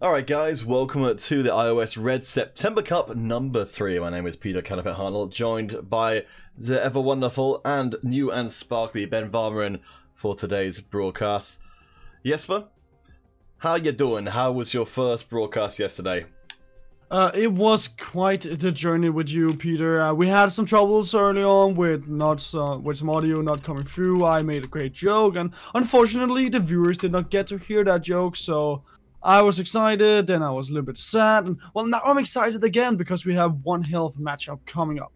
Alright guys, welcome to the iOS Red September Cup number 3. My name is Peter Canapet-Harnell, joined by the ever wonderful and new and sparkly Ben Varmarin for today's broadcast. Jesper, how you doing? How was your first broadcast yesterday? It was quite the journey with you, Peter. We had some troubles early on with some audio not coming through. I made a great joke, and unfortunately, the viewers did not get to hear that joke. So I was excited, then I was a little bit sad, and well, now I'm excited again because we have one hell of a matchup coming up.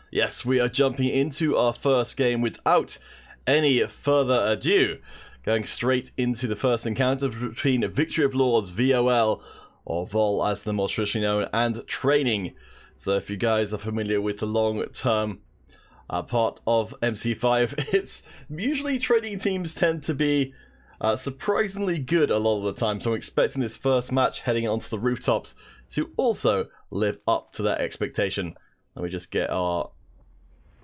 Yes, we are jumping into our first game without any further ado. Going straight into the first encounter between Victory of Lords, VOL, or Vol as they're more traditionally known, and Training. So if you guys are familiar with the long-term part of MC5, it's usually training teams tend to be surprisingly good a lot of the time. So I'm expecting this first match heading onto the rooftops to also live up to that expectation. Let me just get our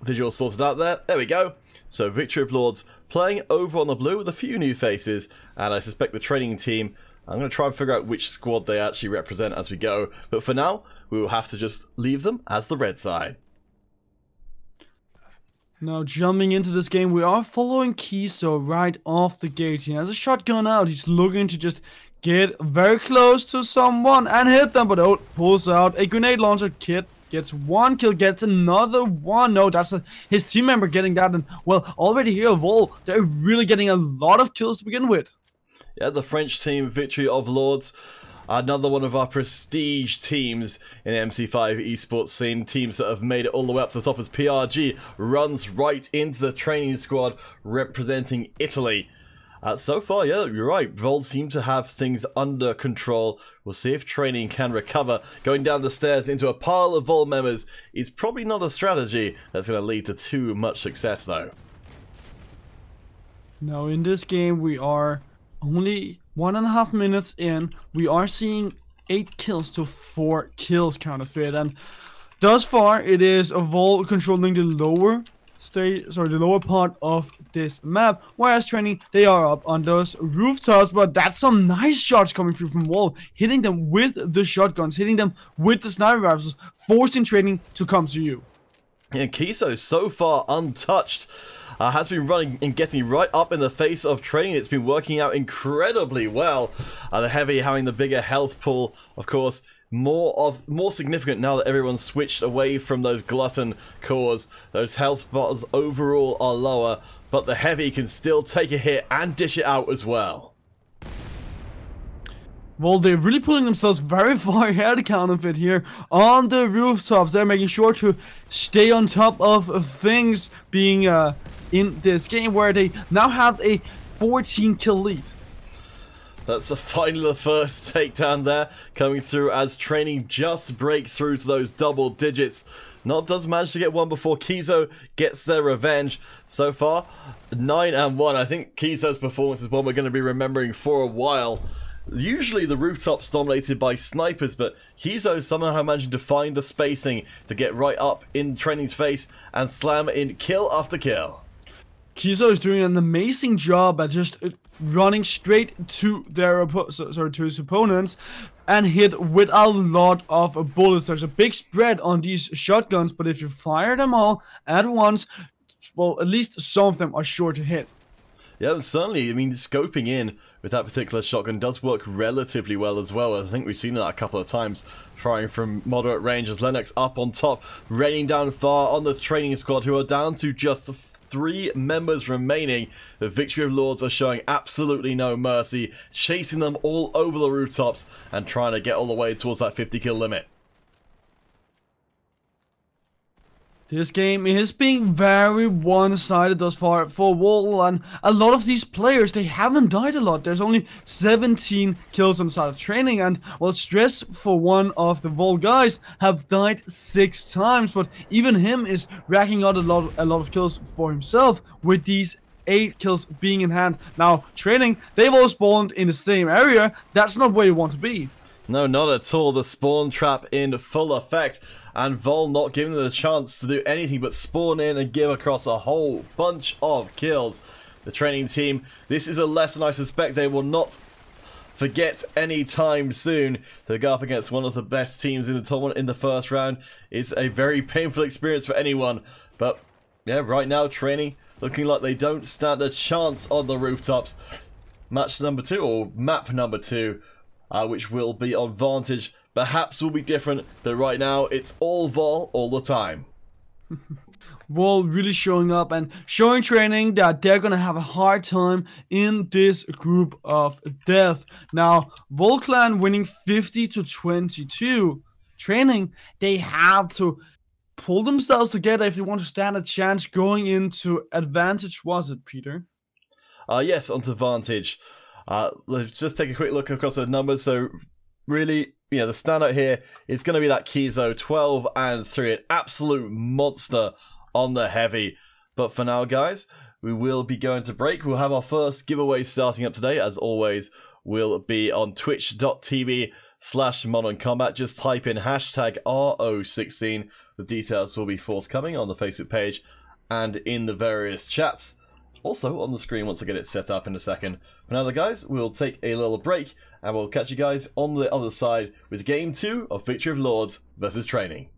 visual sorted out there. There we go. So Victory of Lords playing over on the blue with a few new faces, and I suspect the Training team, I'm going to try and figure out which squad they actually represent as we go. But for now, we will have to just leave them as the red side. Now, jumping into this game, we are following Kiso right off the gate. He has a shotgun out. He's looking to just get very close to someone and hit them. But oh, pulls out a grenade launcher kit. Gets one kill, gets another one. No, that's his team member getting that. And well, already here, Vol, they're really getting a lot of kills to begin with. Yeah, the French team, Victory of Lords, another one of our prestige teams in the MC5 esports scene. Teams that have made it all the way up to the top as PRG runs right into the training squad representing Italy. So far, yeah, you're right. Vol seem to have things under control. We'll see if Training can recover. Going down the stairs into a pile of Vol members is probably not a strategy that's going to lead to too much success, though. Now, in this game, we are only 1.5 minutes in. We are seeing 8 kills to 4 kills counterfeit, and thus far it is a Vol controlling the lower the lower part of this map, whereas Training, they are up on those rooftops. But that's some nice shots coming through from Vol, hitting them with the shotguns, hitting them with the sniper rifles, forcing Training to come to you. And Kiso, so far untouched, has been running and getting right up in the face of Training. It's been working out incredibly well. The Heavy having the bigger health pool, of course, more significant now that everyone's switched away from those glutton cores. Those health bars overall are lower, but the Heavy can still take a hit and dish it out as well. Well, they're really pulling themselves very far ahead, counterfeit, here on the rooftops. They're making sure to stay on top of things being in this game, where they now have a 14 kill lead. That's finally the first takedown there, coming through as Training just break through to those double digits. Not does manage to get one before Kiso gets their revenge. So far, 9-1. I think Kiso's performance is one we're going to be remembering for a while. Usually the rooftops dominated by snipers, but Kiso somehow managing to find the spacing to get right up in Training's face and slam in kill after kill. Kiso is doing an amazing job at just running straight to their to his opponents and hit with a lot of bullets. There's a big spread on these shotguns, but if you fire them all at once, well, at least some of them are sure to hit. Yeah, certainly. I mean, scoping in with that particular shotgun does work relatively well as well. I think we've seen that a couple of times, firing from moderate range as Lennox up on top, raining down far on the Training squad, who are down to just 3 members remaining. The Victory of Lords are showing absolutely no mercy, chasing them all over the rooftops and trying to get all the way towards that 50 kill limit. This game is being very one-sided thus far for Vol, and a lot of these players, they haven't died a lot. There's only 17 kills on the side of Training, and well, Stress, for one of the Vol guys, have died 6 times, but even him is racking out a lot of kills for himself with these 8 kills being in hand. Now, Training, they've all spawned in the same area. That's not where you want to be. No, not at all. The spawn trap in full effect, and Vol not giving them the chance to do anything but spawn in and give across a whole bunch of kills. The Training team, this is a lesson I suspect they will not forget anytime soon. To go up against one of the best teams in the tournament in the first round is a very painful experience for anyone. But yeah, right now training looking like they don't stand a chance on the rooftops. Match number 2, or map number 2, which will be on Vantage, perhaps will be different, but right now it's all Vol all the time. Vol really showing up and showing training that they're gonna have a hard time in this group of death. Now, Vol Clan winning 50-22. Training, they have to pull themselves together if they want to stand a chance going into Advantage, was it, Peter? Yes, onto Vantage. Let's just take a quick look across the numbers. So, really, the standout here is going to be that Kizo, 12 and 3, an absolute monster on the heavy. But for now, guys, we will be going to break. We'll have our first giveaway starting up today. As always, we'll be on twitch.tv/Modern Combat. Just type in hashtag RO16. The details will be forthcoming on the Facebook page and in the various chats. Also on the screen once I get it set up in a second. For now, guys, we'll take a little break and we'll catch you guys on the other side with Game 2 of Victory of Lords versus Training.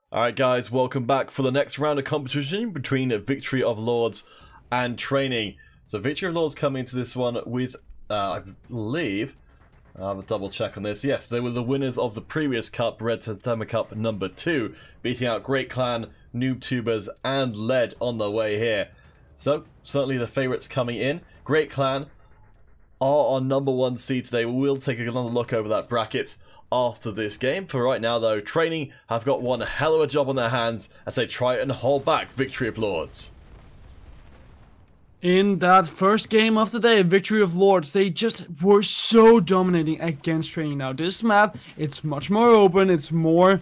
Alright guys, welcome back for the next round of competition between Victory of Lords and Training. So Victory of Lords coming into this one with, I believe, I'll have a double check on this. Yes, they were the winners of the previous cup, Red September Cup number 2, beating out Great Clan, Noob Tubers, and Led on the way here. So, certainly the favourites coming in. Great Clan are our number 1 seed today. We'll take another look over that bracket after this game. For right now though, Training have got one hell of a job on their hands as they try and hold back Victory of Lords. In that first game of the day, Victory of Lords, they just were so dominating against Training. Now this map, it's much more open, it's more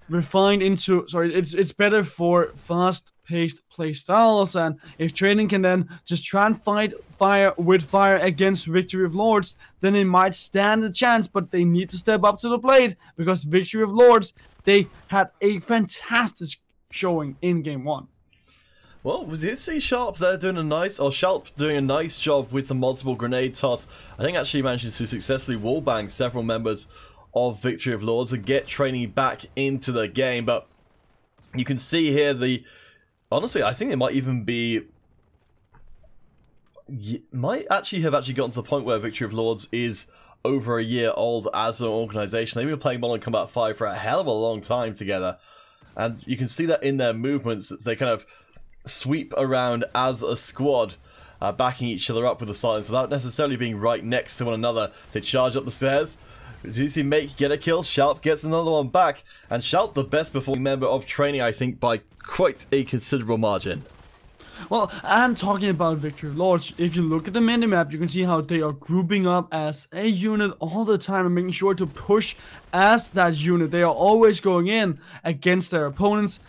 refined into, it's better for fast-paced play styles, and if Training can then just try and fight fire with fire against Victory of Lords, then they might stand a chance, but they need to step up to the plate, because Victory of Lords, they had a fantastic showing in game 1. Well, we did see Sharp there doing a nice, Sharp doing a nice job with the multiple grenade toss. I think actually managed to successfully wallbang several members of Victory of Lords and get Training back into the game, but you can see here honestly, I think it might even be, might actually have gotten to the point where Victory of Lords is over a year old as an organization. They've been playing Modern Combat 5 for a hell of a long time together, and you can see that in their movements as they kind of sweep around as a squad, backing each other up with the silence without necessarily being right next to one another. They charge up the stairs. As you see Make get a kill, Sharp gets another one back, and Sharp the best performing member of Training, I think, by quite a considerable margin. Well, and talking about Victory of Lords, if you look at the minimap, you can see how they are grouping up as a unit all the time and making sure to push as that unit. They are always going in against their opponents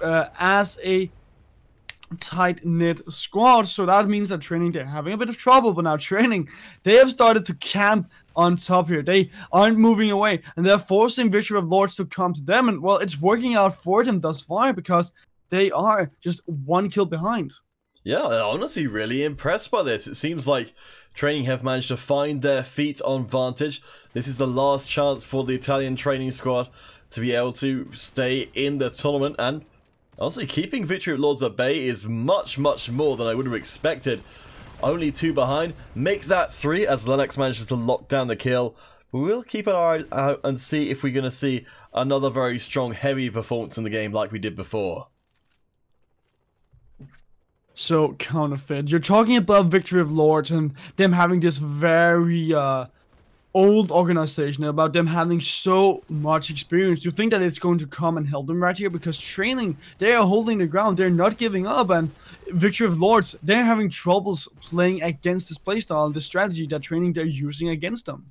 as a tight-knit squad, so that means that Training, they're having a bit of trouble, but now Training, they have started to camp on top here. They aren't moving away, and they're forcing Victory of Lords to come to them, and well, it's working out for them thus far because they are just 1 kill behind. Yeah, I'm honestly really impressed by this. It seems like Training have managed to find their feet on Vantage. This is the last chance for the Italian Training squad to be able to stay in the tournament, and honestly, keeping Victory of Lords at bay is much, much more than I would have expected. Only 2 behind. Make that 3 as Lennox manages to lock down the kill. But we'll keep an eye out and see if we're going to see another very strong, heavy performance in the game like we did before. So, Counterfeit, you're talking about Victory of Lords and them having this very old organization, about them having so much experience. Do you think that it's going to come and help them right here? Because Training, they are holding the ground, they're not giving up, and Victory of Lords, they're having troubles playing against this playstyle and the strategy that Training they're using against them.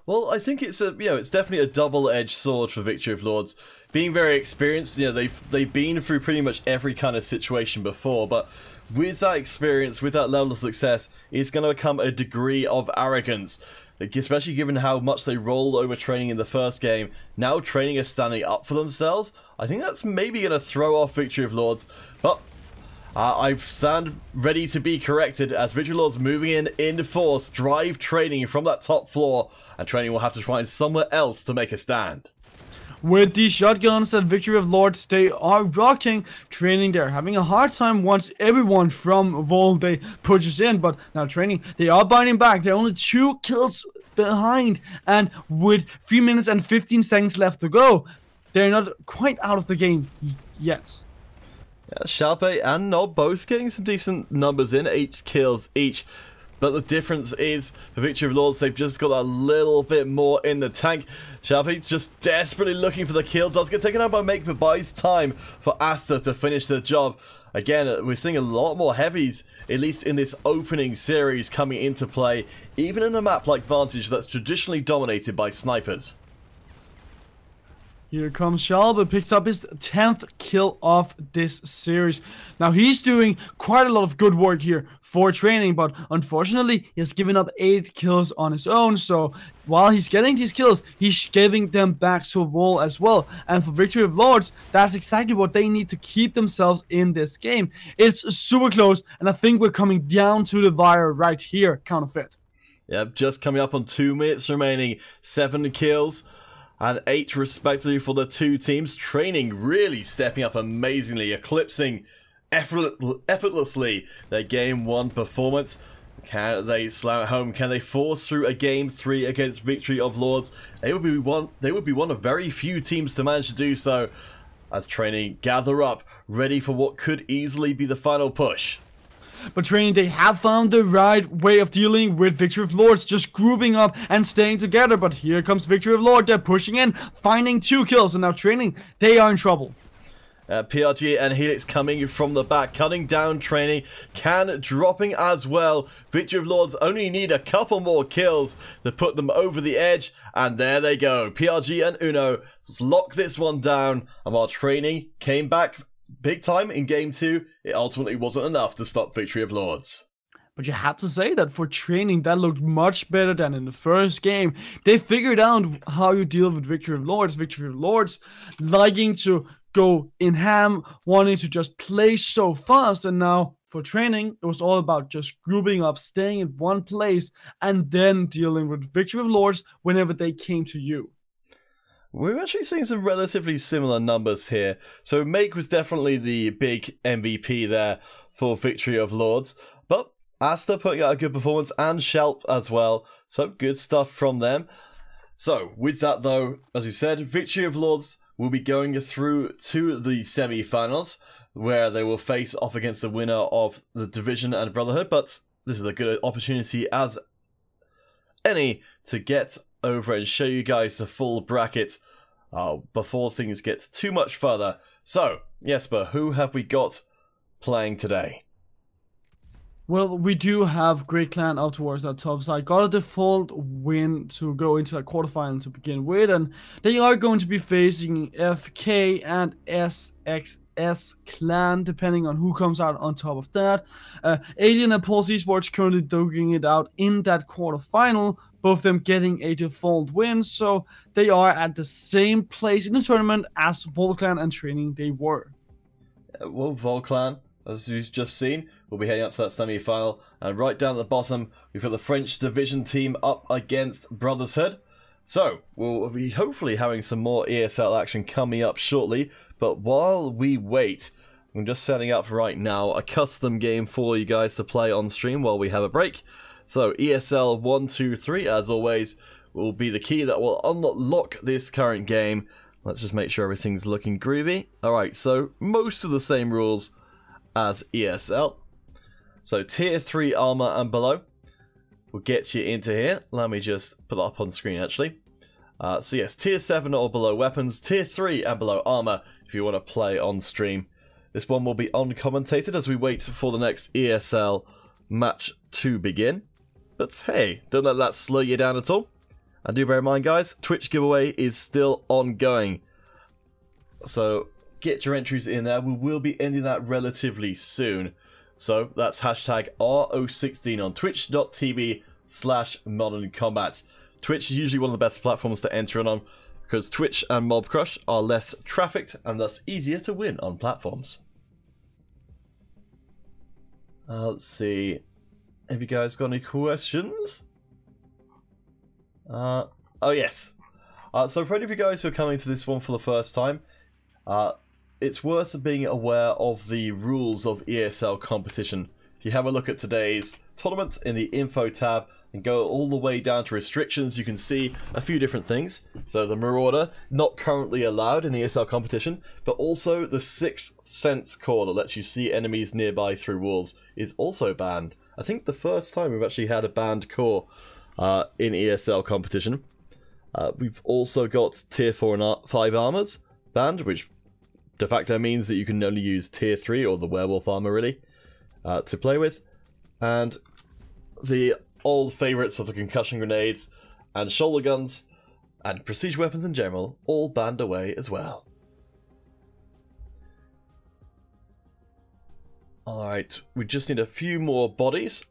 Well, I think it's it's definitely a double-edged sword for Victory of Lords. Being very experienced, they've been through pretty much every kind of situation before, but with that experience, with that level of success, it's going to become a degree of arrogance. Especially given how much they rolled over training in the first game. Now training is standing up for themselves. I think that's maybe going to throw off Victory of Lords. But I stand ready to be corrected as Victory of Lords moving in force, drive training from that top floor. And training will have to find somewhere else to make a stand. With these shotguns and Victory of Lords, they are rocking training. They're having a hard time once everyone from Volday pushes in. But now training, they are biting back. They're only 2 kills behind. And with 3 minutes and 15 seconds left to go, they're not quite out of the game yet. Yeah, Shalpe and Nob both getting some decent numbers in, 8 kills each. But the difference is, for Victory of Lords, they've just got a little bit more in the tank. Shalpe's just desperately looking for the kill. Does get taken out by Make, but buys time for Asta to finish the job. Again, we're seeing a lot more heavies, at least in this opening series, coming into play, even in a map like Vantage that's traditionally dominated by snipers. Here comes Shalbe, picks up his 10th kill of this series. Now he's doing quite a lot of good work here for training, but unfortunately he has given up 8 kills on his own. So while he's getting these kills, he's giving them back to Vol as well. And for Victory of Lords, that's exactly what they need to keep themselves in this game. It's super close, and I think we're coming down to the wire right here, Counterfeit. Yep, just coming up on 2 minutes remaining, 7 kills. And 8 respectively for the 2 teams. Training really stepping up amazingly, eclipsing effortlessly their Game 1 performance. Can they slam it home? Can they force through a Game 3 against Victory of Lords? They would be one of very few teams to manage to do so, as Training gather up, ready for what could easily be the final push. But training, they have found the right way of dealing with Victory of Lords, just grouping up and staying together. But here comes Victory of Lord, they're pushing in, finding 2 kills, and now training, they are in trouble. PRG and Helix coming from the back, cutting down training, Can dropping as well. Victory of Lords only need a couple more kills to put them over the edge, and there they go. PRG and Uno lock this one down, and while training came back big time in Game 2, it ultimately wasn't enough to stop Victory of Lords. But you have to say that for training, that looked much better than in the first game. They figured out how you deal with Victory of Lords. Victory of Lords liking to go in ham, wanting to just play so fast. And now for training, it was all about just grouping up, staying in one place, and then dealing with Victory of Lords whenever they came to you. We're actually seeing some relatively similar numbers here. So Make was definitely the big MVP there for Victory of Lords. But Asta putting out a good performance, and Shelp as well. So good stuff from them. So with that though, as we said, Victory of Lords will be going through to the semi-finals, where they will face off against the winner of the Division and Brotherhood. But this is a good opportunity as any to get over and show you guys the full bracket before things get too much further. So, Jesper, who have we got playing today? Well, we do have Great Clan up towards that top side. Got a default win to go into that quarterfinal to begin with, and they are going to be facing FK and SXS Clan, depending on who comes out on top of that. Alien and Pulse Esports currently dogging it out in that quarterfinal, both of them getting a default win, so they are at the same place in the tournament as Volclan and Training they were. Well, Volclan, as you've just seen, will be heading up to that semi-final, and right down at the bottom, we've got the French Division team up against Brotherhood. So, we'll be hopefully having some more ESL action coming up shortly, but while we wait, I'm just setting up right now a custom game for you guys to play on stream while we have a break. So ESL 1, 2, 3, as always, will be the key that will unlock this current game. Let's just make sure everything's looking groovy. Alright, so most of the same rules as ESL. So tier 3 armor and below will get you into here. Let me just put that up on screen actually. So yes, tier 7 or below weapons, tier 3 and below armor if you want to play on stream. This one will be uncommentated as we wait for the next ESL match to begin. But hey, don't let that slow you down at all. And do bear in mind, guys, Twitch giveaway is still ongoing. So get your entries in there. We will be ending that relatively soon. So that's hashtag RO16 on twitch.tv/Modern Combat. Twitch is usually one of the best platforms to enter in on because Twitch and Mob Crush are less trafficked and thus easier to win on platforms. Let's see. Have you guys got any questions? Oh yes. So for any of you guys who are coming to this one for the first time, it's worth being aware of the rules of ESL competition. If you have a look at today's tournament in the info tab and go all the way down to restrictions, you can see a few different things. So the Marauder, not currently allowed in ESL competition, but also the Sixth Sense core that lets you see enemies nearby through walls is also banned. I think the first time we've actually had a banned core in ESL competition. We've also got Tier 4 and 5 armors banned, which de facto means that you can only use Tier 3, or the Werewolf armor really, to play with. And the old favourites of the concussion grenades and shoulder guns and prestige weapons in general, all banned away as well. Alright, we just need a few more bodies.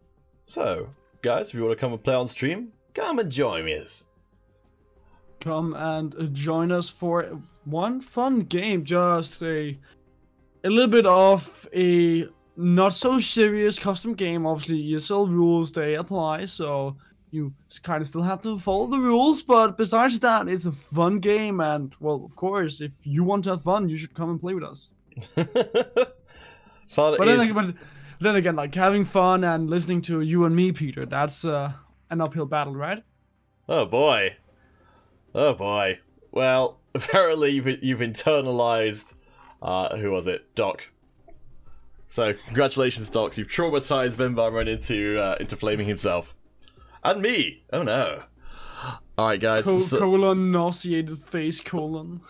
So, guys, if you want to come and play on stream, come and join us. Come and join us for one fun game, just a little bit of a not so serious custom game. Obviously, ESL rules, they apply, so you kind of still have to follow the rules, but besides that, it's a fun game, and, well, of course, if you want to have fun, you should come and play with us. Then again, like, having fun and listening to you and me, Peter, that's an uphill battle, right? Oh boy. Oh boy. Well, apparently you've internalized, who was it? Doc. So, congratulations, Doc. You've traumatized Vimbarman into flaming himself. And me! Oh no. Alright, guys. Colon, nauseated face, colon.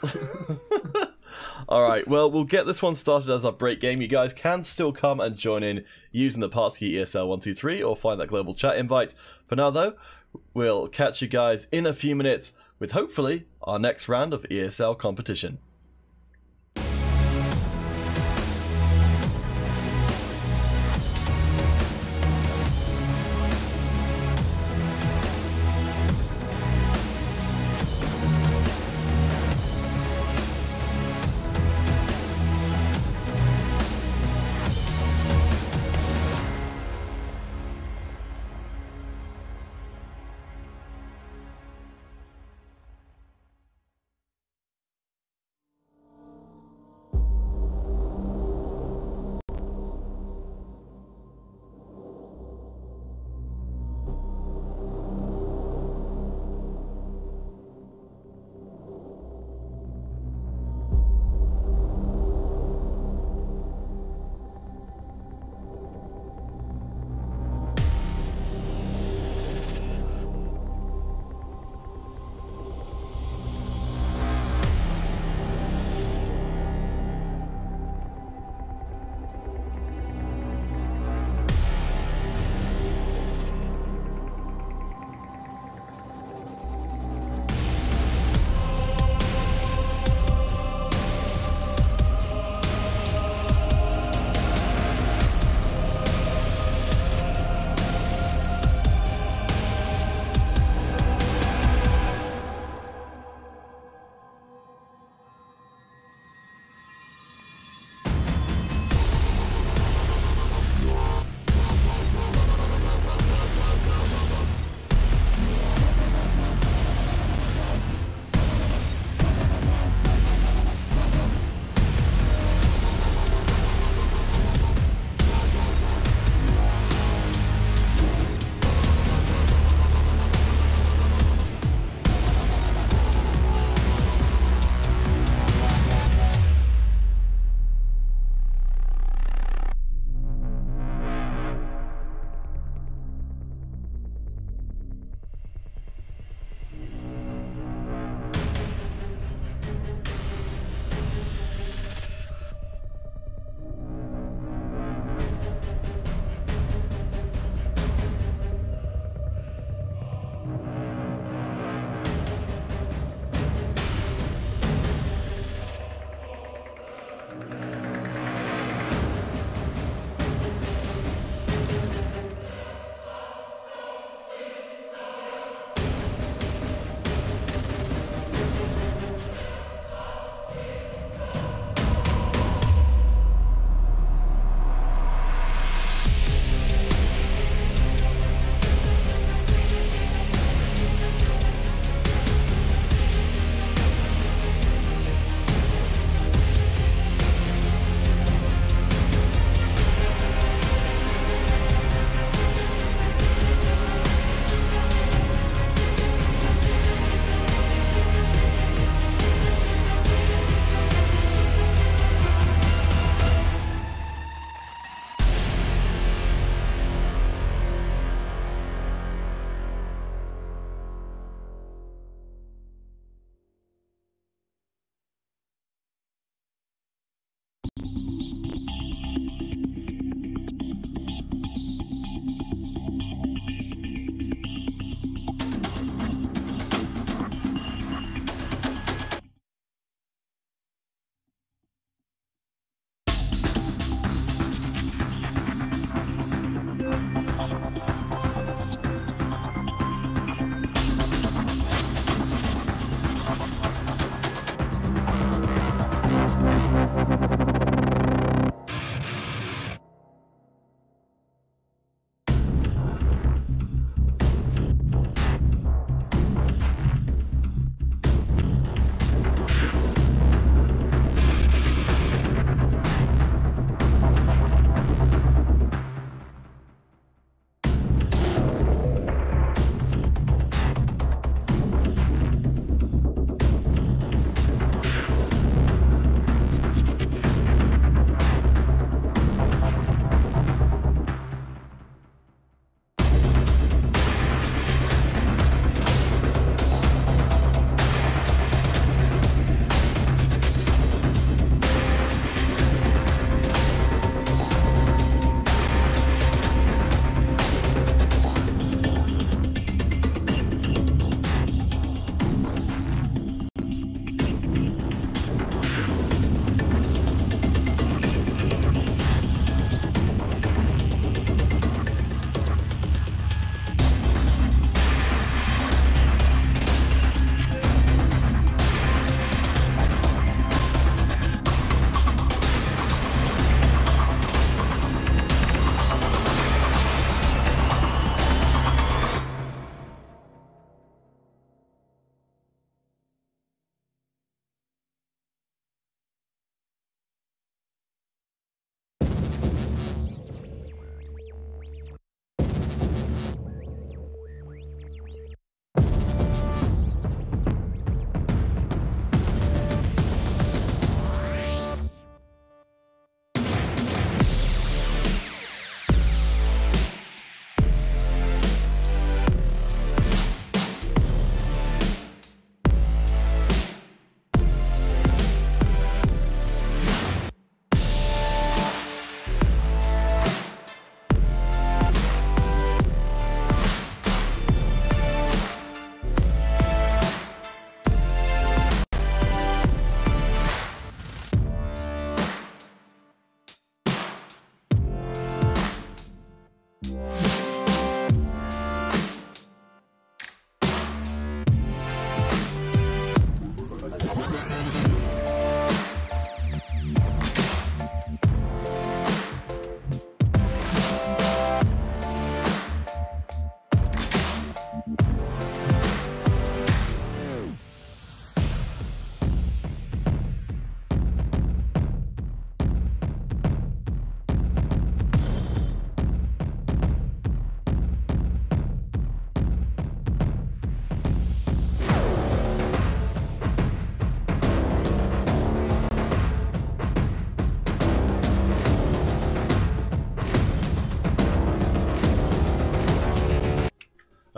Alright, well, we'll get this one started as our break game. You guys can still come and join in using the passkey ESL123 or find that global chat invite. For now, though, we'll catch you guys in a few minutes with hopefully our next round of ESL competition.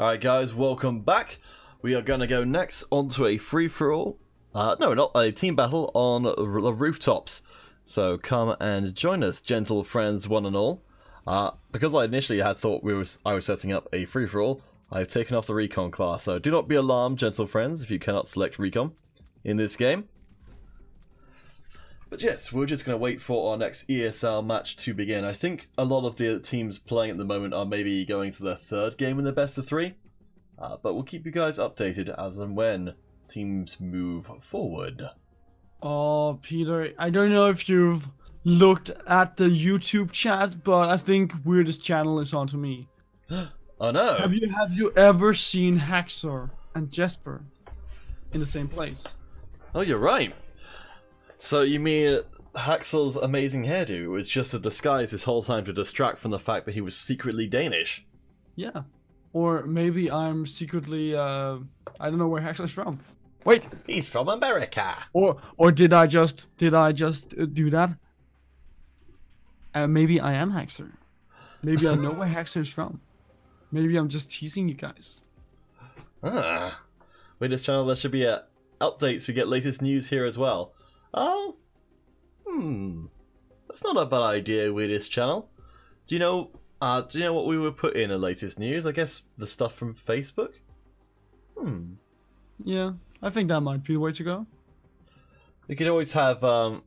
Alright guys, welcome back. We are going to go next onto a free-for-all. No, not a team battle on the rooftops. So come and join us, gentle friends one and all. Because I initially had thought I was setting up a free-for-all, I've taken off the recon class. So do not be alarmed, gentle friends, if you cannot select recon in this game. But yes, we're just going to wait for our next ESL match to begin. I think a lot of the teams playing at the moment are maybe going to their third game in the best of three. But we'll keep you guys updated as and when teams move forward. Oh, Peter, I don't know if you've looked at the YouTube chat, but I think Weirdest Channel is onto me. Oh no! Have you ever seen Haxor and Jesper in the same place? Oh, you're right. So you mean Haxel's amazing hairdo was just a disguise this whole time to distract from the fact that he was secretly Danish? Yeah. Or maybe I'm secretly, I don't know where Haxel's from. Wait! He's from America! Or did I just do that? Maybe I am Haxor. Maybe I know where Haxor is from. Maybe I'm just teasing you guys. With this channel there should be updates, we get latest news here as well. Oh, that's not a bad idea with this channel. Do you know what we would put in the latest news? I guess the stuff from Facebook? Yeah, I think that might be the way to go. We could always have, I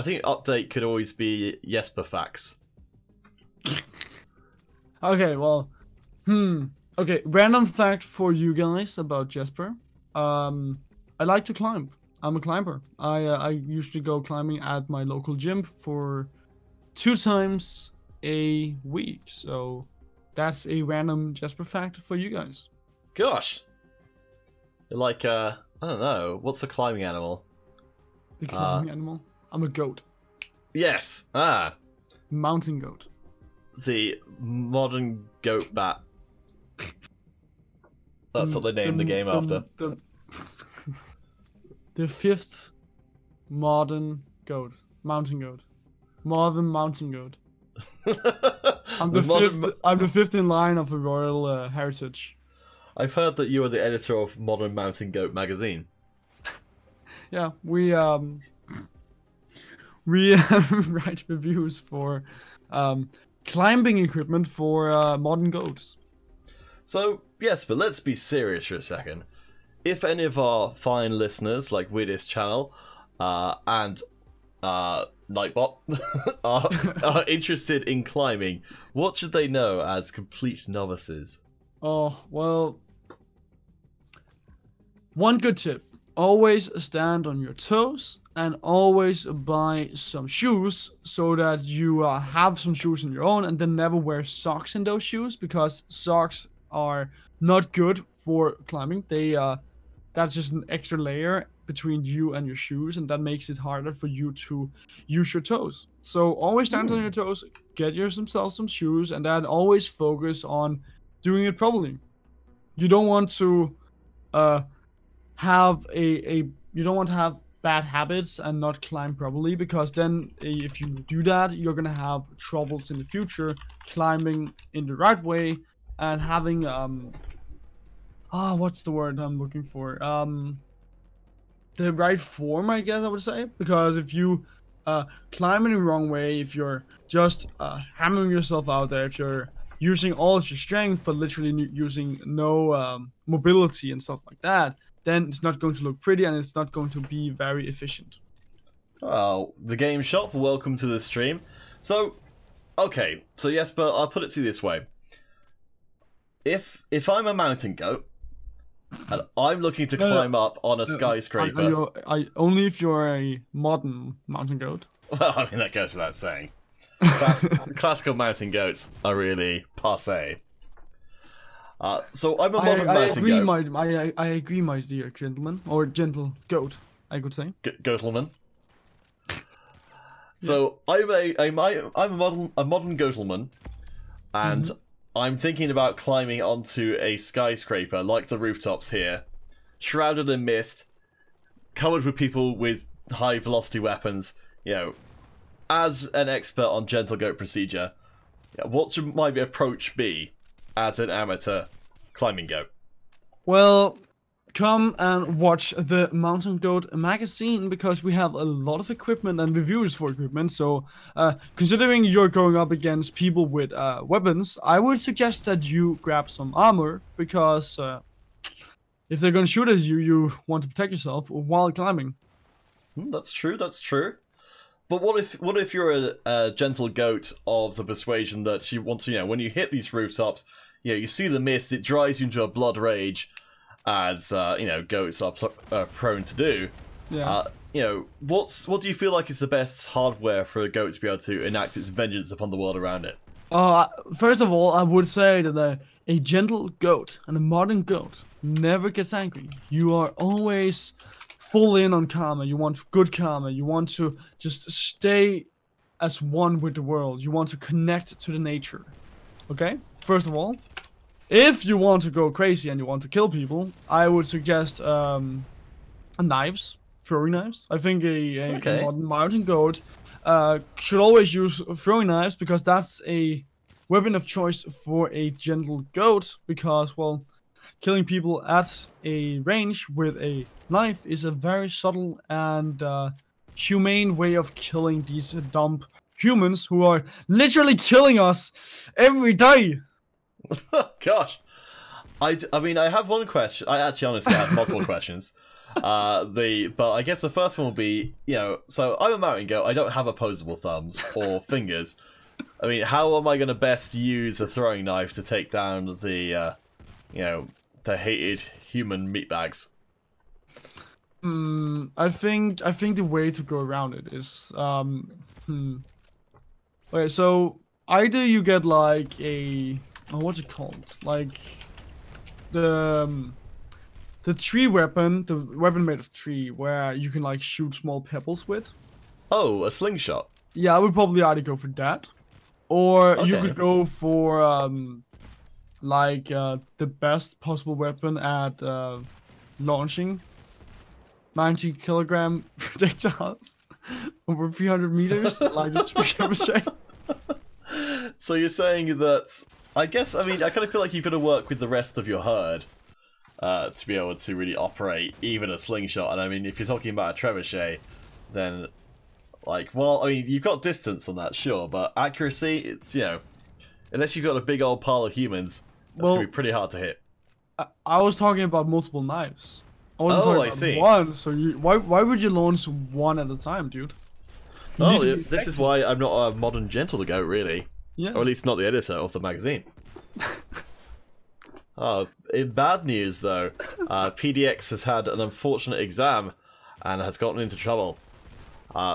think update could always be Jesper facts. Okay, well, okay, random fact for you guys about Jesper. I like to climb. I'm a climber. I usually go climbing at my local gym for 2 times a week. So that's a random Jesper fact for you guys. Gosh. You're like, I don't know, what's the climbing animal? The climbing animal? I'm a goat. Yes. Mountain goat. The modern goat bat. That's what they named the game after. The 5th modern goat. Mountain goat. Modern mountain goat. I'm the 5th in line of the royal heritage. I've heard that you are the editor of Modern Mountain Goat magazine. Yeah, we write reviews for climbing equipment for modern goats. So yes, but let's be serious for a second. If any of our fine listeners, like Weirdest Channel and Nightbot, are interested in climbing, what should they know as complete novices? Oh, well, one good tip. Always stand on your toes and always buy some shoes so that you have some shoes on your own, and then never wear socks in those shoes, because socks are not good for climbing. That's just an extra layer between you and your shoes, and that makes it harder for you to use your toes. So always stand on your toes, get yourself some shoes, and then always focus on doing it properly. You don't want to have bad habits and not climb properly, because then if you do that, you're gonna have troubles in the future climbing in the right way and having what's the word I'm looking for? The right form, I guess I would say. Because if you climb in the wrong way, if you're just hammering yourself out there, if you're using all of your strength but literally using no mobility and stuff like that, then it's not going to look pretty and it's not going to be very efficient. Oh, the game shop, welcome to the stream. So, okay, so Jesper, I'll put it to you this way. If I'm a mountain goat, and I'm looking to climb up on a skyscraper... only if you're a modern mountain goat. Well, I mean, that goes without saying. Classical mountain goats are really passé. So I'm a modern mountain goat. I agree, my dear gentleman, or gentle goat, I could say. Goatleman. So I'm a modern goatleman, and I'm thinking about climbing onto a skyscraper like the rooftops here, shrouded in mist, covered with people with high velocity weapons. You know, as an expert on gentle goat procedure, what should my approach be as an amateur climbing goat? Well, come and watch the Mountain Goat magazine because we have a lot of equipment and reviews for equipment. So, considering you're going up against people with weapons, I would suggest that you grab some armor because if they're gonna shoot at you, you want to protect yourself while climbing. That's true. That's true. But what if you're a gentle goat of the persuasion that you want to, when you hit these rooftops, you see the mist, it drives you into a blood rage, as goats are prone to do. Yeah. What do you feel like is the best hardware for a goat to be able to enact its vengeance upon the world around it? First of all, I would say that a gentle goat and a modern goat never gets angry. You are always full in on karma. You want good karma. You want to just stay as one with the world. You want to connect to the nature. Okay? First of all, if you want to go crazy and you want to kill people, I would suggest knives, throwing knives. I think a modern mountain goat should always use throwing knives because that's a weapon of choice for a gentle goat because, well, killing people at a range with a knife is a very subtle and humane way of killing these dumb humans who are literally killing us every day. Gosh. I mean, I have one question. I actually honestly have multiple questions. But I guess the first one will be, so I'm a mountain goat. I don't have opposable thumbs or fingers. I mean, how am I going to best use a throwing knife to take down the hated human meatbags? I think the way to go around it is, okay, so either you get like a, what's it called? Like the tree weapon, the weapon made of tree, where you can like shoot small pebbles with. Oh, a slingshot. Yeah, I would probably either go for that, or you could go for the best possible weapon at launching 90-kilogram projectiles over 300 meters, like a trebuchet. So you're saying that? I kind of feel like you've got to work with the rest of your herd to be able to really operate even a slingshot. And I mean, if you're talking about a trebuchet, then you've got distance on that, sure, but accuracy, it's unless you've got a big old pile of humans, that's gonna be pretty hard to hit. I was talking about multiple knives. I wasn't talking about one. So why would you launch one at a time, dude? This is why I'm not a modern gentle goat, really. Yeah. Or at least not the editor of the magazine. In bad news, though, PDX has had an unfortunate exam and has gotten into trouble.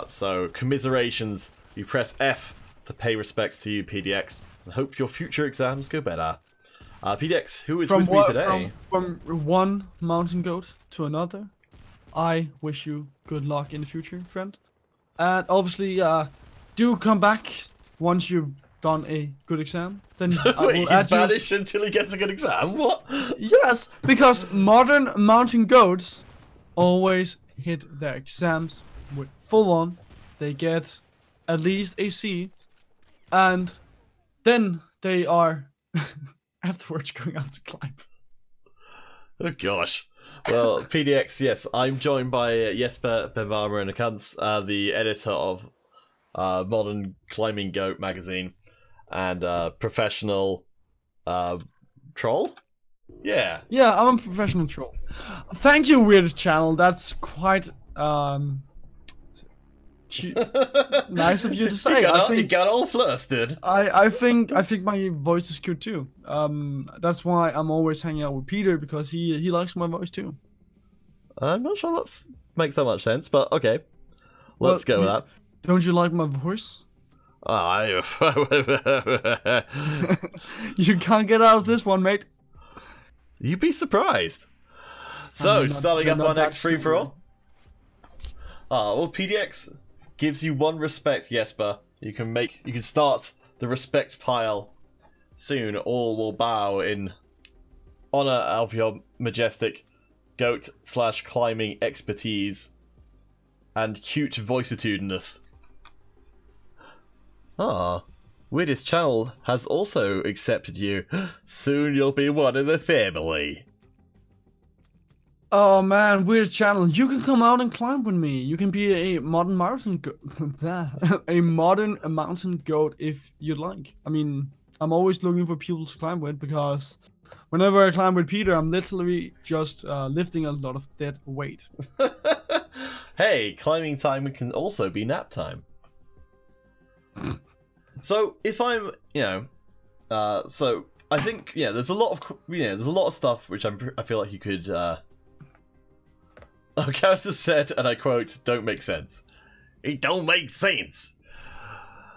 So, commiserations. You press F to pay respects to you, PDX, and hope your future exams go better. PDX, who is with me today? From one mountain goat to another, I wish you good luck in the future, friend. And obviously, do come back once you've done a good exam. Then Wait, he's banished until he gets a good exam? What? Yes, because modern mountain goats always hit their exams with full on. They get at least a C, and then they are afterwards going out to climb. Oh gosh. Well, PDX, yes, I'm joined by Jesper Benvarmer and Akans, the editor of Modern Climbing Goat magazine, and professional troll? Yeah. Yeah, I'm a professional troll. Thank you, Weird Channel. That's quite nice of you to say. You got all flustered. I think my voice is cute too. That's why I'm always hanging out with Peter, because he likes my voice too. I'm not sure that makes that much sense, but okay. Let's go with that. Don't you like my voice? You can't get out of this one, mate. You'd be surprised. So, starting up our next free-for-all. Well, PDX gives you one respect, Jesper. You can start the respect pile soon. All will bow in honor of your majestic goat/climbing expertise and cute voicitudinous. Weirdest Channel has also accepted you. Soon you'll be one of the family. Oh man, weird channel. You can come out and climb with me. You can be a modern mountain a modern mountain goat if you'd like. I mean, I'm always looking for people to climb with because whenever I climb with Peter, I'm literally just lifting a lot of dead weight. Hey, climbing time can also be nap time. So if I'm, so I think there's a lot of there's a lot of stuff which I feel like you could. Our character said, and I quote, "Don't make sense." It don't make sense.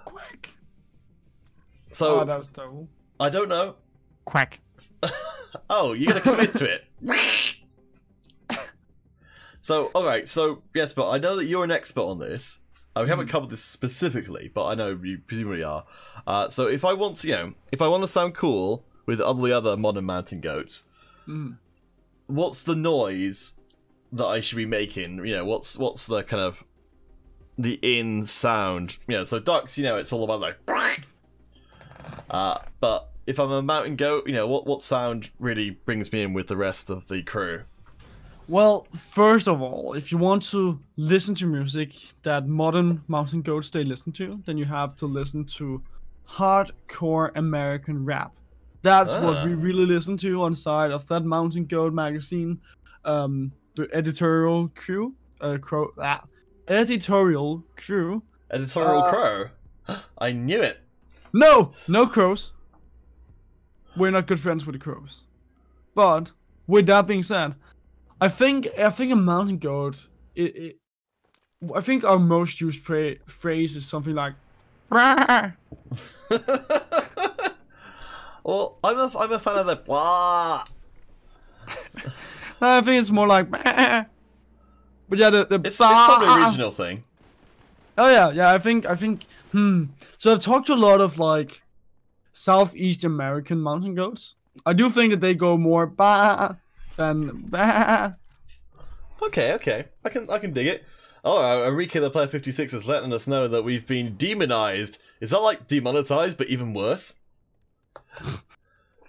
Quack. So that was terrible. I don't know. Quack. Oh, you're gonna commit to it. So, alright, so, yes, but I know that you're an expert on this. We haven't covered this specifically, but I know you presumably are. So if I want to, if I want to sound cool with all the other modern mountain goats, what's the noise that I should be making? What's the kind of, the in sound? So ducks, it's all about like, but if I'm a mountain goat, what sound really brings me in with the rest of the crew? Well, first of all, if you want to listen to music that modern mountain goats they listen to, then you have to listen to hardcore American rap. That's what we really listen to on the side of that Mountain Goat magazine. The editorial crew, editorial crew. Editorial crow? I knew it. No crows. We're not good friends with the crows. But with that being said, I think a mountain goat. I think our most used phrase is something like. Well, I'm a fan of the blah. I think it's more like. But yeah, It's probably a regional thing. Oh yeah. I think. So I've talked to a lot of like Southeast American mountain goats. I do think that they go more ba. Then Okay. I can dig it. Oh, Enrique the Player 56 is letting us know that we've been demonized. Is that like demonetized, but even worse?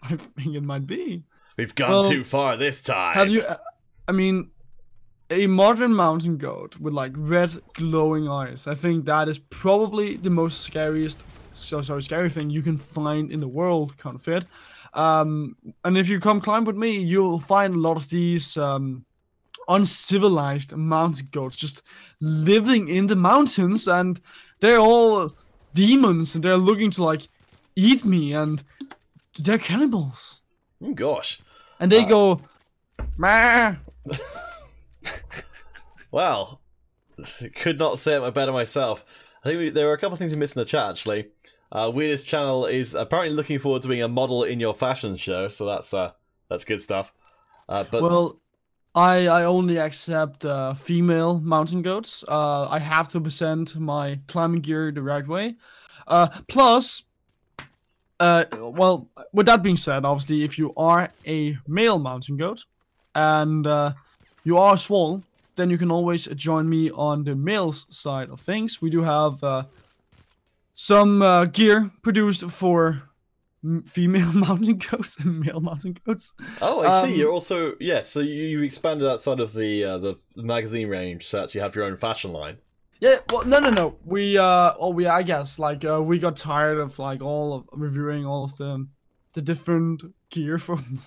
I think it might be. We've gone too far this time. Have you? I mean, a modern mountain goat with like red glowing eyes. I think that is probably the most scary thing you can find in the world. Kind of it. And if you come climb with me, you'll find a lot of these uncivilized mountain goats just living in the mountains, and they're all demons, and they're looking to like eat me, and they're cannibals. Oh gosh. And they go, meh. Well, could not say it better myself. I think there are a couple of things we missed in the chat actually. Weirdest Channel is apparently looking forward to being a model in your fashion show, so that's good stuff. But well, I only accept female mountain goats. I have to present my climbing gear the right way. Plus, well, with that being said, obviously, if you are a male mountain goat and you are swole, then you can always join me on the male's side of things. We do have some gear produced for female mountain goats and male mountain goats. Oh, I see. You're also so you expanded outside of the magazine range to actually have your own fashion line. Yeah, well, no. I guess like we got tired of like reviewing all of the different gear from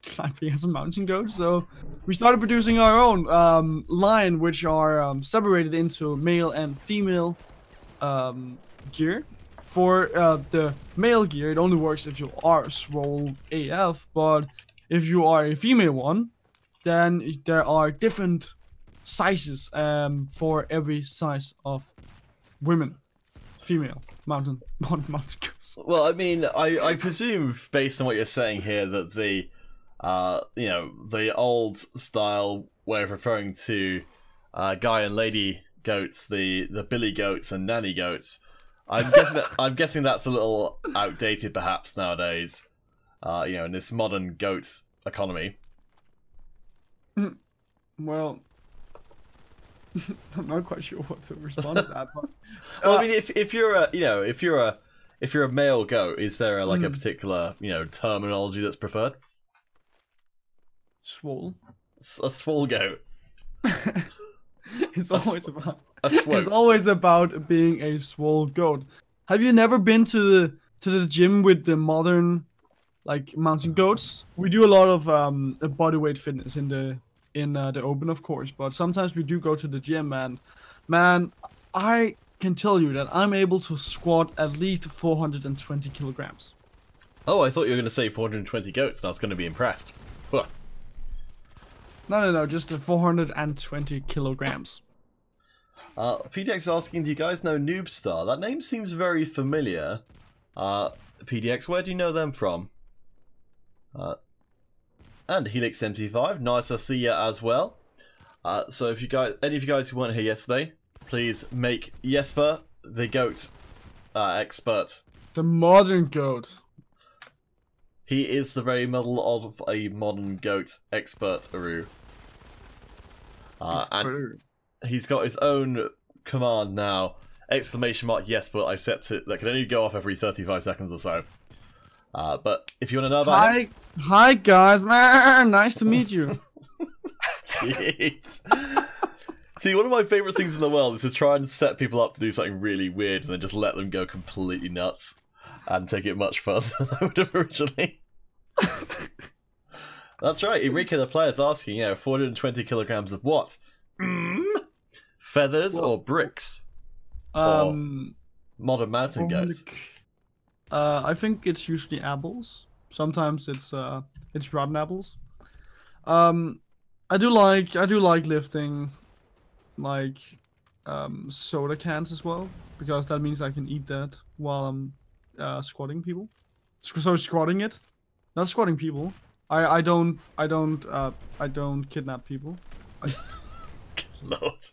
climbing as a mountain goat, so we started producing our own line, which are separated into male and female gear. For the male gear, it only works if you are swole AF, but if you are a female one, then there are different sizes for every size of women. Female mountain goats. Well, I mean, I presume based on what you're saying here that the the old style way of referring to guy and lady goats, the billy goats and nanny goats, I'm guessing that's a little outdated perhaps nowadays. In this modern goats economy. Well, I'm not quite sure what to respond to that. But, well, I mean, if if you're a male goat, is there a particular terminology that's preferred? Swole. A swole goat. It's always about a swote. It's always about being a swole goat. Have you never been to the gym with the modern mountain goats? We do a lot of bodyweight fitness in the open, of course, but sometimes we do go to the gym, and man, I can tell you that I'm able to squat at least 420 kilograms. Oh, I thought you were going to say 420 goats, and I was going to be impressed. Huh. No, just 420 kilograms. PDX asking, do you guys know Noobstar? That name seems very familiar. PDX, where do you know them from? And Helix75, nice to see you as well. So if any of you guys who weren't here yesterday, please make Jesper the goat expert. The modern goat. He is the very model of a modern goat expert, Aru. And he's got his own command now. Exclamation mark Jesper. I set it that can only go off every 35 seconds or so. But if you want to know about him... Hi guys, man, nice to meet you. Jeez. See, one of my favourite things in the world is to try and set people up to do something really weird and then just let them go completely nuts and take it much further than I would have originally. That's right, Enrique the player's asking, 420 kilograms of what? Feathers or bricks? Or modern mountain goats? I think it's usually apples. Sometimes it's rotten apples. I do like lifting soda cans as well, because that means I can eat that while I'm squatting people. So squatting it, not squatting people. I don't kidnap people. Lord.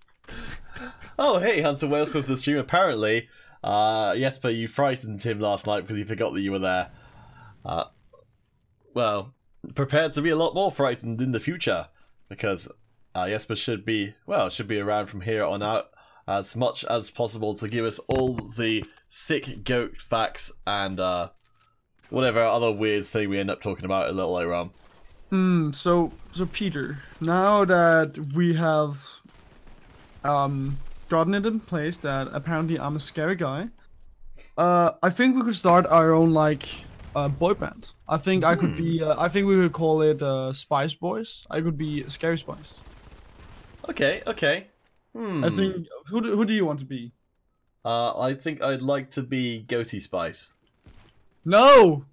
Oh hey Hunter, welcome to the stream. Apparently, Jesper, you frightened him last night because he forgot that you were there. Well, prepared to be a lot more frightened in the future, because Jesper should be around from here on out as much as possible to give us all the sick goat facts and whatever other weird thing we end up talking about a little later on. So Peter, now that we have gotten it in place that apparently I'm a scary guy, I think we could start our own boy band. I think I could be. I think we could call it Spice Boys. I could be Scary Spice. Okay. I think. Who do you want to be? I think I'd like to be Goatee Spice. No,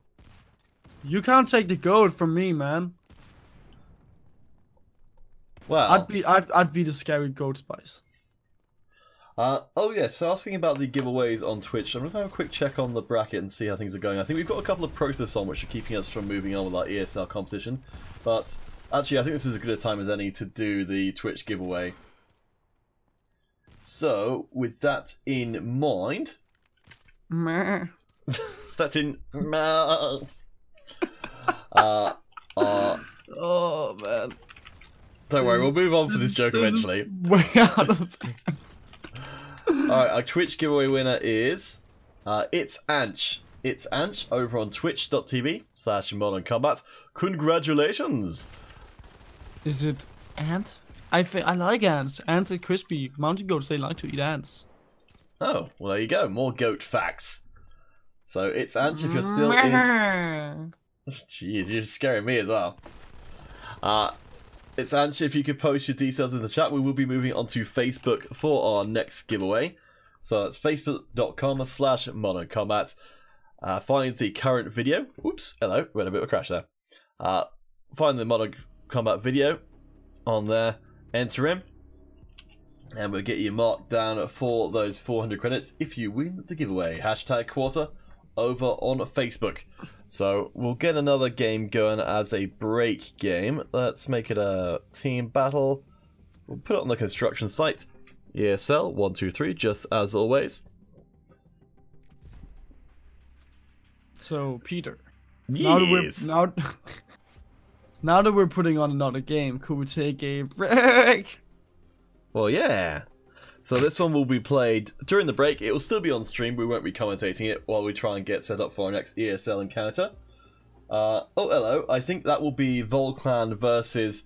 you can't take the goat from me, man. Well, I'd be the scary goat Spice. Oh yeah, so asking about the giveaways on Twitch, I'm just going to have a quick check on the bracket and see how things are going. I think we've got a couple of protests on which are keeping us from moving on with our ESL competition, but actually I think this is as good a time as any to do the Twitch giveaway. So, with that in mind... Meh. that in... Oh man. Don't worry, we'll move on for this joke eventually. Way out of hands. Alright, our Twitch giveaway winner is It's Anch. It's Anch over on twitch.tv/Modern Combat. Congratulations! Is it ant? I like ants. Ants are crispy. Mountain goats, they like to eat ants. Oh, well there you go. More goat facts. So it's Anch if you're still in... Jeez, you're scaring me as well. It's Anch, if you could post your details in the chat, we will be moving on to Facebook for our next giveaway. So that's facebook.com/Modern Combat. Find the current video. Oops, hello, we had a bit of a crash there. Find the Modern Combat video on there, enter in, and we'll get you marked down for those 400 credits if you win the giveaway. #quarter over on Facebook. So we'll get another game going as a break game. Let's make it a team battle. We'll put it on the construction site. ESL 123, just as always. So Peter, yes. now that we're putting on another game, could we take a break? Well, yeah. So this one will be played during the break. It will still be on stream. We won't be commentating it while we try and get set up for our next ESL encounter. Oh, hello. I think that will be Volclan versus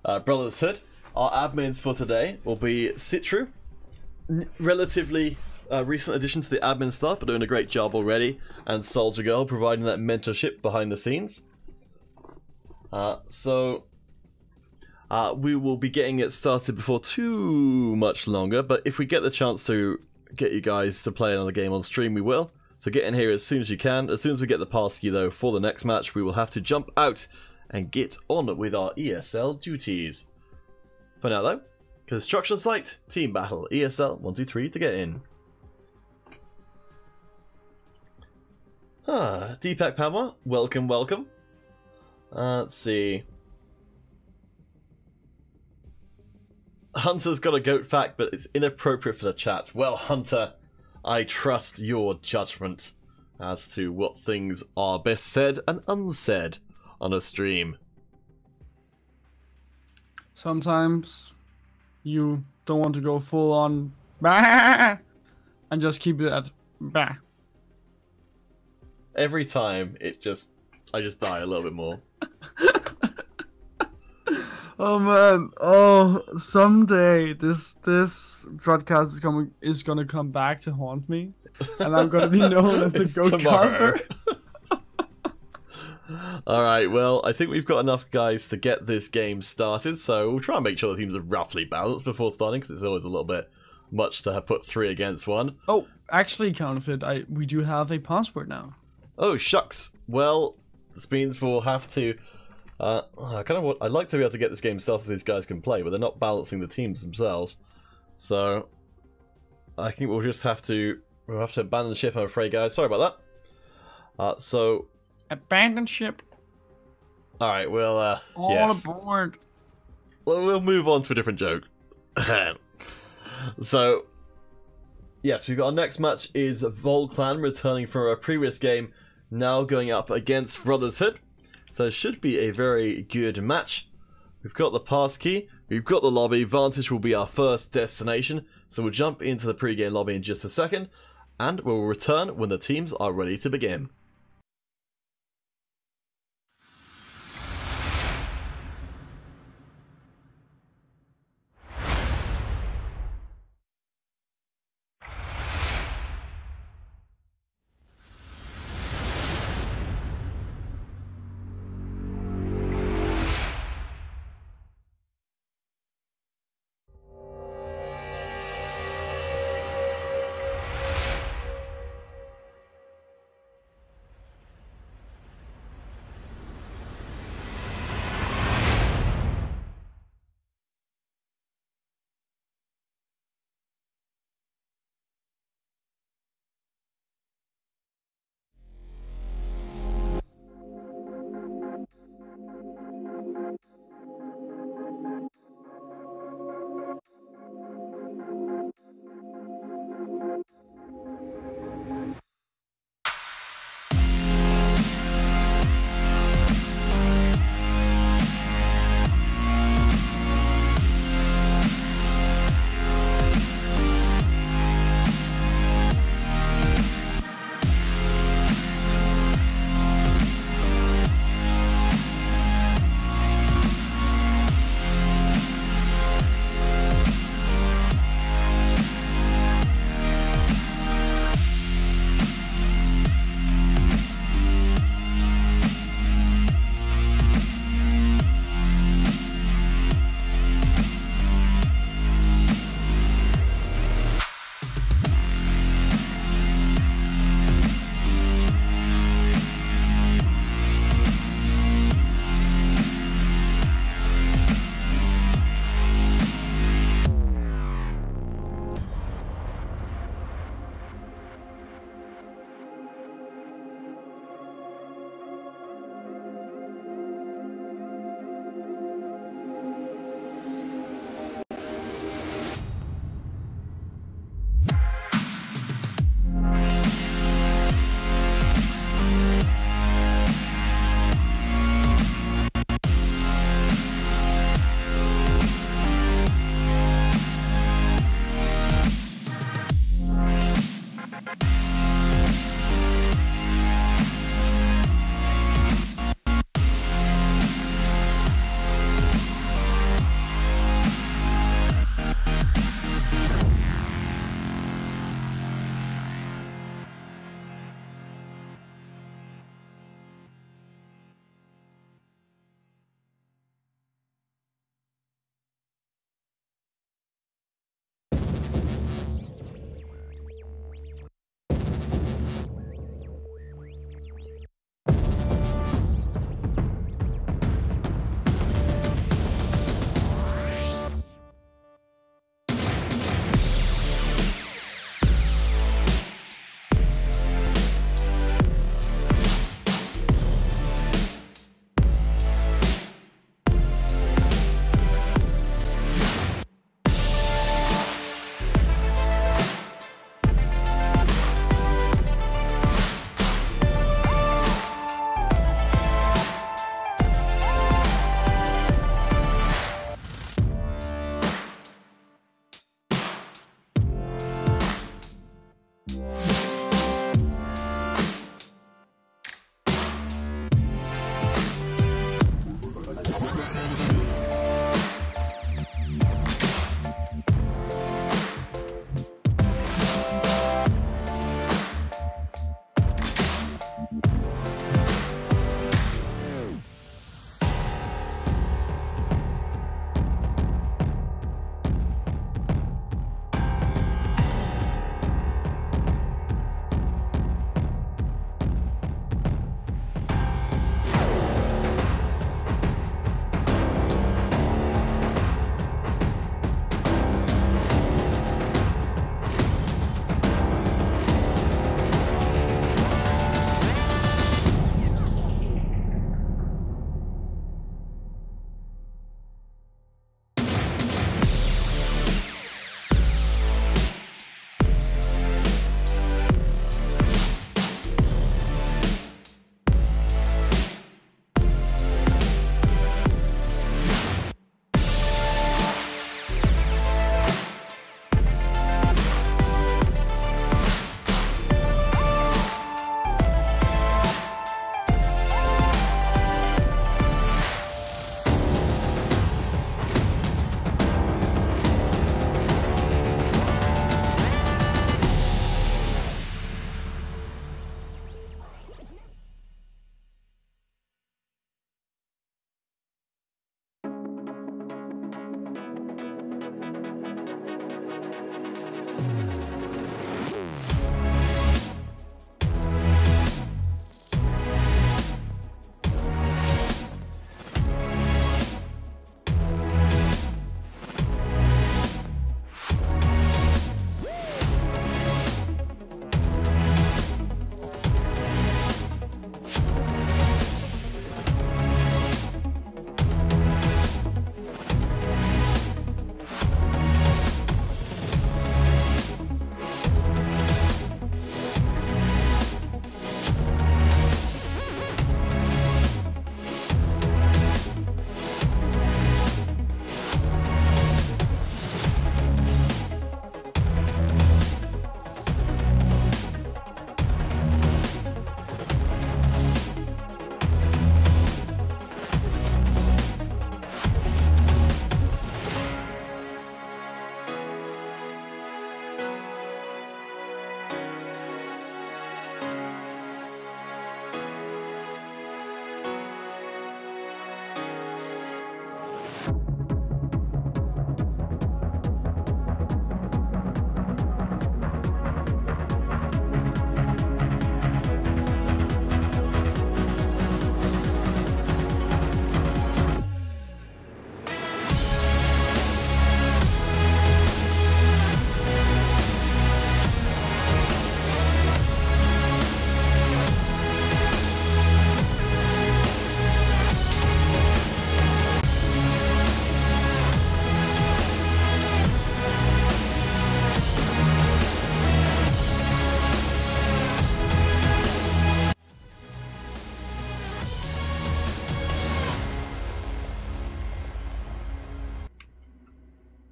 Brotherhood. Our admins for today will be Citru. Relatively recent addition to the admin staff, but doing a great job already. And Soldier Girl providing that mentorship behind the scenes. We will be getting it started before too much longer, but if we get the chance to get you guys to play another game on stream, we will. So get in here as soon as you can. As soon as we get the passkey, though, for the next match, we will have to jump out and get on with our ESL duties. For now, though, construction site, team battle, ESL 123 to get in. Deepak Pamwa, welcome, welcome. Let's see. Hunter's got a goat fact, but it's inappropriate for the chat. Well, Hunter, I trust your judgment as to what things are best said and unsaid on a stream. Sometimes you don't want to go full on bah, and just keep it at bah. Every time, I just die a little bit more. Oh man! Oh, someday this broadcast is gonna come back to haunt me, and I'm gonna be known as the Goatcaster. All right. Well, I think we've got enough guys to get this game started, so we'll try and make sure the teams are roughly balanced before starting, because it's always a little bit much to have put 3 against 1. Oh, actually, Counterfeit, we do have a password now. Oh shucks. Well, this means we'll have to. I'd like to be able to get this game started so these guys can play, but they're not balancing the teams themselves. So I think we'll have to abandon ship, I'm afraid, guys. Sorry about that. So abandon ship. All right, well, all yes. aboard. We'll move on to a different joke. So yes, we've got our next match is Volclan returning from a previous game, now going up against Brotherhood. So it should be a very good match. We've got the passkey, we've got the lobby. Vantage will be our first destination, so we'll jump into the pre-game lobby in just a second, and we'll return when the teams are ready to begin.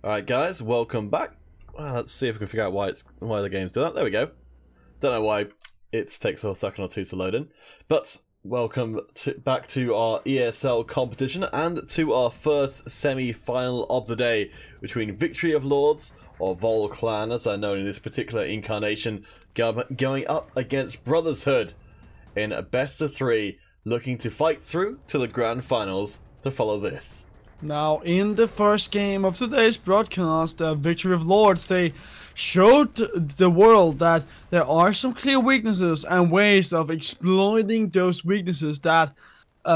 Alright guys, welcome back. Well, let's see if we can figure out why the game's doing that. There we go. Don't know why it takes a second or two to load in. But welcome back to our ESL competition and to our first semi-final of the day between Victory of Lords, or Vol Clan as they're known in this particular incarnation, going up against Brotherhood in a best of 3, looking to fight through to the grand finals to follow this. Now, in the first game of today's broadcast, Victory of Lords, they showed the world that there are some clear weaknesses and ways of exploiting those weaknesses that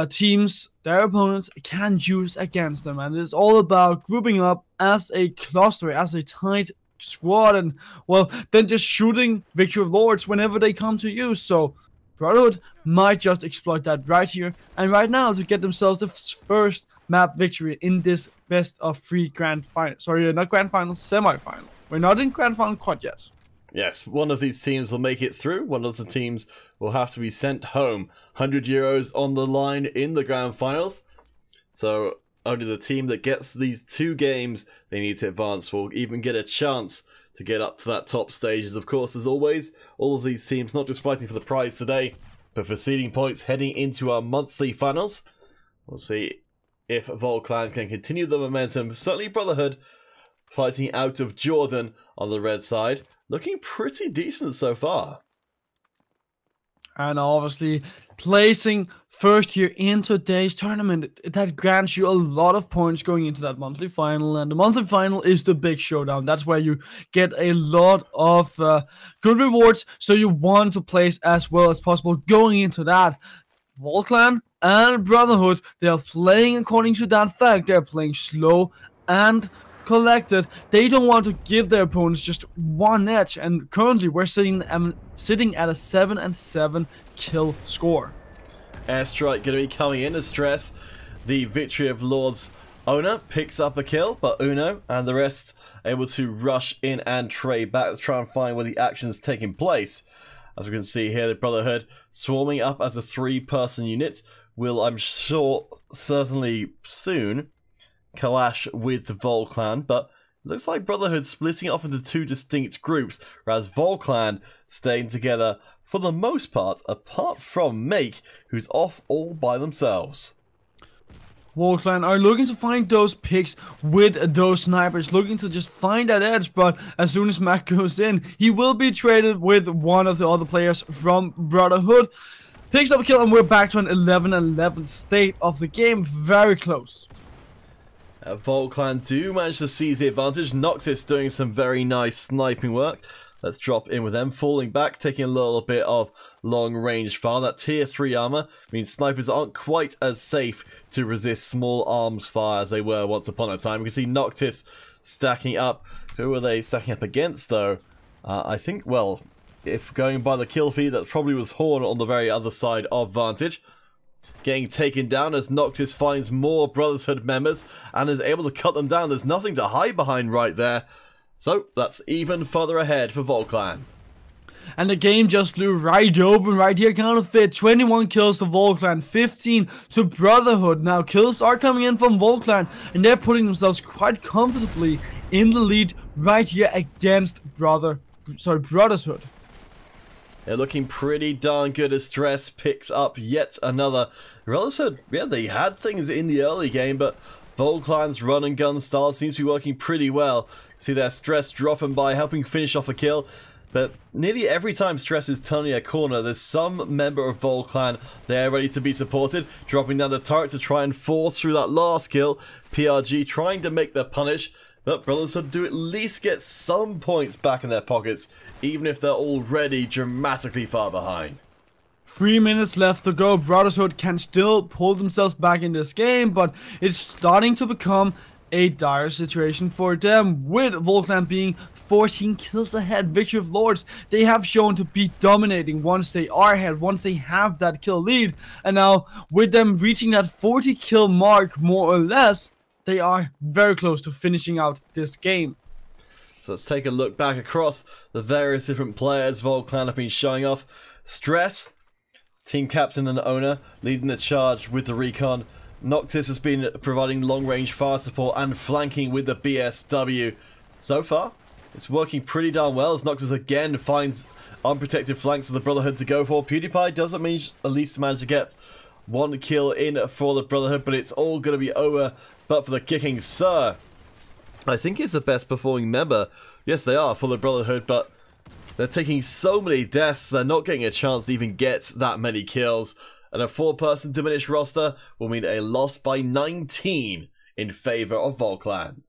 teams, their opponents, can use against them. And it's all about grouping up as a cluster, as a tight squad, and, well, then just shooting Victory of Lords whenever they come to you. So Brotherhood might just exploit that right here and right now to get themselves the first map victory in this best of 3 grand final. Sorry, not grand final, semi-final. We're not in grand final quite yet. Yes, one of these teams will make it through. One of the teams will have to be sent home. €100 on the line in the grand finals. So only the team that gets these 2 games they need to advance will even get a chance to get up to that top stages. Of course, as always, all of these teams not just fighting for the prize today, but for seeding points heading into our monthly finals. We'll see if Vol Clan can continue the momentum. Certainly Brotherhood fighting out of Jordan on the red side, looking pretty decent so far. And obviously placing first here in today's tournament, that grants you a lot of points going into that monthly final. And the monthly final is the big showdown. That's where you get a lot of good rewards. So you want to place as well as possible going into that. Vol Clan and Brotherhood, they are playing according to that fact. They're playing slow and collected. They don't want to give their opponents just one edge, and currently we're sitting at a 7-7 kill score. Airstrike going to be coming in to stress. The Victory of Lords owner picks up a kill, but Uno and the rest able to rush in and trade back to try and find where the action's taking place. As we can see here, the Brotherhood swarming up as a 3-person unit will, I'm sure, certainly soon clash with the Vol Clan, but it looks like Brotherhood splitting off into 2 distinct groups, whereas Vol Clan staying together for the most part, apart from Make, who's off all by themselves. Vol Clan are looking to find those picks with those snipers, looking to just find that edge, but as soon as Mac goes in, he will be traded with one of the other players from Brotherhood. Picks up a kill, and we're back to an 11-11 state of the game, very close. Volclan do manage to seize the advantage. Noctis doing some very nice sniping work. Let's drop in with them, falling back, taking a little bit of long-range fire. That tier 3 armor means snipers aren't quite as safe to resist small arms fire as they were once upon a time. We can see Noctis stacking up. Who are they stacking up against, though? I think, well, if going by the kill feed, that probably was Horn on the very other side of Vantage. Getting taken down as Noctis finds more Brotherhood members and is able to cut them down. There's nothing to hide behind right there. So, that's even further ahead for Volclan. And the game just blew right open right here. Count of it. 21 kills to Volclan, 15 to Brotherhood. Now, kills are coming in from Volclan, and they're putting themselves quite comfortably in the lead right here against Brotherhood. They're looking pretty darn good as Stress picks up yet another. Brotherhood, yeah, they had things in the early game, but Volclan's run and gun style seems to be working pretty well. See their Stress dropping by, helping finish off a kill. But nearly every time Stress is turning a corner, there's some member of Volclan there ready to be supported, dropping down the turret to try and force through that last kill. PRG trying to make their punish, but Brotherhood do at least get some points back in their pockets, even if they're already dramatically far behind. 3 minutes left to go. Brotherhood can still pull themselves back in this game, but it's starting to become a dire situation for them, with Volclan being 14 kills ahead. Victory of Lords, they have shown to be dominating once they are ahead, once they have that kill lead, and now with them reaching that 40 kill mark more or less, they are very close to finishing out this game. So let's take a look back across the various different players Volclan have been showing off. Stress, team captain and owner, leading the charge with the recon. Noctis has been providing long-range fire support and flanking with the BSW. So far, it's working pretty darn well as Noctis again finds unprotected flanks of the Brotherhood to go for. PewDiePie doesn't mean at least manage to get one kill in for the Brotherhood, but it's all going to be over but for the kicking. Sir, I think it's the best performing member. Yes, they are for the Brotherhood, but they're taking so many deaths, they're not getting a chance to even get that many kills. And a 4-person diminished roster will mean a loss by 19 in favor of Volclan.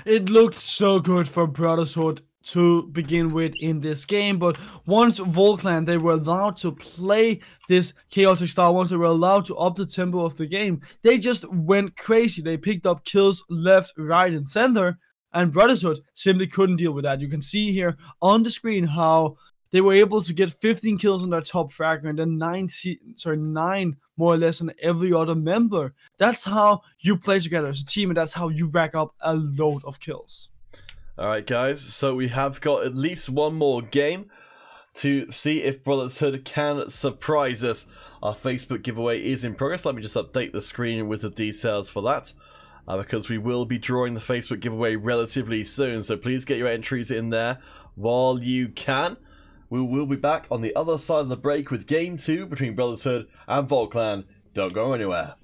It looked so good for Brotherhood to begin with in this game, but once Volclan, they were allowed to play this chaotic style, once they were allowed to up the tempo of the game, they just went crazy. They picked up kills left, right, and center, and Brotherhood simply couldn't deal with that. You can see here on the screen how they were able to get 15 kills on their top fragger and then 9 more or less on every other member. That's how you play together as a team, and that's how you rack up a load of kills. Alright guys, so we have got at least one more game to see if Brotherhood can surprise us. Our Facebook giveaway is in progress. Let me just update the screen with the details for that. Because we will be drawing the Facebook giveaway relatively soon, so please get your entries in there while you can. We will be back on the other side of the break with Game 2 between Brotherhood and Volclan. Don't go anywhere.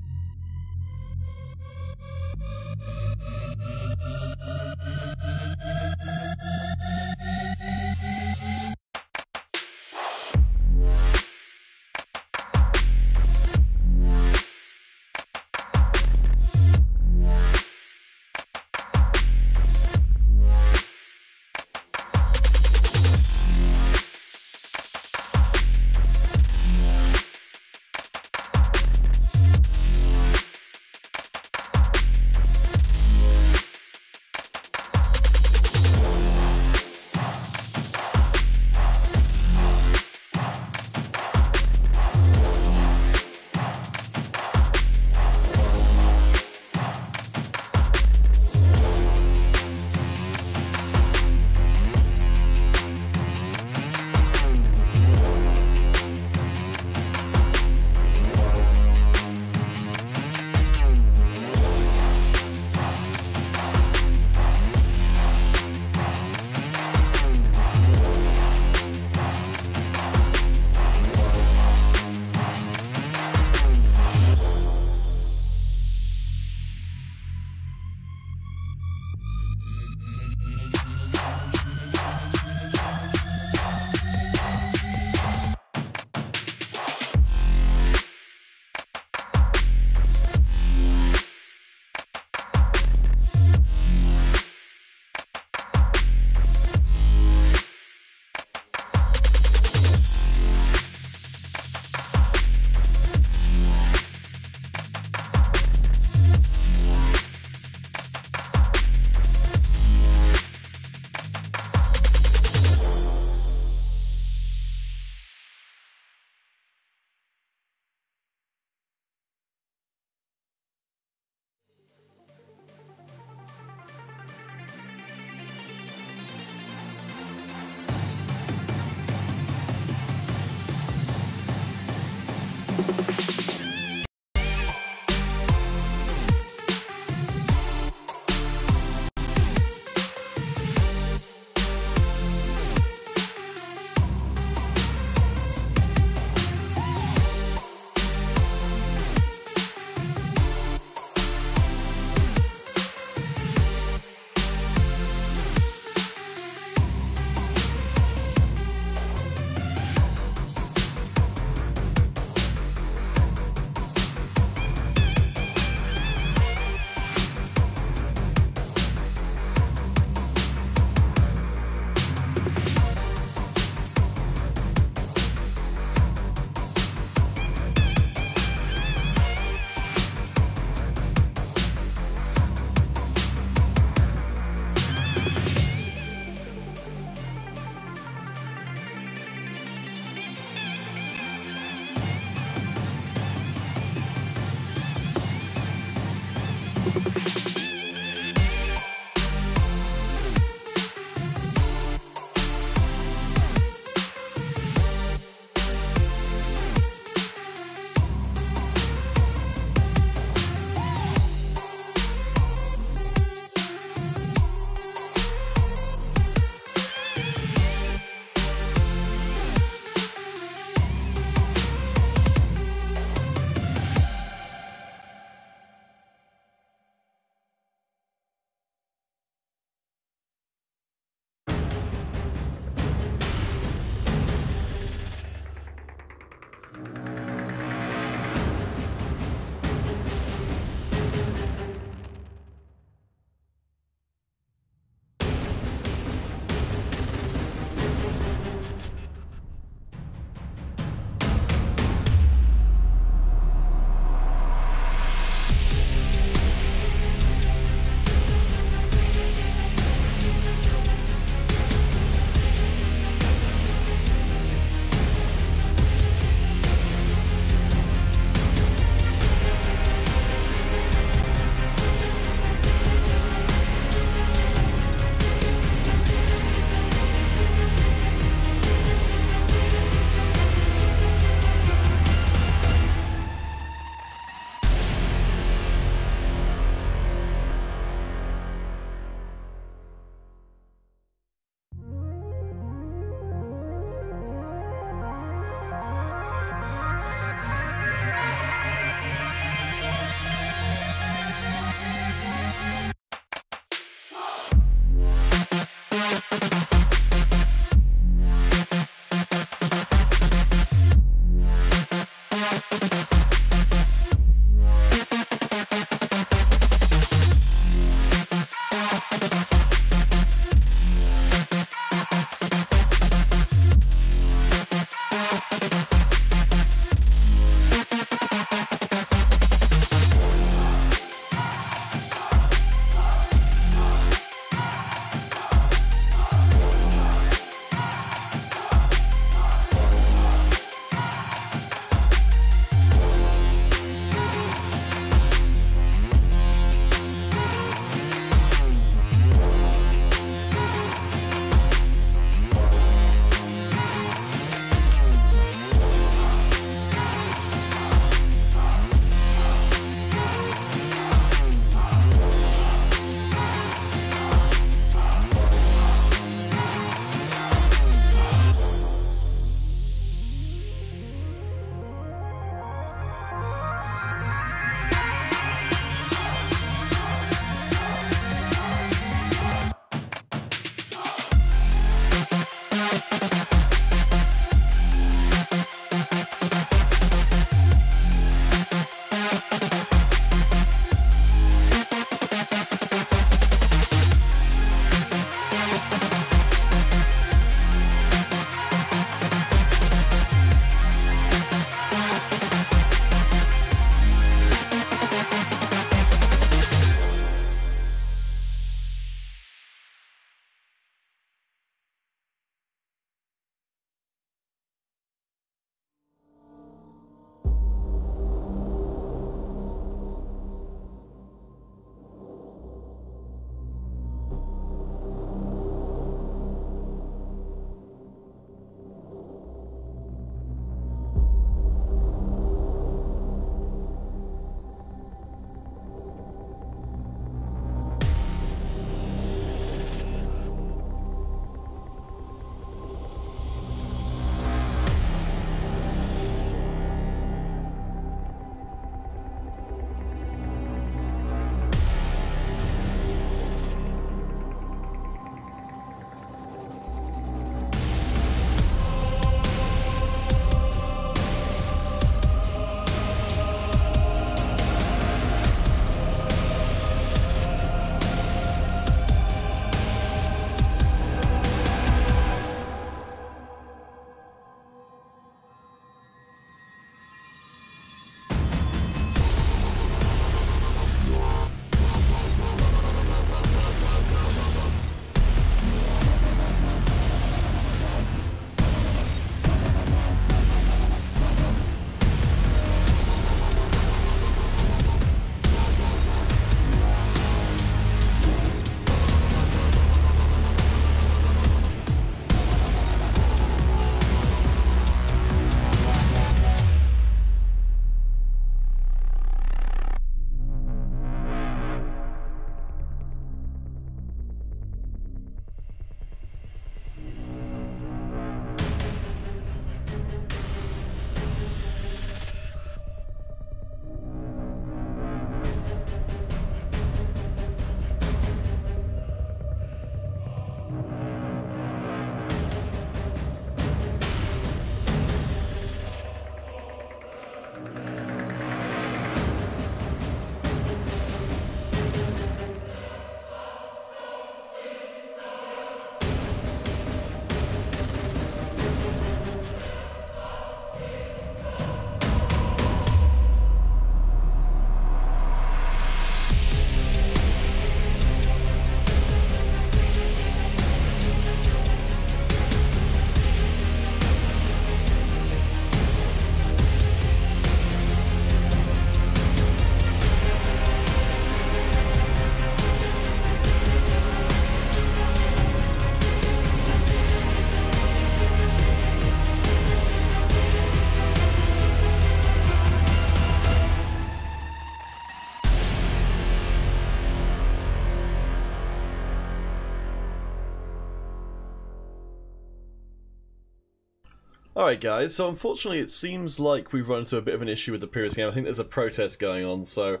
Alright guys, so unfortunately it seems like we've run into a bit of an issue with the previous game. I think there's a protest going on, so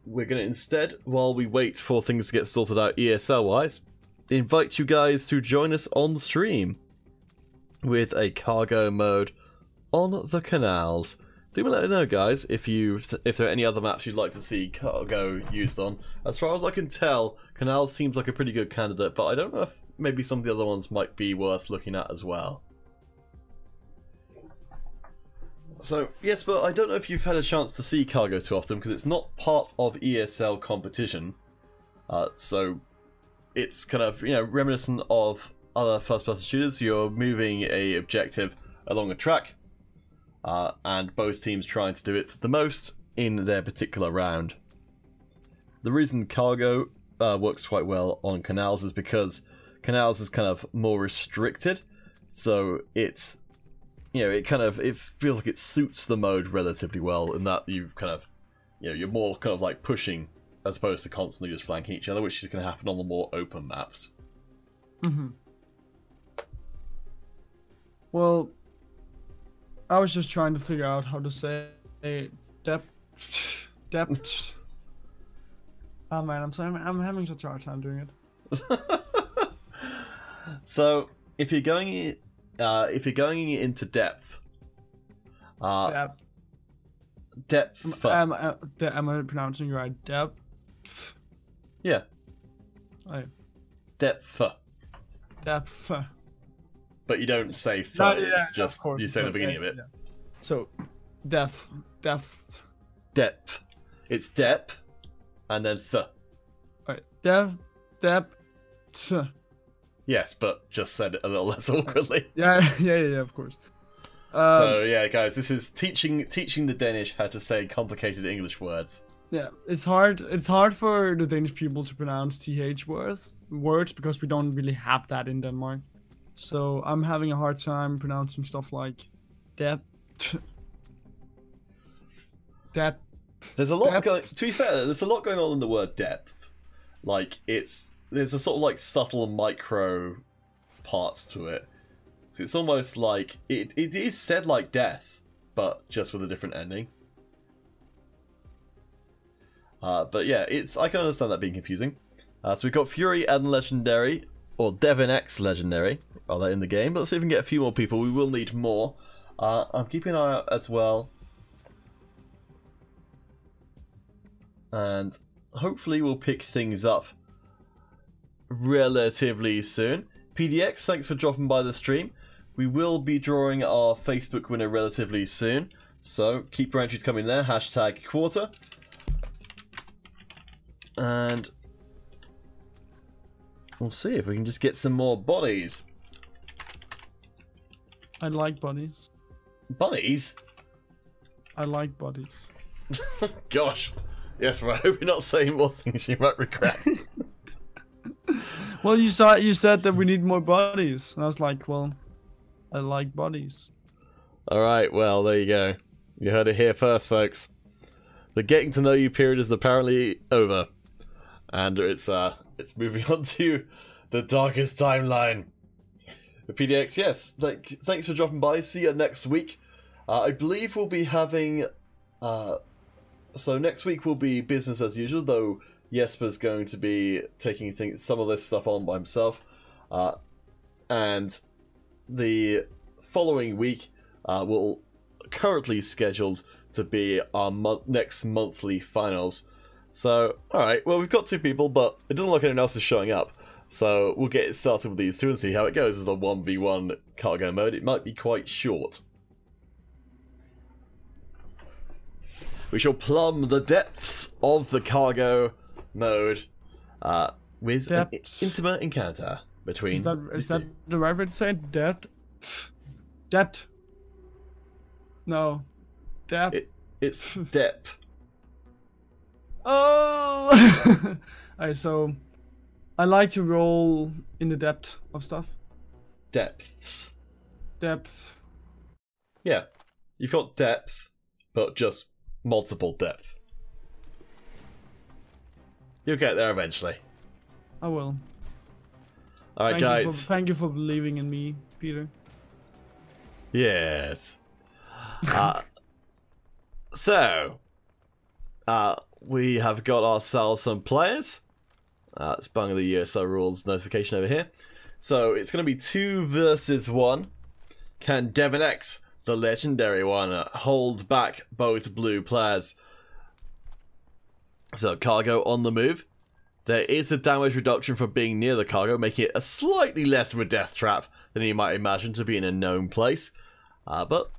we're going to instead, while we wait for things to get sorted out ESL-wise, invite you guys to join us on stream with a cargo mode on the canals. Do let me know, guys, if there are any other maps you'd like to see cargo used on. As far as I can tell, canals seems like a pretty good candidate, but I don't know if maybe some of the other ones might be worth looking at as well. So, yes, but I don't know if you've had a chance to see cargo too often, because it's not part of ESL competition. So, it's kind of, reminiscent of other first-person shooters. You're moving a objective along a track, and both teams trying to do it the most in their particular round. The reason cargo works quite well on canals is because canals is kind of more restricted, so it's, it feels like it suits the mode relatively well in that you kind of, you're more kind of like pushing as opposed to constantly just flanking each other, which is going to happen on the more open maps. Mm-hmm. Well, I was just trying to figure out how to say depth. Oh man, I'm having such a hard time doing it. So if you're going into depth, depth. Am I pronouncing it right? Depth. Yeah. Oh. Depth. Depth. But you don't say "f." No, it's just you say the beginning of it. Yeah. So, depth. Depth. It's depth, and then th. Alright, depth. Yes, but just said it a little less awkwardly. Yeah, of course. So yeah, guys, this is teaching the Danish how to say complicated English words. Yeah, it's hard. It's hard for the Danish people to pronounce th words because we don't really have that in Denmark. So I'm having a hard time pronouncing stuff like depth. Depth. There's a lot going. To be fair, there's a lot going on in the word depth. Like there's a sort of like subtle micro parts to it. So it's almost like it is said like death, but just with a different ending. But yeah, I can understand that being confusing. So we've got Fury and Legendary, or Devon X Legendary, are they in the game? But let's see if we can get a few more people. We will need more. I'm keeping an eye out as well. And hopefully we'll pick things up relatively soon. PDX, thanks for dropping by the stream. We will be drawing our Facebook winner relatively soon. So keep your entries coming there. #quarter. And we'll see if we can just get some more bodies. I like bodies. Bodies? I like bodies. Gosh. Yes, but I hope you're not saying more things you might regret. Well, you said that we need more bodies. And I was like, well, I like bodies. Alright, well, there you go. You heard it here first, folks. The getting to know you period is apparently over. And it's moving on to the darkest timeline. The PDX, yes. Thanks for dropping by. See you next week. I believe we'll be having... So next week will be business as usual, though Jesper's going to be taking some of this stuff on by himself. And the following week will currently scheduled to be our next monthly finals. So, alright, well, we've got 2 people, but it doesn't look like anyone else is showing up. So we'll get started with these 2 and see how it goes as a 1v1 cargo mode. It might be quite short. We shall plumb the depths of the cargo mode with an intimate encounter between... Is that the right way to say it? Depth? Depth? No. Depth? It's depth. Oh! Alright, so... I like to roll in the depth of stuff. Depths. Depth. Yeah. You've got depth, but just multiple depth. You'll get there eventually. I will. Alright, guys. Thank you for believing in me, Peter. Yes. So, we have got ourselves some players. Let's bung the ESL rules notification over here. So, it's going to be 2 versus 1. Can Devon X, the legendary one, hold back both blue players? So, Cargo on the move. There is a damage reduction from being near the cargo, making it a slightly less of a death trap than you might imagine to be in a known place. But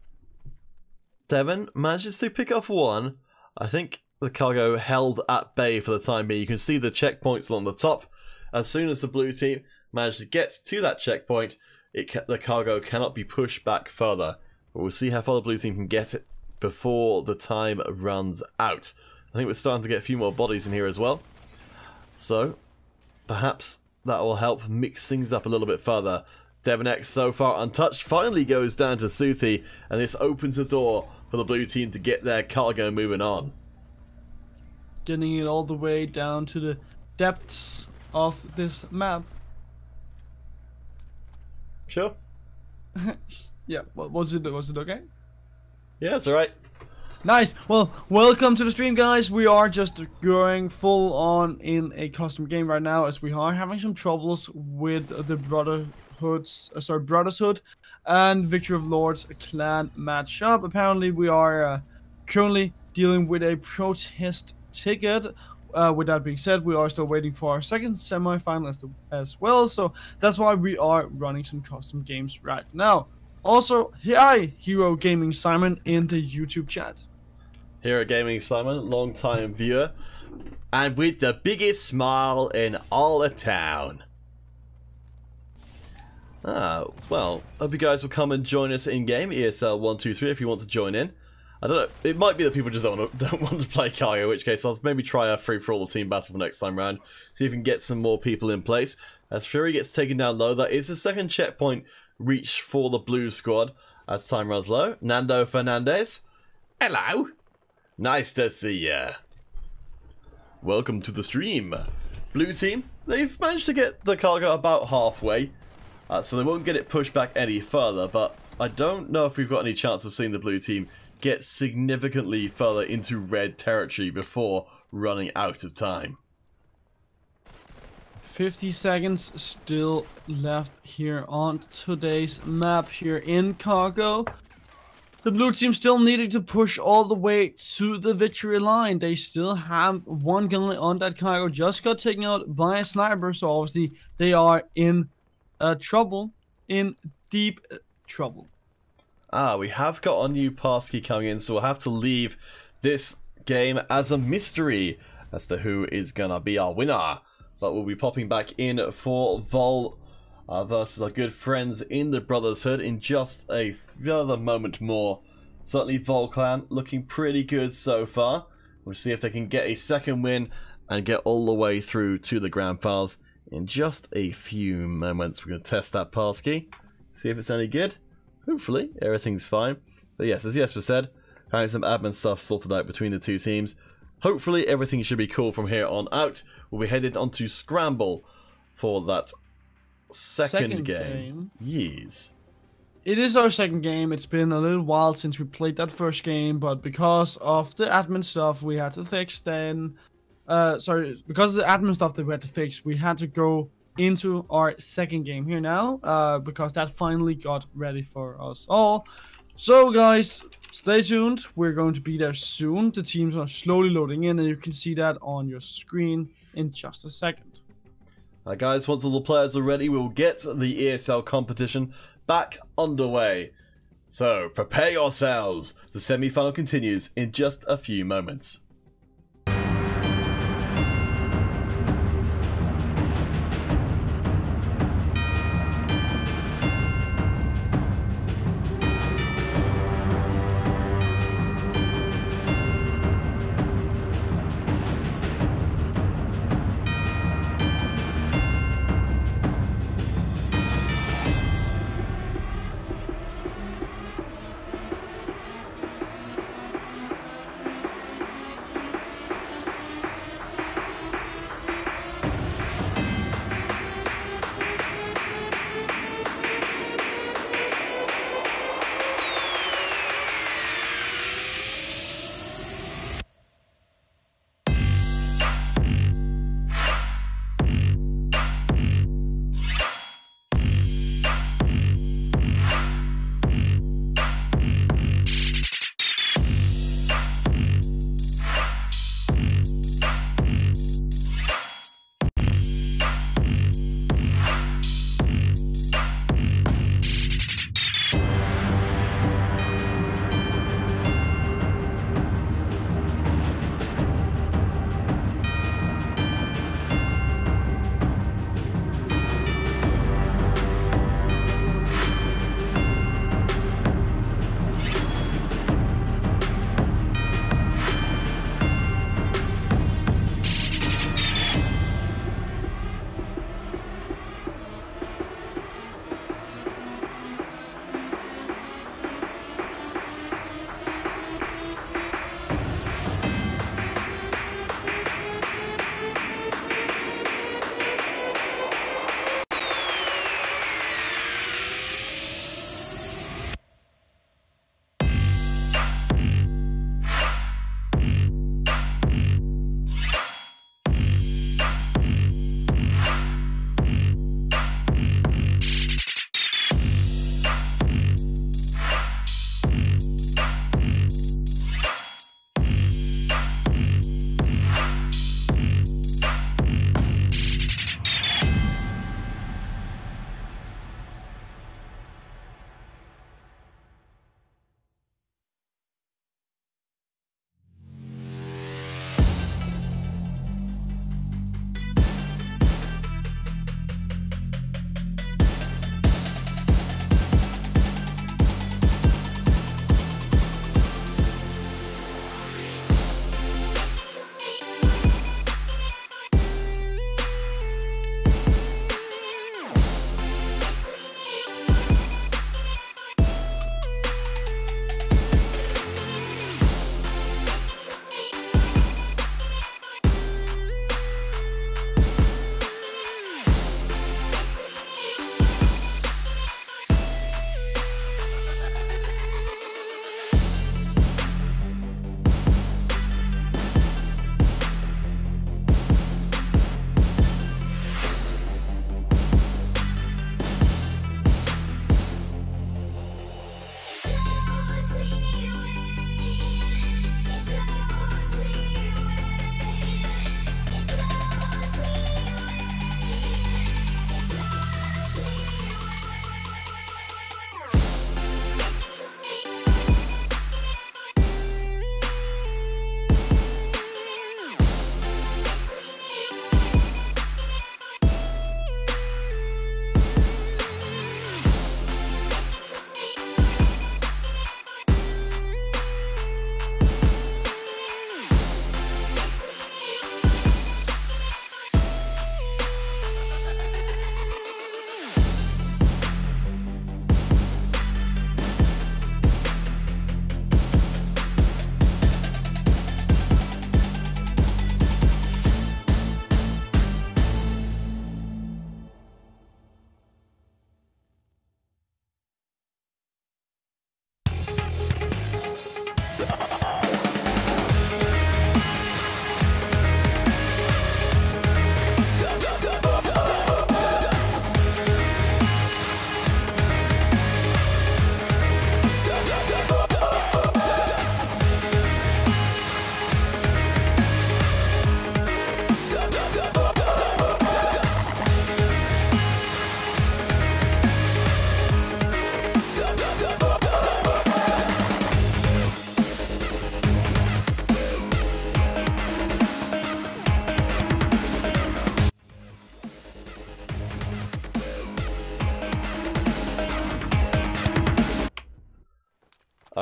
Devon manages to pick off one. I think the cargo held at bay for the time being. You can see the checkpoints along the top. As soon as the blue team managed to get to that checkpoint, the cargo cannot be pushed back further. But we'll see how far the blue team can get it before the time runs out. I think we're starting to get a few more bodies in here as well. So, perhaps that will help mix things up a little bit further. Devon X, so far untouched, finally goes down to Suthi, and this opens the door for the blue team to get their cargo moving on. Getting it all the way down to the depths of this map. Sure. Yeah, was it okay? Yeah, it's alright. Nice. Well, welcome to the stream, guys. We are just going full on in a custom game right now, as we are having some troubles with the Brotherhood and Victory of Lords clan matchup. Apparently, we are currently dealing with a protest ticket. With that being said, we are still waiting for our second semi-final as well, so that's why we are running some custom games right now. Also, hi, Hero Gaming Simon in the YouTube chat. Hero Gaming Simon, long-time viewer, and with the biggest smile in all of town. Well, hope you guys will come and join us in game, ESL 123, if you want to join in. I don't know, it might be that people just don't want to play cargo, in which case I'll maybe try a free-for-all team battle for next time round, see if we can get some more people in place. As Fury gets taken down low, that is the second checkpoint reach for the blue squad as time runs low. Nando Fernandez, hello, nice to see ya. Welcome to the stream. Blue team, they've managed to get the cargo about halfway, so they won't get it pushed back any further, but I don't know if we've got any chance of seeing the blue team get significantly further into red territory before running out of time. 50 seconds still left here on today's map here in cargo. The blue team still needing to push all the way to the victory line. They still have one guy on that cargo, just got taken out by a sniper, so obviously they are in trouble, in deep trouble. We have got a new passkey coming in, so we'll have to leave this game as a mystery as to who is gonna be our winner. But we'll be popping back in for Vol versus our good friends in the Brotherhood in just a further moment more. Certainly Vol clan looking pretty good so far. We'll see if they can get a second win and get all the way through to the grand finals in just a few moments. We're going to test that passkey, see if it's any good. Hopefully everything's fine. But yes, as Jesper said, having some admin stuff sorted out between the two teams. Hopefully everything should be cool from here on out. We'll be headed onto Scramble for that second game. Yes. It is our second game. It's been a little while since we played that first game, but because of the admin stuff we had to fix, because of the admin stuff that we had to fix, we had to go into our second game here now, because that finally got ready for us all. So guys, stay tuned. We're going to be there soon. The teams are slowly loading in, and you can see that on your screen in just a second. Alright guys, once all the players are ready, we'll get the ESL competition back underway. So prepare yourselves. The semi-final continues in just a few moments.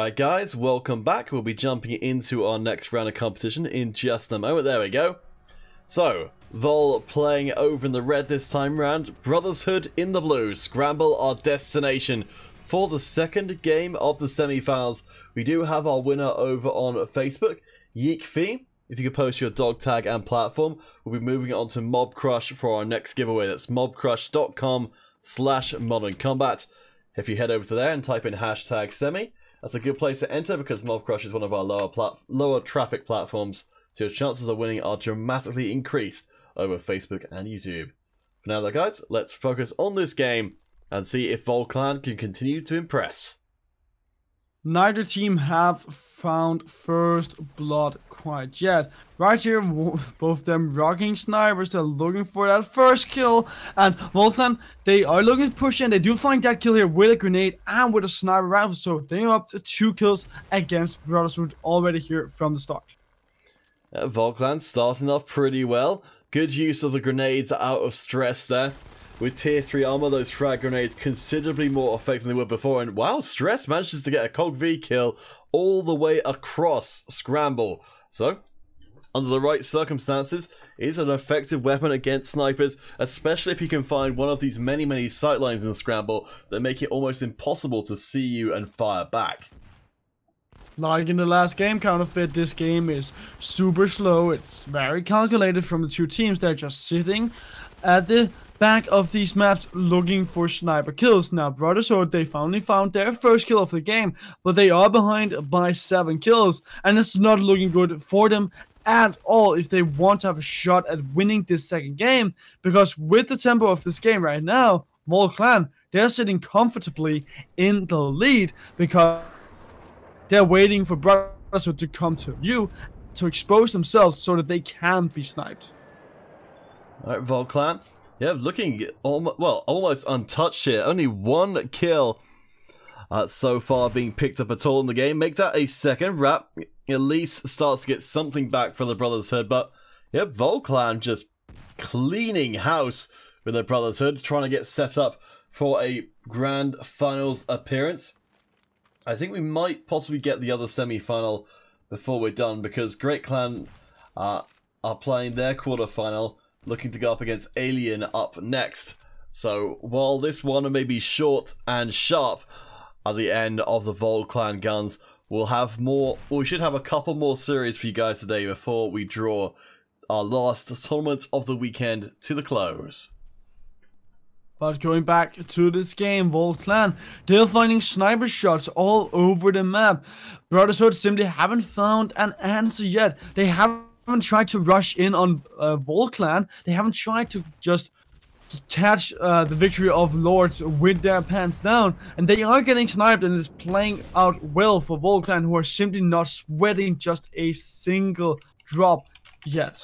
Alright guys, welcome back. We'll be jumping into our next round of competition in just a moment. There we go. So, Vol playing over in the red this time round. Brotherhood in the blue. Scramble our destination for the second game of the semi-finals. We do have our winner over on Facebook, Yeekfee. If you could post your dog tag and platform, we'll be moving on to Mob Crush for our next giveaway. That's mobcrush.com/modern combat. If you head over to there and type in hashtag semi, that's a good place to enter because Mob Crush is one of our lower traffic platforms, so your chances of winning are dramatically increased over Facebook and YouTube. For now though guys, let's focus on this game and see if Vol Clan can continue to impress. Neither team have found first blood quite yet. Right here, both them rocking snipers, they're looking for that first kill. And Vol Clan, they are looking to push in. They do find that kill here with a grenade and with a sniper rifle. So they are up to 2 kills against Brotherhood already here from the start. Vol Clan starting off pretty well. Good use of the grenades out of stress there. With tier 3 armor, those frag grenades considerably more effective than they were before. And wow, Stress manages to get a COG-V kill all the way across Scramble. So, under the right circumstances, is an effective weapon against snipers, especially if you can find one of these many sightlines in Scramble that make it almost impossible to see you and fire back. Like in the last game, Counterfeit, this game is super slow. It's very calculated from the two teams. They're just sitting at the back of these maps looking for sniper kills. Now Brotherhood, they finally found their first kill of the game, but they are behind by 7 kills, and it's not looking good for them at all if they want to have a shot at winning this second game, because with the tempo of this game right now, Vol Clan, they're sitting comfortably in the lead because they're waiting for Brotherhood to come to you to expose themselves so that they can be sniped. Alright, Vol Clan. Yeah, looking almost untouched here. Only 1 kill so far being picked up at all in the game. Make that a second. Rap at least starts to get something back for the Brotherhood. But, yeah, Vol Clan just cleaning house with their Brotherhood, trying to get set up for a grand finals appearance. I think we might possibly get the other semi-final before we're done, because Great Clan are playing their quarter-final, looking to go up against Alien up next. So while this one may be short and sharp at the end of the Vol Clan guns, we should have a couple more series for you guys today before we draw our last tournament of the weekend to the close. But going back to this game, Vol Clan, they're finding sniper shots all over the map. Brotherhood simply haven't found an answer yet. They haven't tried to rush in on Vol Clan. They haven't tried to just catch the victory of Lords with their pants down. And they are getting sniped, and it's playing out well for Vol Clan, who are simply not sweating just a single drop yet.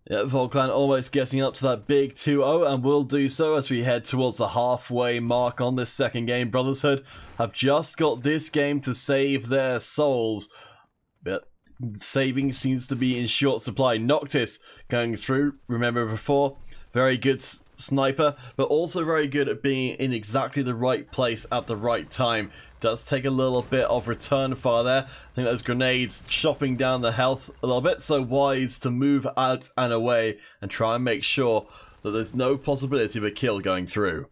Yeah, Vol Clan almost getting up to that big 2-0, and will do so as we head towards the halfway mark on this second game. Brotherhood have just got this game to save their souls, but saving seems to be in short supply. Noctis going through, remember before, very good sniper, but also very good at being in exactly the right place at the right time. Does take a little bit of return fire there. I think those grenades chopping down the health a little bit, so wise to move out and away and try and make sure that there's no possibility of a kill going through.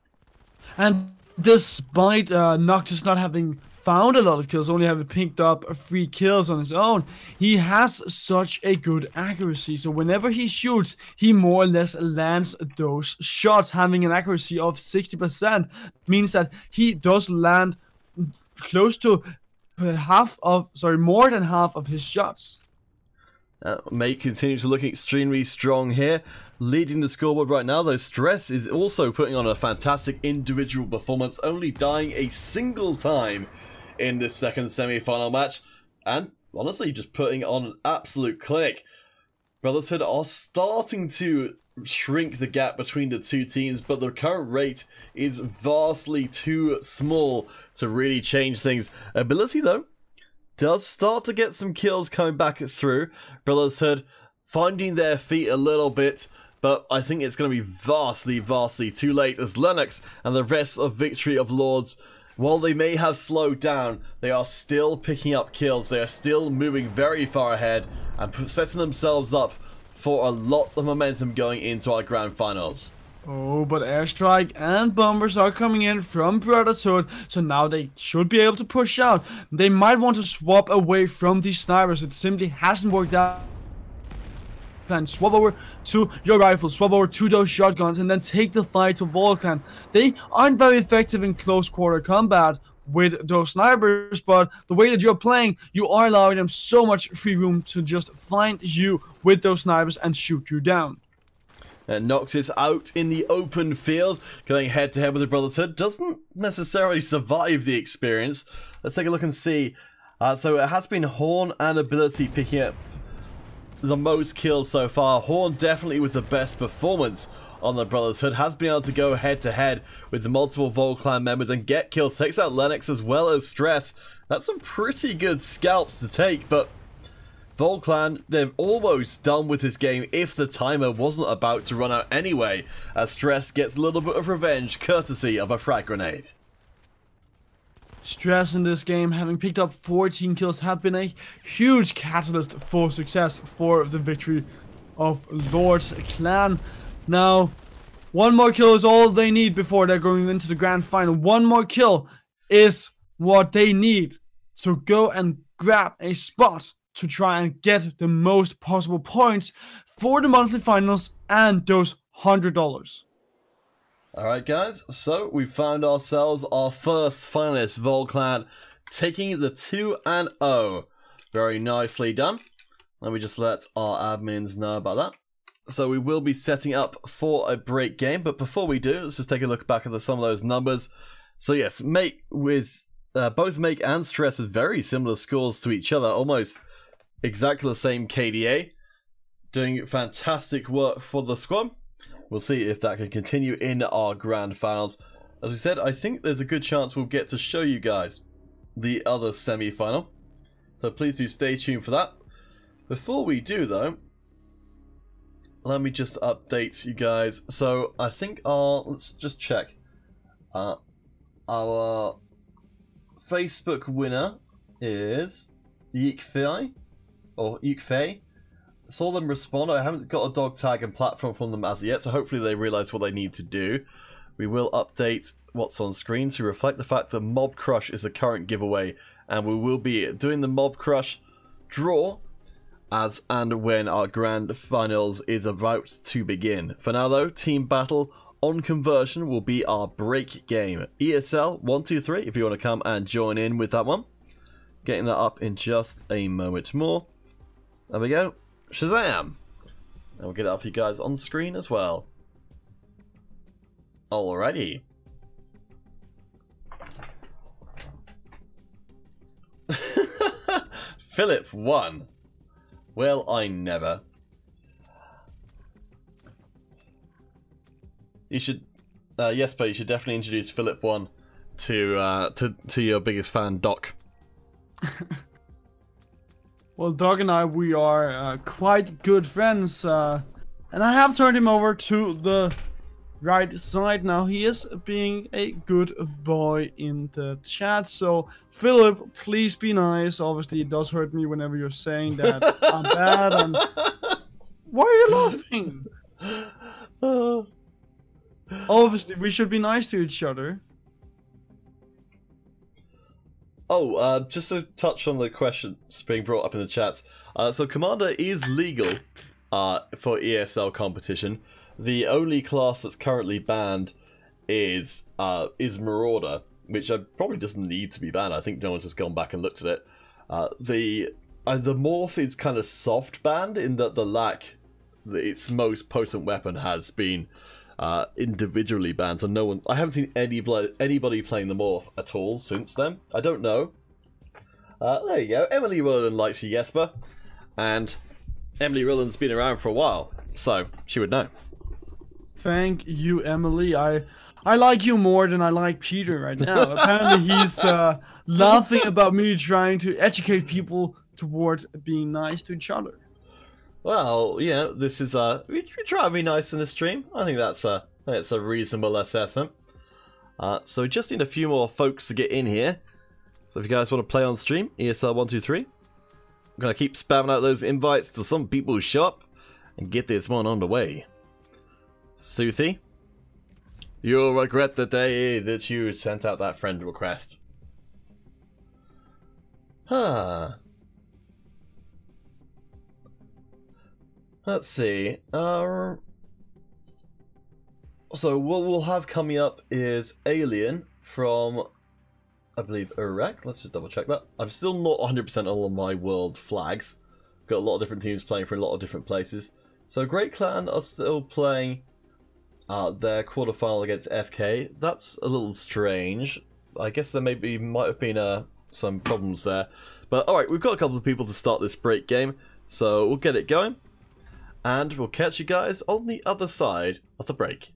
And despite Noctis not having found a lot of kills, only having picked up 3 kills on his own, he has such a good accuracy. So whenever he shoots, he more or less lands those shots. Having an accuracy of 60% means that he does land close to more than half of his shots. May continue to look extremely strong here, leading the scoreboard right now, though Stress is also putting on a fantastic individual performance, only dying a single time in this second semi-final match, and honestly just putting on an absolute clinic. Brotherhood are starting to shrink the gap between the two teams, but the current rate is vastly too small to really change things. Ability though does start to get some kills coming back through. Brotherhood finding their feet a little bit, but I think it's going to be vastly too late as Lennox and the rest of Victory of Lords while they may have slowed down, they are still picking up kills. They are still moving very far ahead and setting themselves up for a lot of momentum going into our grand finals. Oh, but airstrike and bombers are coming in from Brotherhood, so now they should be able to push out. They might want to swap away from these snipers. It simply hasn't worked out. And swap over to your rifle, swap over to those shotguns, and then take the fight to Volclan. They aren't very effective in close quarter combat with those snipers, but the way that you're playing, you are allowing them so much free room to just find you with those snipers and shoot you down. And Noxus out in the open field, going head to head with the Brotherhood. Doesn't necessarily survive the experience. Let's take a look and see. So it has been Horn and Ability picking up the most kills so far. Horn definitely with the best performance on the Brotherhood, has been able to go head to head with the multiple Volclan members and get kills. Takes out Lennox as well as Stress. That's some pretty good scalps to take, but Volclan, they're almost done with this game if the timer wasn't about to run out anyway, as Stress gets a little bit of revenge courtesy of a frag grenade. Stress in this game, having picked up 14 kills, have been a huge catalyst for success for the victory of Lord's clan. Now, one more kill is all they need before they're going into the grand final. One more kill is what they need to go and grab a spot to try and get the most possible points for the monthly finals and those $100. Alright guys, so we found ourselves our first finalist, Volclan, taking the 2-0. Very nicely done. Let me just let our admins know about that. So we will be setting up for a break game, but before we do, let's just take a look back at some of those numbers. So yes, both Make and Stress with very similar scores to each other, almost exactly the same KDA. Doing fantastic work for the squad. We'll see if that can continue in our grand finals. As we said, I think there's a good chance we'll get to show you guys the other semi-final. So please do stay tuned for that. Before we do though, let me just update you guys. So I think let's just check. Our Facebook winner is Yeekfei, or Yeekfei. Saw them respond. I haven't got a dog tag and platform from them as yet, so hopefully they realise what they need to do. We will update what's on screen to reflect the fact that Mob Crush is the current giveaway, and we will be doing the Mob Crush draw as and when our grand finals is about to begin. For now though, Team Battle on Conversion will be our break game. ESL 123 if you want to come and join in with that one. Getting that up in just a moment more. There we go. Shazam! And we'll get it up for you guys on screen as well. Alrighty. Philip won. Well, I never. You should, yes, but you should definitely introduce Philip 1 to your biggest fan, Doc. Well, Doc and I, we are quite good friends, and I have turned him over to the right side now. He is being a good boy in the chat, so Philip, please be nice. Obviously, it does hurt me whenever you're saying that I'm bad, and why are you laughing? Obviously, we should be nice to each other. Oh, just to touch on the questions being brought up in the chat. So Commander is legal for ESL competition. The only class that's currently banned is Marauder, which probably doesn't need to be banned. I think no one's just gone back and looked at it. The Morph is kind of soft banned in that its most potent weapon has been individually banned, so no one. I haven't seen anybody playing the Morph at all since then. I don't know. There you go. Emily Rowland likes you, Jesper, and Emily Rowland's been around for a while, so she would know. Thank you, Emily. I like you more than I like Peter right now. Apparently, he's laughing about me trying to educate people towards being nice to each other. Well, you know, this is we try to be nice in the stream. I think that's a reasonable assessment. So we just need a few more folks to get in here. So if you guys want to play on stream, ESL123. I'm going to keep spamming out those invites till some people show up and get this one underway. Soothie, you'll regret the day that you sent out that friend request. Huh. Let's see. So what we'll have coming up is Alien from, I believe, Iraq. Let's just double check that. I'm still not 100% on all of my world flags. Got a lot of different teams playing for a lot of different places. So Great Clan are still playing their quarterfinal against FK. That's a little strange. I guess there might have been some problems there. But alright, we've got a couple of people to start this break game. So we'll get it going. And we'll catch you guys on the other side of the break.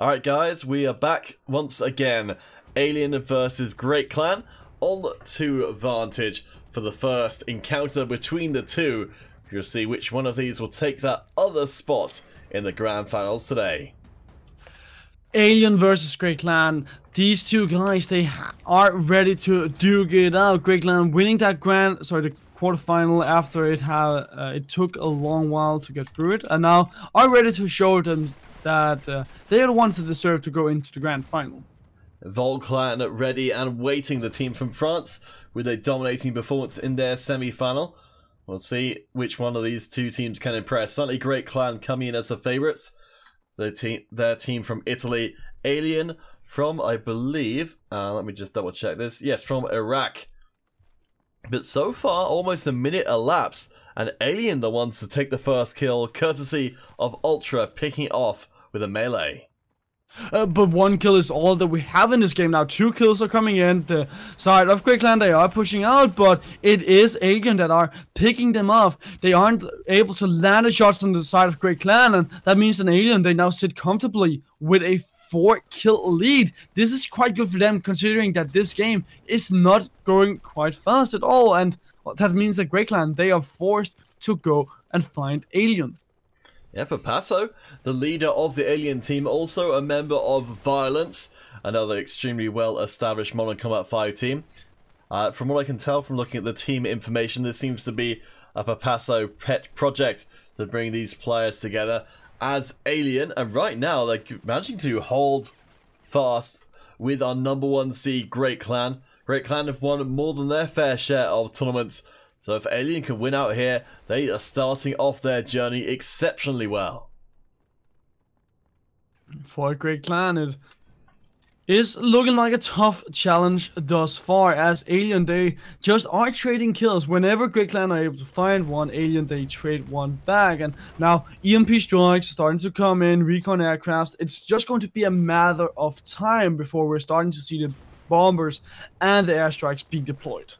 Alright guys, we are back once again. Alien versus Great Clan on to Vantage for the first encounter between the two. You'll see which one of these will take that other spot in the grand finals today. Alien versus Great Clan. These two guys, they are ready to duke it out. Great Clan winning that the quarterfinal after it took a long while to get through it, and now are ready to show them that they are the ones that deserve to go into the grand final. Vol Clan ready and waiting, the team from France, with a dominating performance in their semi-final. We'll see which one of these two teams can impress. Certainly Great Clan coming in as the favourites. Their team from Italy, Alien from, I believe, let me just double check this. Yes, from Iraq. But so far, almost a minute elapsed, and Alien the ones to take the first kill, courtesy of Ultra picking it off with a melee. But one kill is all that we have in this game now. 2 kills are coming in. The side of Great Clan, they are pushing out, but it is Alien that are picking them off. They aren't able to land the shots on the side of Great Clan, and that means an Alien, they now sit comfortably with a 4-kill lead. This is quite good for them, considering that this game is not going quite fast at all, and that means that Great Clan, they are forced to go and find Alien. Yeah, Papasso, the leader of the Alien team, also a member of Violence, another extremely well-established Modern Combat 5 team. From what I can tell from looking at the team information, this seems to be a Papasso pet project to bring these players together as Alien, and right now they're managing to hold fast with our #1 seed Great Clan. Great Clan have won more than their fair share of tournaments. So if Alien can win out here, they are starting off their journey exceptionally well. For Great Clan, it is looking like a tough challenge thus far, as Alien, they just are trading kills. Whenever Great Clan are able to find one, Alien, they trade one back. And now EMP strikes starting to come in, recon aircrafts. It's just going to be a matter of time before we're starting to see the bombers and the airstrikes being deployed.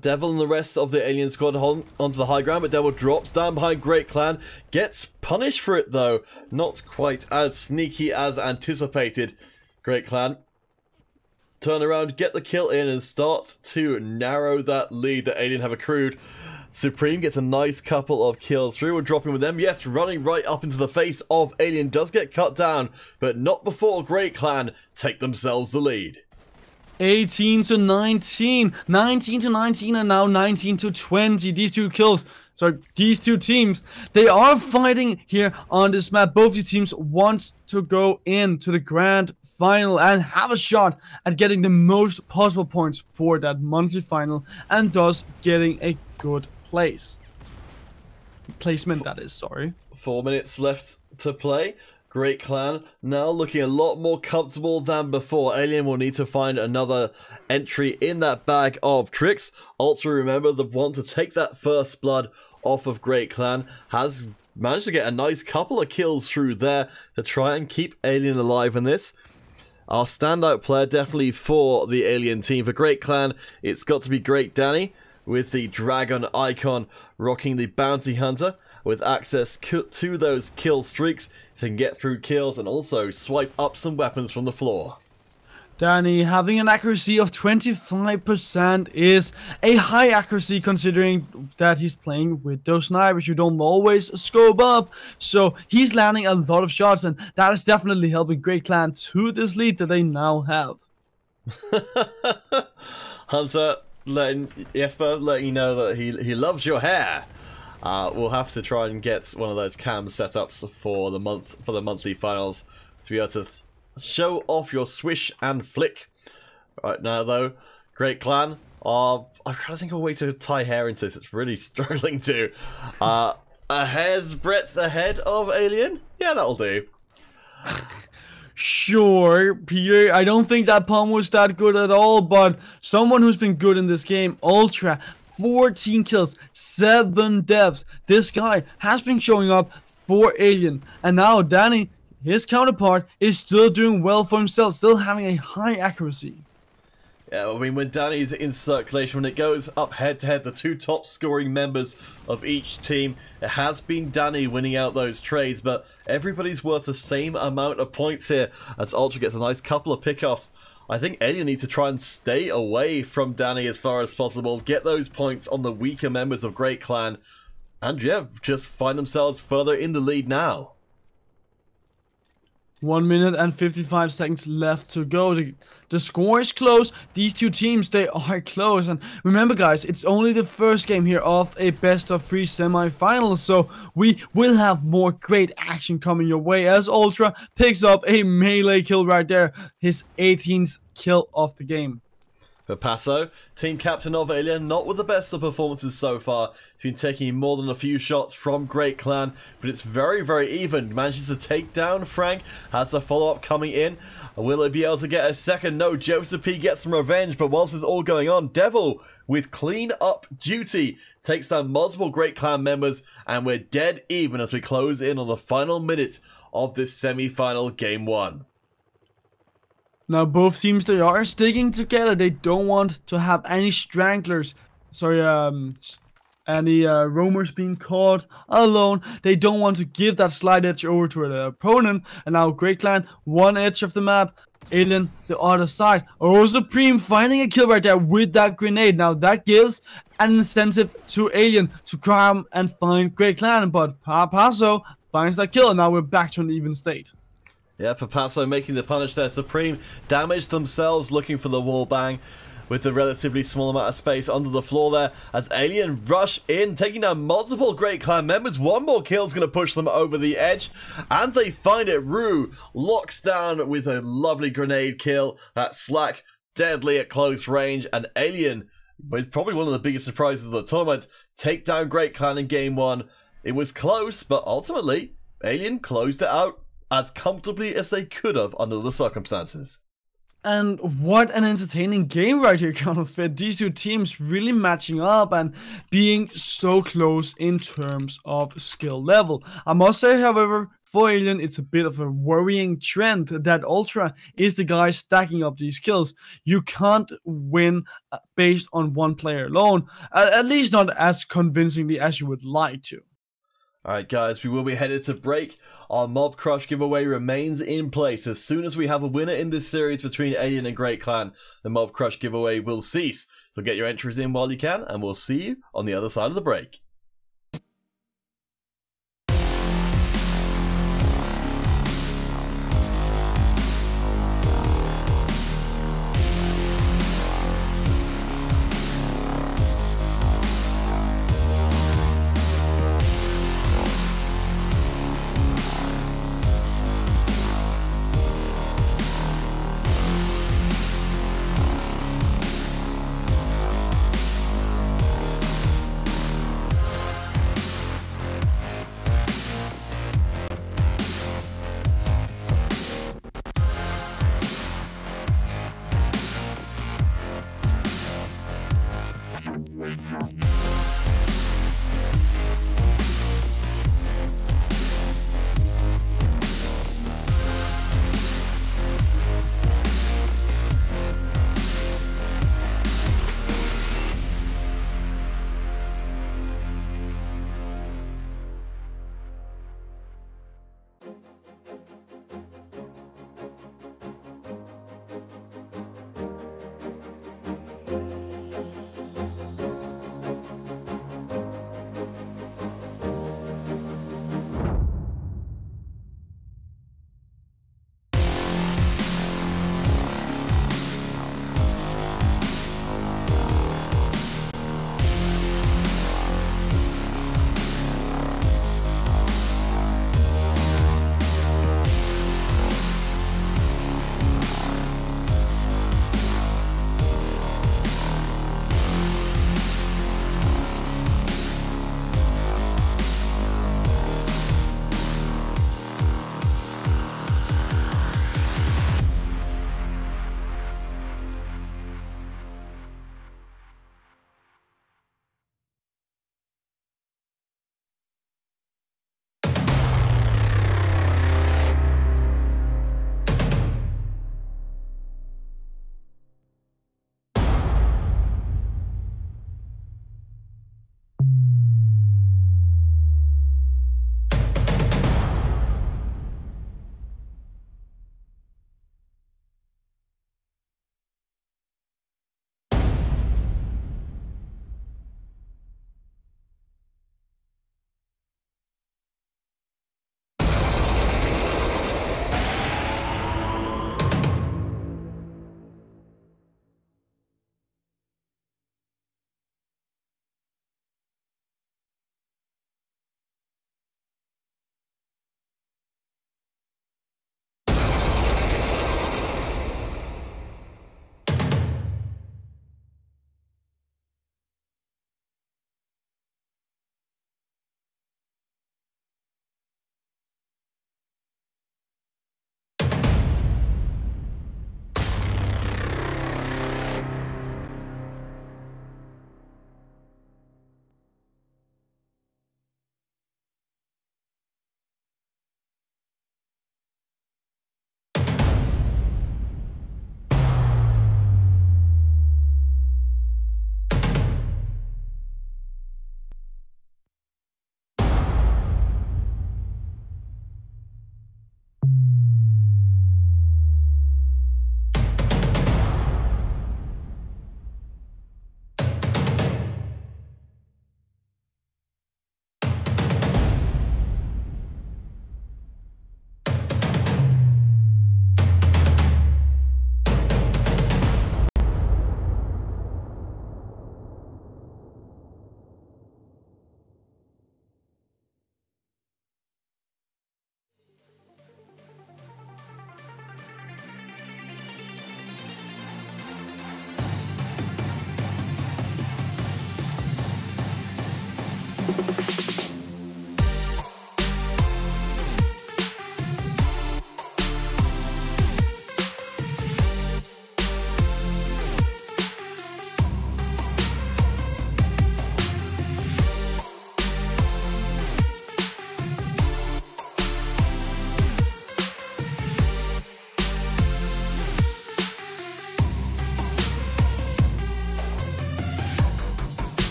Devil and the rest of the Alien squad hold onto the high ground, but Devil drops down behind Great Clan. Gets punished for it though. Not quite as sneaky as anticipated. Great Clan turn around, get the kill in, and start to narrow that lead that Alien have accrued. Supreme gets a nice couple of kills through. We're dropping with them. Yes, running right up into the face of Alien. Does get cut down, but not before Great Clan take themselves the lead. 18-19, 19-19, and now 19-20. These two kills, these two teams, they are fighting here on this map. Both these teams want to go into the grand final and have a shot at getting the most possible points for that monthly final, and thus getting a good placement. That is, sorry. 4 minutes left to play. Great Clan now looking a lot more comfortable than before. Alien will need to find another entry in that bag of tricks. Ultra, remember, the one to take that first blood off of Great Clan, has managed to get a nice couple of kills through there to try and keep Alien alive in this. Our standout player definitely for the Alien team. For Great Clan, it's got to be Great Danny with the dragon icon rocking the bounty hunter, with access to those kill streaks. He can get through kills and also swipe up some weapons from the floor. Danny having an accuracy of 25% is a high accuracy, considering that he's playing with those snipers you don't always scope up. So he's landing a lot of shots, and that is definitely helping Great Clan to this lead that they now have. Hunter Jesper letting you know that he loves your hair. We'll have to try and get one of those cam setups for the monthly finals to be able to show off your swish and flick. Right now though, Great Clan are, I'm trying to think of a way to tie hair into this. It's really struggling to. A hair's breadth ahead of Alien. Yeah, that'll do. Sure, Peter, I don't think that pun was that good at all, but someone who's been good in this game, Ultra, 14 kills, 7 deaths. This guy has been showing up for Alien, and now Danny, his counterpart, is still doing well for himself, still having a high accuracy. Yeah, I mean, when Danny's in circulation, when it goes up head-to-head, the two top scoring members of each team, it has been Danny winning out those trades, but everybody's worth the same amount of points here, as Ultra gets a nice couple of pickoffs. I think Alien needs to try and stay away from Danny as far as possible, get those points on the weaker members of Great Clan, and yeah, just find themselves further in the lead now. 1 minute and 55 seconds left to go. The score is close. These two teams, they are close. And remember, guys, it's only the first game here of a best-of-3 semi-final. So we will have more great action coming your way as Ultra picks up a melee kill right there. His 18th kill of the game. Papasso, team captain of Alien, not with the best of performances so far. He's been taking more than a few shots from Great Clan, but it's very, very even. Manages to take down Frank, has the follow-up coming in. Will he be able to get a second? No, Joseph P gets some revenge, but whilst this is all going on, Devil, with clean-up duty, takes down multiple Great Clan members, and we're dead even as we close in on the final minute of this semi-final Game 1. Now both teams, they are sticking together. They don't want to have any stranglers. Sorry, any roamers being caught alone. They don't want to give that slight edge over to the opponent. And now Great Clan, one edge of the map. Alien, the other side. Oh, Supreme finding a kill right there with that grenade. Now that gives an incentive to Alien to come and find Great Clan. But Papasso finds that kill. And now we're back to an even state. Yeah, Papasso making the punish there. Supreme damaged themselves looking for the wall bang with the relatively small amount of space under the floor there as Alien rush in, taking down multiple Great Clan members. One more kill is going to push them over the edge, and they find it. Rue locks down with a lovely grenade kill. That Slack deadly at close range, and Alien, with probably one of the biggest surprises of the tournament, take down Great Clan in Game 1. It was close, but ultimately, Alien closed it out as comfortably as they could have under the circumstances. And what an entertaining game right here, Counterfeit. These two teams really matching up and being so close in terms of skill level. I must say, however, for Alien, it's a bit of a worrying trend that Ultra is the guy stacking up these kills. You can't win based on one player alone, at least not as convincingly as you would like to. Alright guys, we will be headed to break. Our Mob Crush giveaway remains in place. As soon as we have a winner in this series between Alien and Great Clan, the Mob Crush giveaway will cease. So get your entries in while you can, and we'll see you on the other side of the break.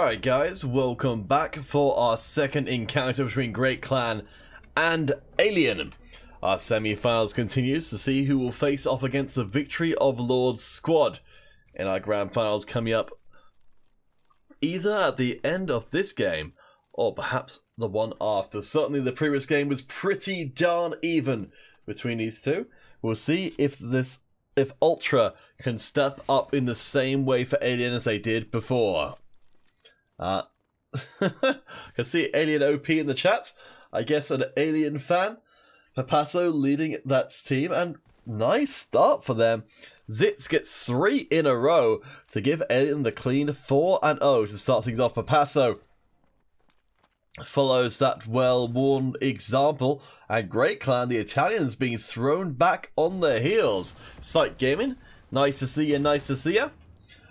Alright guys, welcome back for our second encounter between Great Clan and Alien. Our semi-finals continues to see who will face off against the Victory of Lords squad in our grand finals coming up either at the end of this game or perhaps the one after. Certainly the previous game was pretty darn even between these two. We'll see if Ultra can step up in the same way for Alien as they did before. I can see Alien OP in the chat. I guess an Alien fan. Papasso leading that team, and nice start for them. Zitz gets 3 in a row to give Alien the clean 4-0 to start things off. Papasso follows that well-worn example, and Great Clan, the Italians, being thrown back on their heels. Sight Gaming, nice to see you, nice to see you.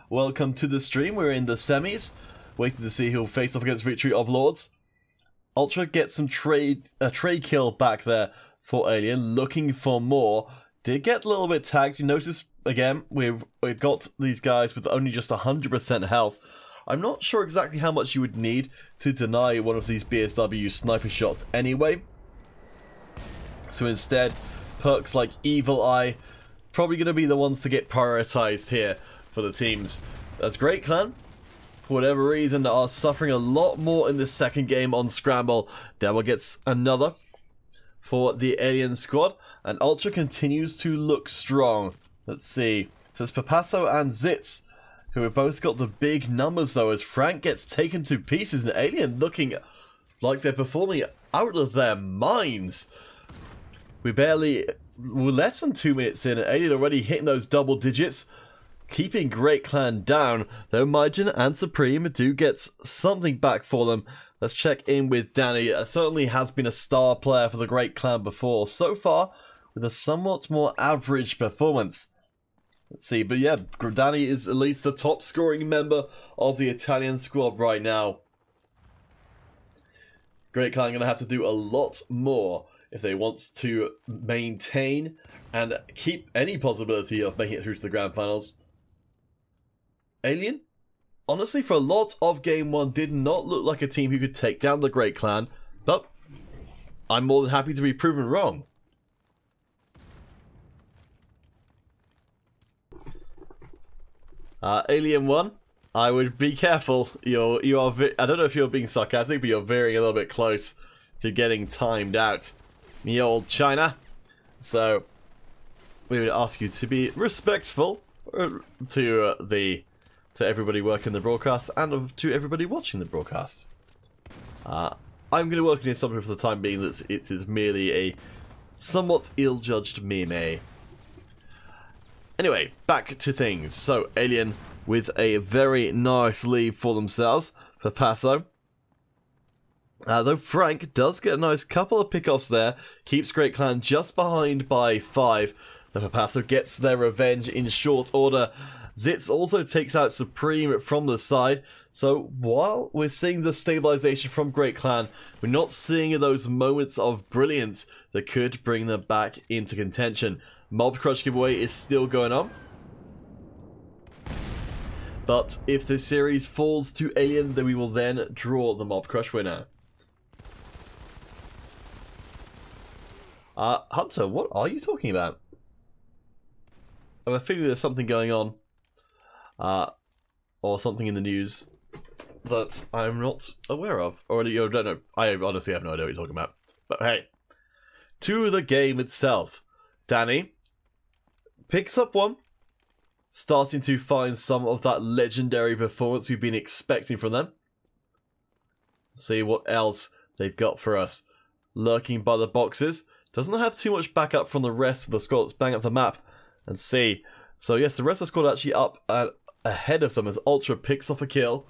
Welcome to the stream. We're in the semis, waiting to see who'll face off against Victory of Lords. Ultra gets some trade kill back there for Alien, looking for more. Did get a little bit tagged. You notice again we've got these guys with only just 100% health. I'm not sure exactly how much you would need to deny one of these BSW sniper shots anyway. So instead, perks like Evil Eye probably going to be the ones to get prioritized here for the teams. That's Great Clan, for whatever reason, are suffering a lot more in this second game on Scramble. Devil gets another for the Alien squad, and Ultra continues to look strong. Let's see. So it's Papasso and Zitz who have both got the big numbers though, as Frank gets taken to pieces and Alien looking like they're performing out of their minds. We're less than 2 minutes in and Alien already hitting those double digits, keeping Great Clan down, though Majin and Supreme do get something back for them. Let's check in with Danny. Certainly has been a star player for the Great Clan before, so far with a somewhat more average performance. Let's see, but yeah, Danny is at least the top scoring member of the Italian squad right now. Great Clan are going to have to do a lot more if they want to maintain and keep any possibility of making it through to the grand finals. Alien, honestly, for a lot of Game 1, did not look like a team who could take down the Great Clan, but I'm more than happy to be proven wrong. Alien 1, I would be careful. You are. I don't know if you're being sarcastic, but you're veering a little bit close to getting timed out, me old China. So we would ask you to be respectful to everybody working the broadcast and to everybody watching the broadcast. I'm going to work on the assumption for the time being that it is merely a somewhat ill-judged meme. Anyway, back to things. So, Alien with a very nice lead for themselves for Passo. Though Frank does get a nice couple of pickoffs there, keeps Great Clan just behind by 5. The Passo gets their revenge in short order. Zitz also takes out Supreme from the side. So while we're seeing the stabilization from Great Clan, we're not seeing those moments of brilliance that could bring them back into contention. Mob Crush giveaway is still going on. But if this series falls to Alien, then we will then draw the Mob Crush winner. Hunter, what are you talking about? I have a feeling there's something going on. Or something in the news that I'm not aware of. Or I don't know. I honestly have no idea what you're talking about. But hey, to the game itself. Danny picks up one, starting to find some of that legendary performance we've been expecting from them. See what else they've got for us. Lurking by the boxes. Doesn't have too much backup from the rest of the squad. Let's bang up the map and see. So yes, the rest of the squad actually up ahead of them as Ultra picks off a kill.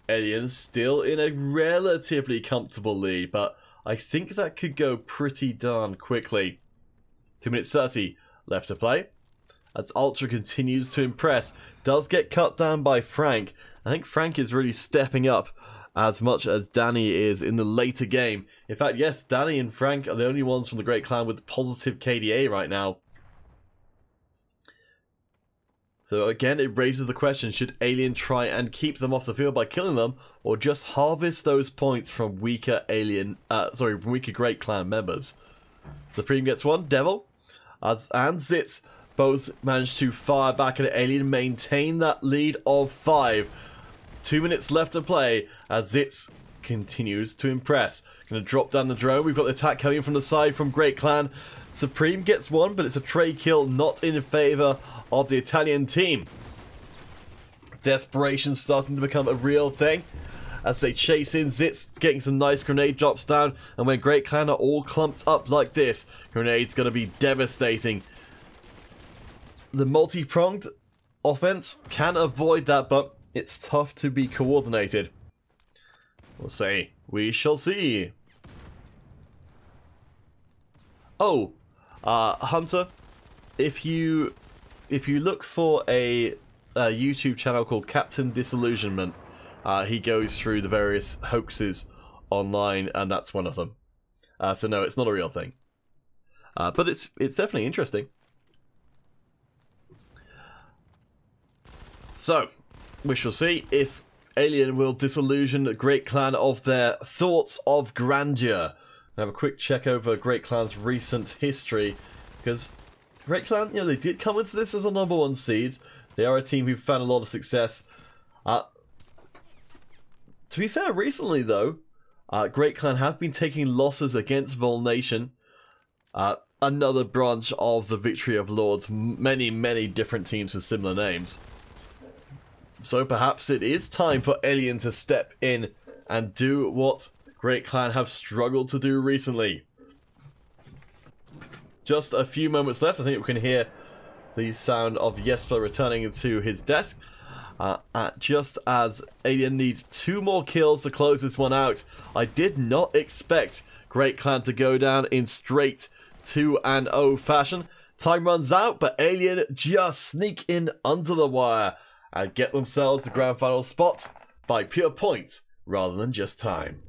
Aliens still in a relatively comfortable lead, but I think that could go pretty darn quickly. 2 minutes 30 left to play. As Ultra continues to impress, does get cut down by Frank. I think Frank is really stepping up as much as Danny is in the later game. In fact, yes, Danny and Frank are the only ones from the Great Clan with positive KDA right now. So again, it raises the question, should Alien try and keep them off the field by killing them, or just harvest those points from weaker weaker Great Clan members? Supreme gets one, Devil, and Zitz both managed to fire back at Alien, maintain that lead of 5. 2 minutes left to play as Zitz continues to impress. Gonna drop down the drone. We've got the attack coming from the side from Great Clan. Supreme gets one, but it's a trade kill, not in favor of the Italian team. Desperation starting to become a real thing as they chase in. Zitz getting some nice grenade drops down, and when Great Clan are all clumped up like this, grenade's going to be devastating. The multi-pronged offense can avoid that, but it's tough to be coordinated. We'll see. We shall see. Oh, Hunter, if you look for a YouTube channel called Captain Disillusionment, he goes through the various hoaxes online, and that's one of them. So no, it's not a real thing, but it's definitely interesting. So we shall see if Alien will disillusion Great Clan of their thoughts of grandeur. Have a quick check over Great Clan's recent history, because Great Clan, they did come into this as a #1 seeds. They are a team who've found a lot of success. To be fair, recently though, Great Clan have been taking losses against Vol Nation, another branch of the Victory of Lords, many different teams with similar names. So perhaps it is time for Alien to step in and do what Great Clan have struggled to do recently. Just a few moments left. I think we can hear the sound of Jesper returning to his desk. Just as Alien need 2 more kills to close this one out. I did not expect Great Clan to go down in straight 2-0 fashion. Time runs out, but Alien just sneak in under the wire and get themselves the grand final spot by pure points rather than just time.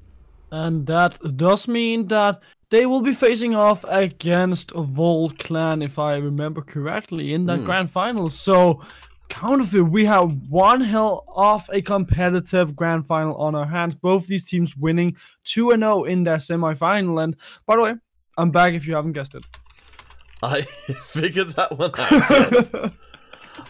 And that does mean that they will be facing off against Vol Clan, if I remember correctly, in that grand final. So, counterfeit, we have one hell of a competitive grand final on our hands. Both these teams winning 2-0 in their semi-final. And by the way, I'm back if you haven't guessed it. I figured that one out, yes.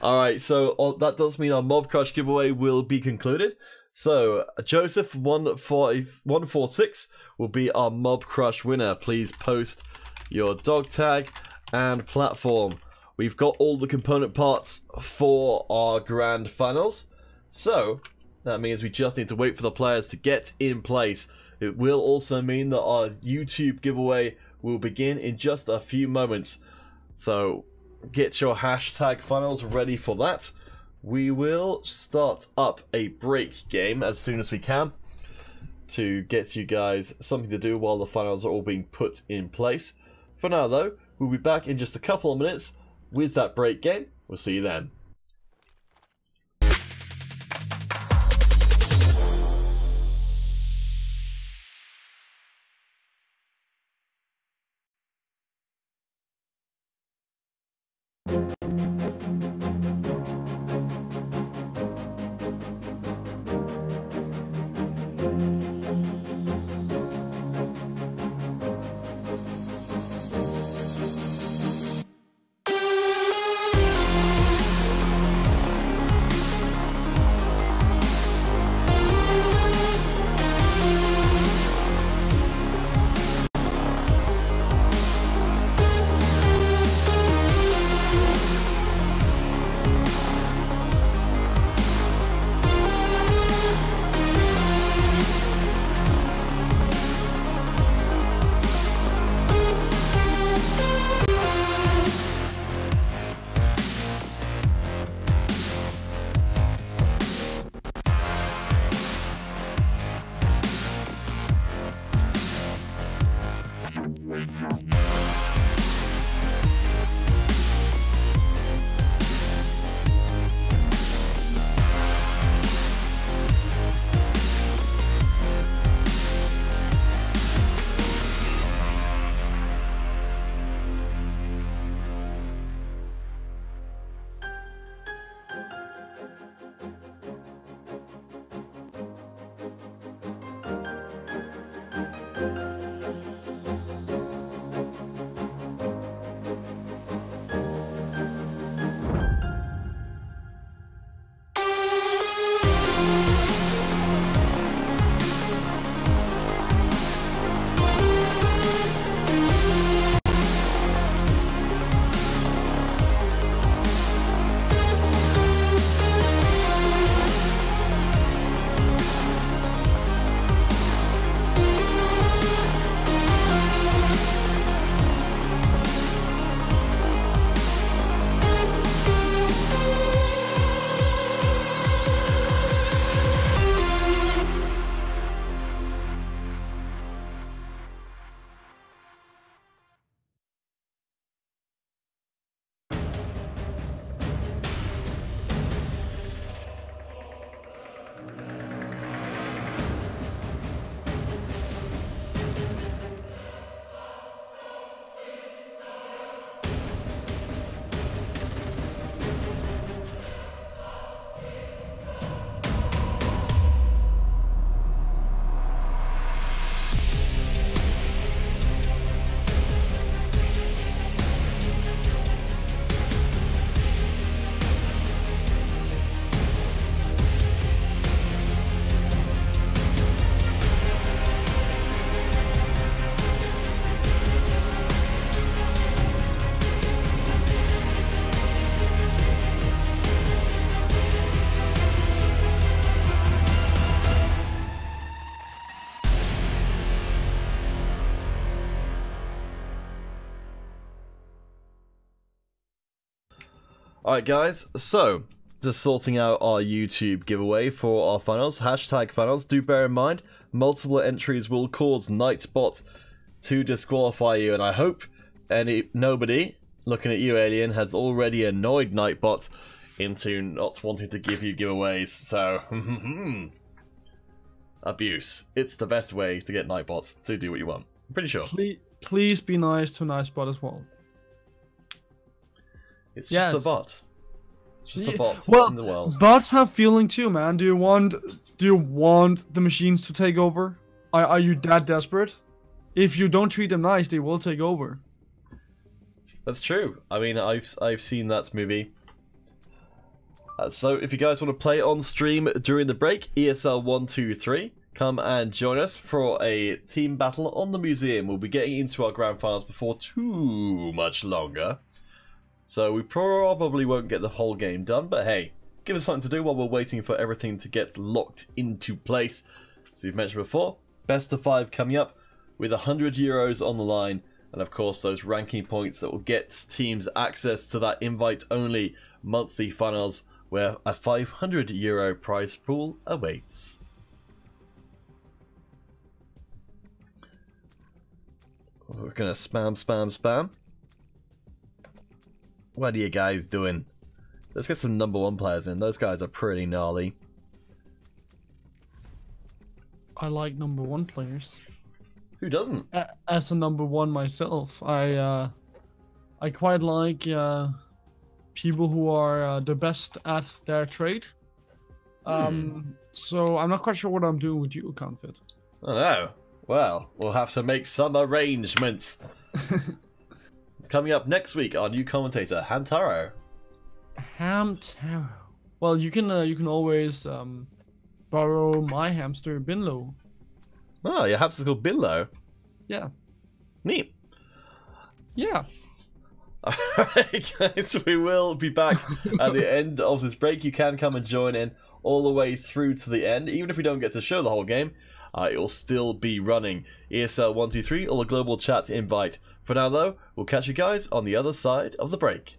Alright, so that does mean our Mob Crush giveaway will be concluded. So, Joseph146 will be our Mob Crush winner. Please post your dog tag and platform. We've got all the component parts for our grand finals. So, that means we just need to wait for the players to get in place. It will also mean that our YouTube giveaway will begin in just a few moments. So, get your hashtag finals ready for that. We will start up a break game as soon as we can to get you guys something to do while the finals are all being put in place. For now though, we'll be back in just a couple of minutes with that break game. We'll see you then. Alright guys, so just sorting out our YouTube giveaway for our finals, hashtag finals. Do bear in mind, multiple entries will cause Nightbot to disqualify you, and I hope nobody looking at you, Alien, has already annoyed Nightbot into not wanting to give you giveaways. So, abuse. It's the best way to get Nightbot to do what you want. I'm pretty sure. Please be nice to Nightbot as well. It's just a bot. It's just a bot in the world. Bots have feeling too, man. Do you want the machines to take over? Are you that desperate? If you don't treat them nice, they will take over. That's true. I mean, I've seen that movie. So if you guys want to play on stream during the break, ESL123, come and join us for a team battle on the museum. We'll be getting into our grand finals before too much longer. So we probably won't get the whole game done, but hey, give us something to do while we're waiting for everything to get locked into place. As we've mentioned before, best of 5 coming up with €100 on the line, and of course those ranking points that will get teams access to that invite-only monthly finals where a €500 prize pool awaits. We're gonna spam. What are you guys doing? Let's get some #1 players in. Those guys are pretty gnarly. I like #1 players. Who doesn't? As a #1 myself, I quite like people who are the best at their trade. So I'm not quite sure what I'm doing with you, Confit. Oh no. Well, we'll have to make some arrangements. Coming up next week, our new commentator, Hamtaro. Hamtaro. Well, you can always borrow my hamster Binlo. Oh, your hamster's called Binlo. Yeah. Neat. Yeah. Alright guys, we will be back at the end of this break. You can come and join in all the way through to the end. Even if we don't get to show the whole game, it will still be running. ESL123 or the global chat invite. For now though, we'll catch you guys on the other side of the break.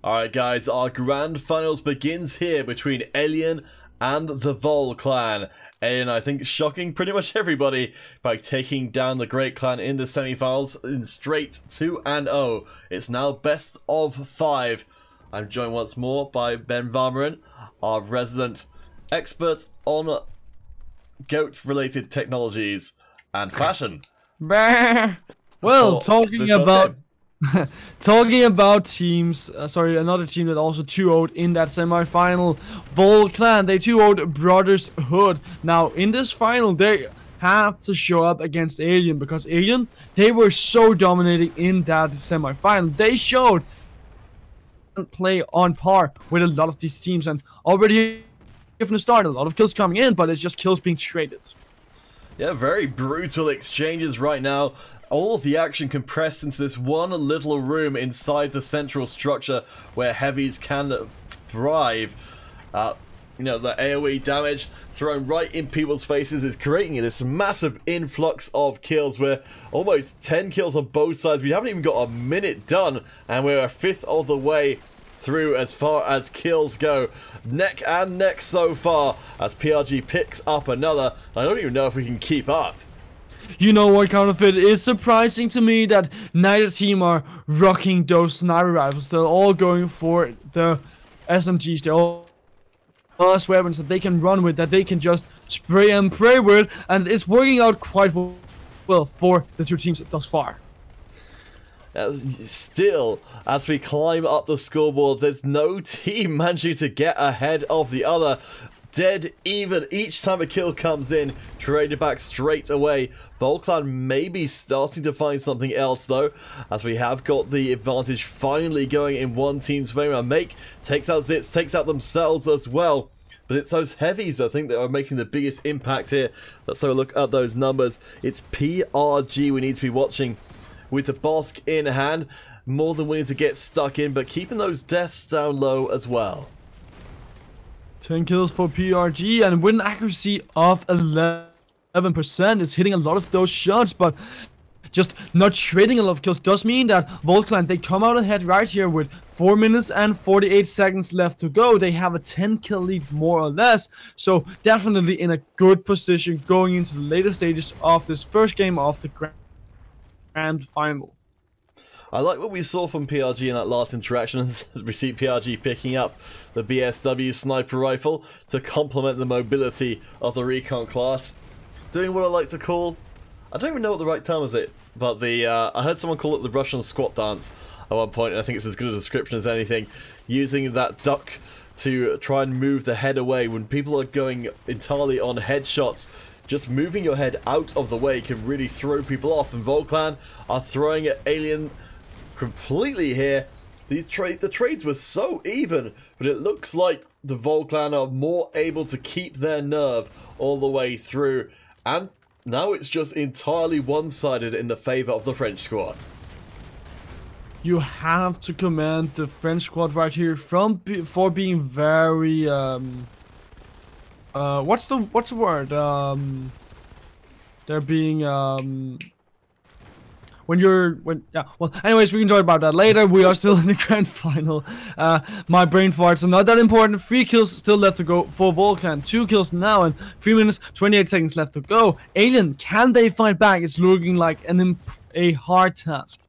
Alright guys, our grand finals begins here between Alien and the Vol clan. Alien, I think, shocking pretty much everybody by taking down the Great Clan in the semi-finals in straight 2-0. It's now best of 5. I'm joined once more by Ben Varmarin, our resident expert on goat-related technologies and fashion. Well, talking about teams, another team that also 2-0'd in that semi-final, Vol Clan, they 2-0'd Brotherhood. Now, in this final, they have to show up against Alien, because Alien, they were so dominating in that semi-final. They showed play on par with a lot of these teams, and already from the start, a lot of kills coming in, but it's just kills being traded. Yeah, very brutal exchanges right now. All of the action compressed into this one little room inside the central structure where heavies can thrive. You know, the AoE damage thrown right in people's faces is creating this massive influx of kills. We're almost 10 kills on both sides. We haven't even got a minute done, and we're a fifth of the way through as far as kills go. Neck and neck so far as PRG picks up another. I don't even know if we can keep up. You know what, Counterfeit? It's surprising to me that neither team are rocking those sniper rifles. They're all going for the SMGs. They're all weapons that they can run with, that they can just spray and pray with, and it's working out quite well for the two teams thus far. Still, as we climb up the scoreboard, there's no team managing to get ahead of the other. Dead even each time a kill comes in, traded back straight away. Vol Clan may be starting to find something else though, as we have got the advantage finally going in one team's favor. Make takes out Zitz, takes out themselves as well. But it's those heavies, I think, that are making the biggest impact here. Let's have a look at those numbers. It's PRG we need to be watching with the Bosk in hand. More than willing to get stuck in, but keeping those deaths down low as well. 10 kills for PRG, and with an accuracy of 11% is hitting a lot of those shots, but just not trading a lot of kills does mean that Vol Clan, they come out ahead right here with 4 minutes and 48 seconds left to go. They have a 10 kill lead more or less, so definitely in a good position going into the later stages of this first game of the grand final. I like what we saw from PRG in that last interaction. We see PRG picking up the BSW sniper rifle to complement the mobility of the recon class. Doing what I like to call, I don't even know what the right term is it, but the I heard someone call it the Russian squat dance at one point, and I think it's as good a description as anything. Using that duck to try and move the head away when people are going entirely on headshots. Just moving your head out of the way can really throw people off, and Vol Clan are throwing at Alien completely here. The trades were so even, but it looks like the Vol Clan are more able to keep their nerve all the way through, and now it's just entirely one-sided in the favor of the French squad. You have to commend the French squad right here for being very what's the word? They're being anyways, we can talk about that later. We are still in the grand final. My brain farts are not that important. 3 kills still left to go for Vol Clan. 2 kills now and 3 minutes 28 seconds left to go. Alien, can they fight back? It's looking like a hard task.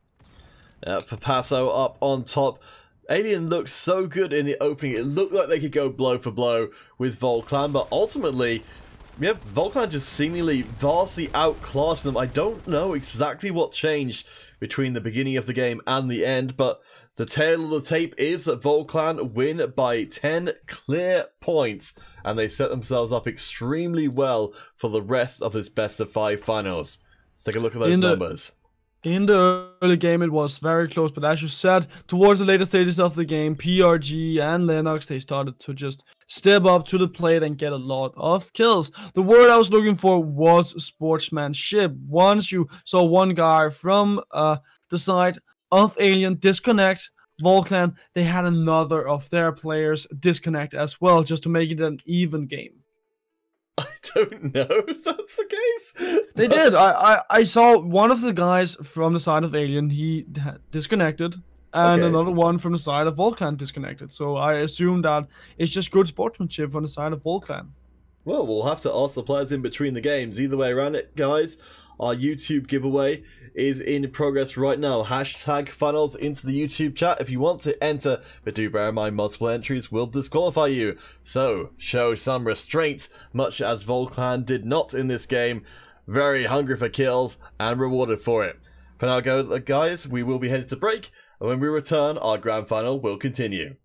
Papasso up on top. Alien looks so good in the opening. It looked like they could go blow for blow with Vol Clan, but ultimately, yeah, Vol Clan just seemingly vastly outclassed them. I don't know exactly what changed between the beginning of the game and the end, but the tail of the tape is that Vol Clan win by 10 clear points, and they set themselves up extremely well for the rest of this best of 5 finals. Let's take a look at those numbers. In the early game, it was very close, but as you said, towards the later stages of the game, PRG and Lennox, they started to just step up to the plate and get a lot of kills. The word I was looking for was sportsmanship. Once you saw one guy from the side of Alien disconnect, Vol Clan, they had another of their players disconnect as well, just to make it an even game. I don't know if that's the case. They did. I saw one of the guys from the side of Alien. He disconnected, and Okay. another one from the side of Volclan disconnected. So I assume that it's just good sportsmanship from the side of Volclan. Well, we'll have to ask the players in between the games. Either way around it, guys, our YouTube giveaway is in progress right now. Hashtag funnels into the YouTube chat if you want to enter, but do bear in mind multiple entries will disqualify you. So, show some restraint, much as Volclan did not in this game. Very hungry for kills and rewarded for it. For now, guys, we will be headed to break, and when we return, our grand final will continue.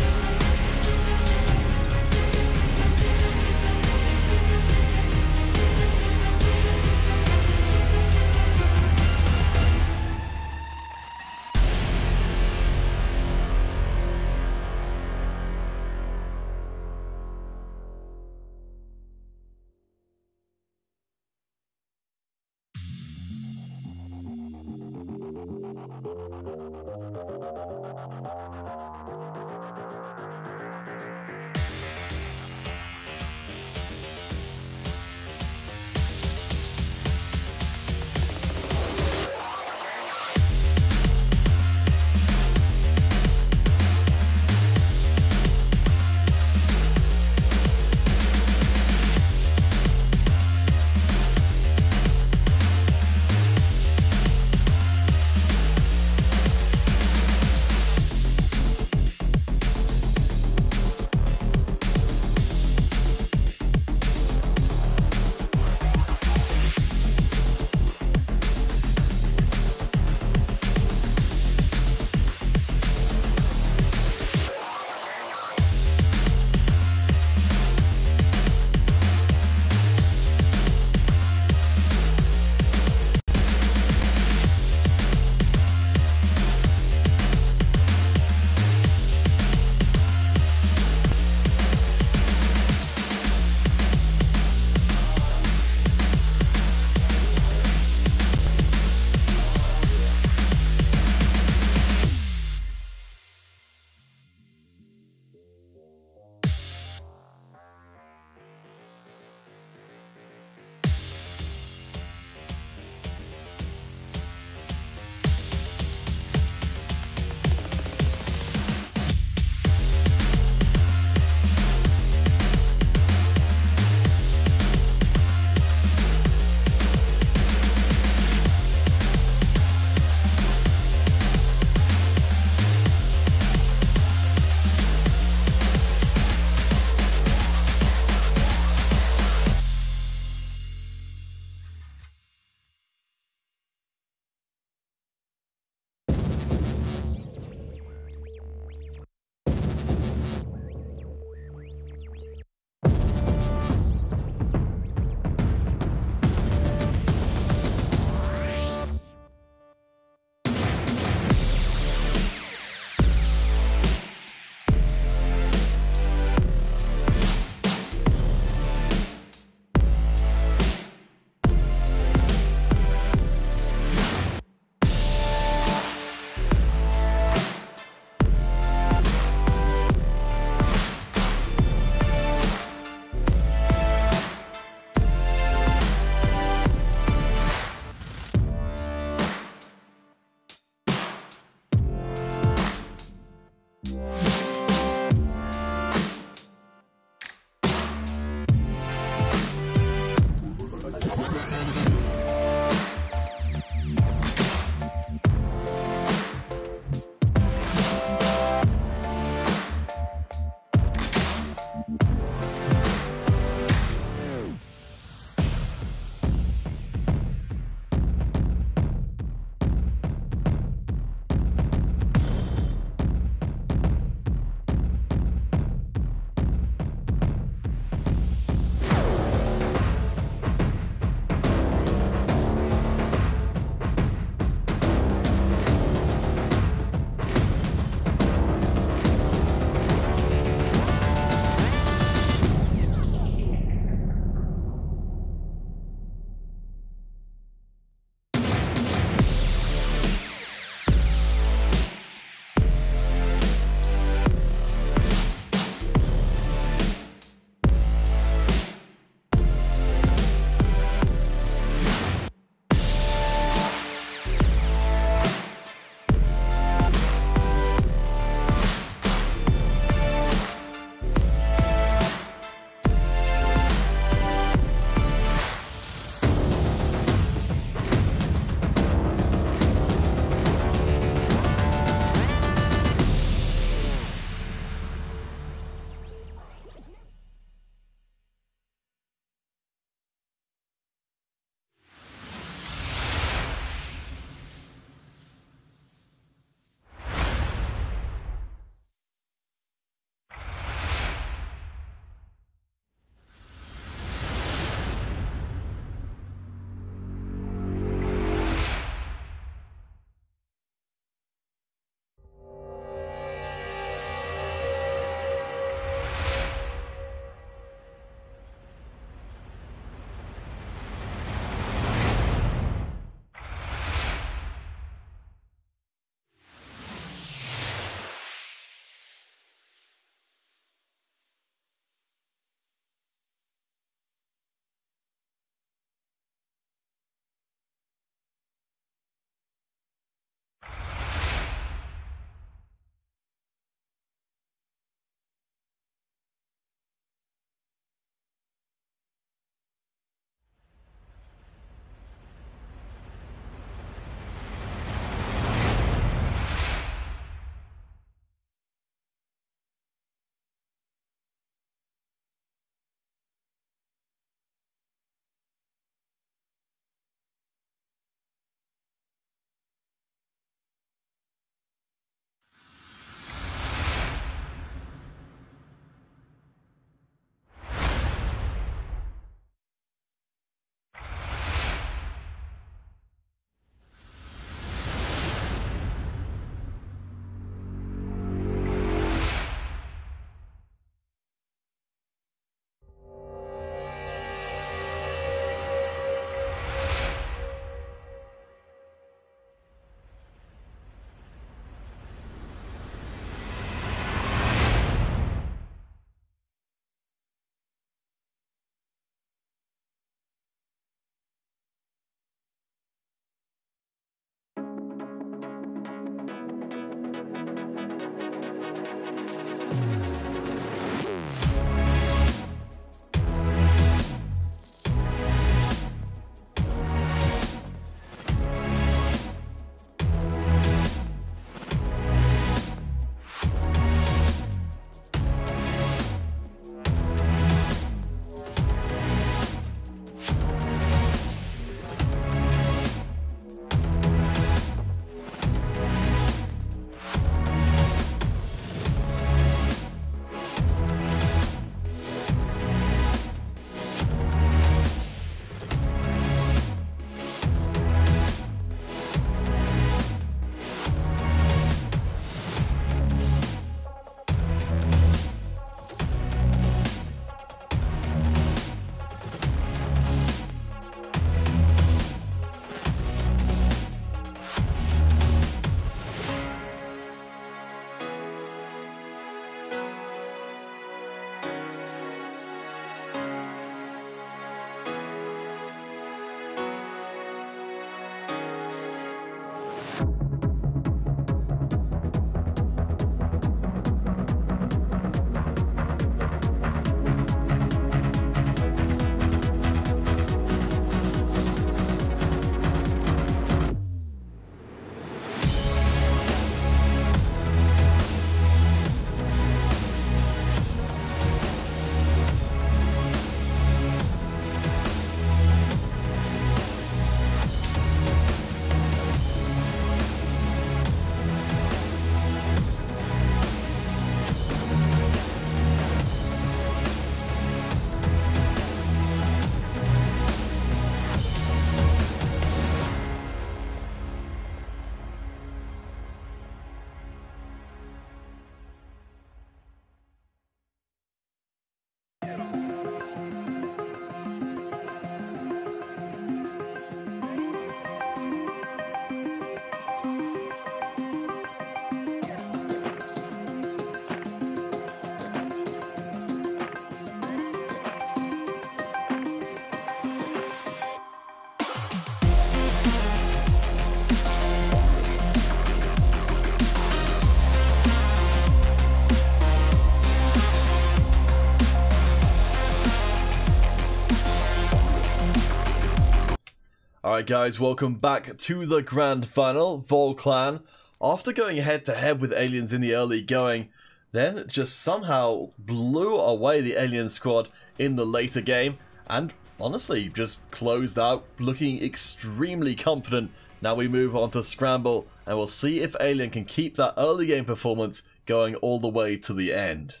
Alright guys, welcome back to the grand final. Volclan, after going head to head with aliens in the early going, then just somehow blew away the alien squad in the later game, and honestly just closed out looking extremely confident. Now we move on to Scramble, and we'll see if Alien can keep that early game performance going all the way to the end.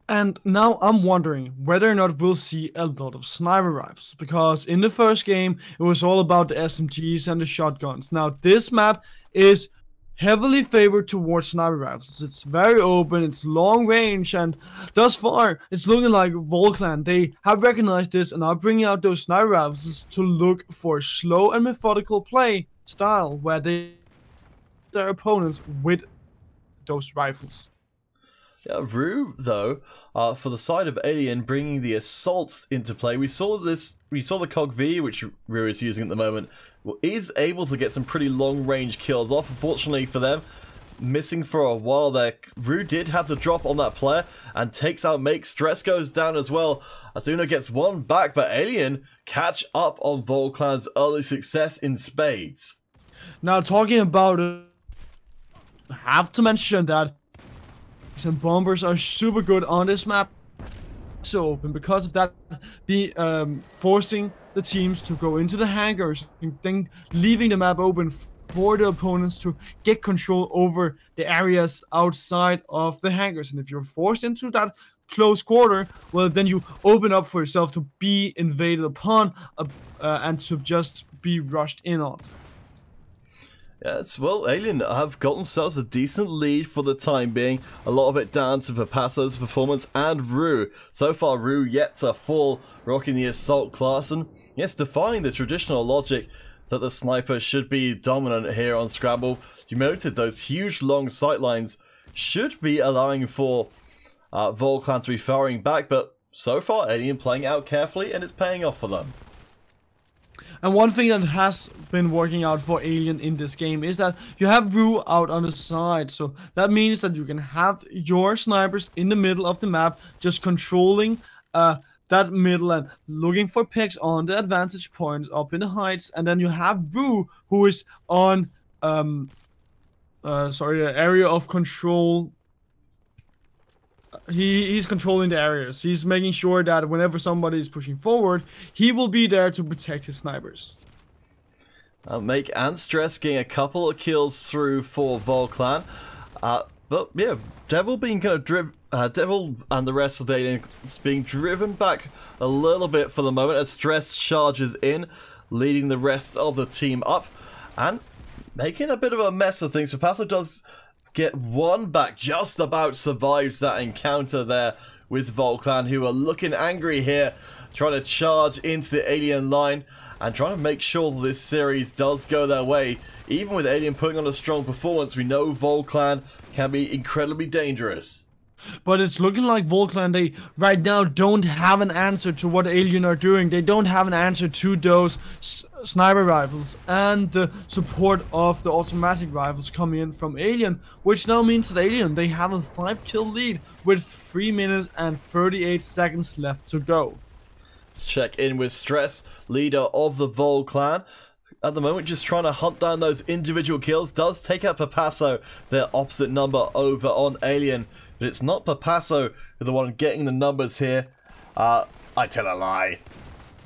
And now I'm wondering whether or not we'll see a lot of sniper rifles, because in the first game it was all about the SMGs and the shotguns. Now this map is heavily favored towards sniper rifles. It's very open, it's long range, and thus far it's looking like Volclan, they have recognized this and are bringing out those sniper rifles to look for slow and methodical play style where they their opponents with those rifles. Yeah, Rue, though, for the side of Alien, bringing the assault into play. We saw the Cog V, which Rue is using at the moment, is able to get some pretty long-range kills off. Unfortunately for them, missing for a while there. Rue did have the drop on that player and takes out Make. Stress goes down as well. Asuna gets one back, but Alien catch up on Volclan's early success in spades. Now, talking about it, I have to mention that and bombers are super good on this map, so open because of that, forcing the teams to go into the hangars and then leaving the map open for the opponents to get control over the areas outside of the hangars. And if you're forced into that close quarter, well, then you open up for yourself to be invaded upon and to just be rushed in on. Yeah, well, Alien have got themselves a decent lead for the time being. A lot of it down to Papasso's performance and Rue. So far, Rue yet to fall, rocking the assault class, and yes, defying the traditional logic that the sniper should be dominant here on Scramble. You noted those huge long sightlines should be allowing for Volclan to be firing back, but so far, Alien playing out carefully, and it's paying off for them. And one thing that has been working out for Alien in this game is that you have Rue out on the side. So that means that you can have your snipers in the middle of the map just controlling that middle and looking for picks on the advantage points up in the heights. And then you have Rue who is on the area of control. He's controlling the areas. He's making sure that whenever somebody is pushing forward, he will be there to protect his snipers. Make and Stress getting a couple of kills through for Volclan. But yeah, Devil being kind of Devil and the rest of the aliens being driven back a little bit for the moment as Stress charges in, leading the rest of the team up and making a bit of a mess of things. Papasso does get one back, just about survives that encounter there with Volclan, who are looking angry here, trying to charge into the Alien line and trying to make sure that this series does go their way. Even with Alien putting on a strong performance, we know Volclan can be incredibly dangerous. But it's looking like Volclan, they right now don't have an answer to what Alien are doing. They don't have an answer to those sniper rifles and the support of the automatic rifles coming in from Alien, which now means that Alien, they have a 5-kill lead with 3 minutes and 38 seconds left to go. Let's check in with Stress, leader of the Volclan. At the moment, just trying to hunt down those individual kills. Does take out Papasso, their opposite number over on Alien. But it's not Papasso who's the one getting the numbers here. I tell a lie.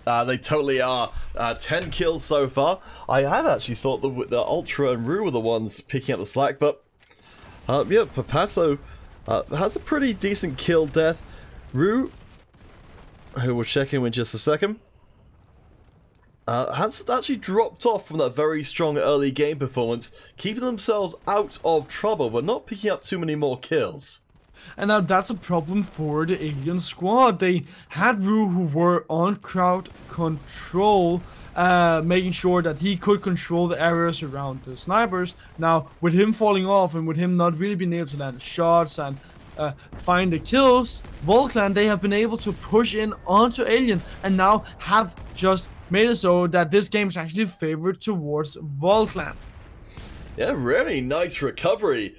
They totally are. 10 kills so far. I had actually thought the Ultra and Rue were the ones picking up the slack, but yeah, Papasso has a pretty decent kill death. Rue, who we'll check in with just a second, has actually dropped off from that very strong early game performance, keeping themselves out of trouble, but not picking up too many more kills. And now that's a problem for the Alien squad. They had Rue who were on crowd control, making sure that he could control the areas around the snipers. Now, with him falling off and with him not really being able to land shots and find the kills, Volclan, they have been able to push in onto Alien and now have just made it so that this game is actually favored towards Volclan. Yeah, really nice recovery.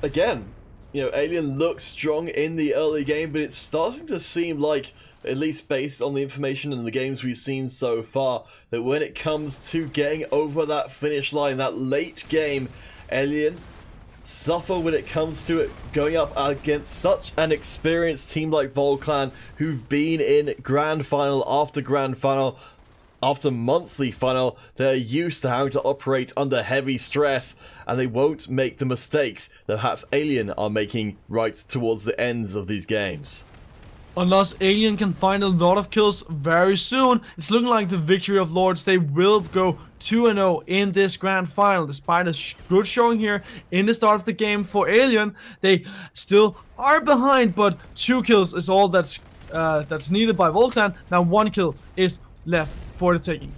Again, you know, Alien looks strong in the early game, but it's starting to seem like, at least based on the information and the games we've seen so far, that when it comes to getting over that finish line, that late game, Alien suffer when it comes to it going up against such an experienced team like Volclan, who've been in grand final after grand final after monthly final. They're used to having to operate under heavy stress, and they won't make the mistakes that perhaps Alien are making right towards the ends of these games. Unless Alien can find a lot of kills very soon, it's looking like the Victory of Lords, they will go 2-0 in this grand final. Despite a good showing here in the start of the game for Alien, they still are behind, but 2 kills is all that's needed by Volclan. Now 1 kill is left for the taking.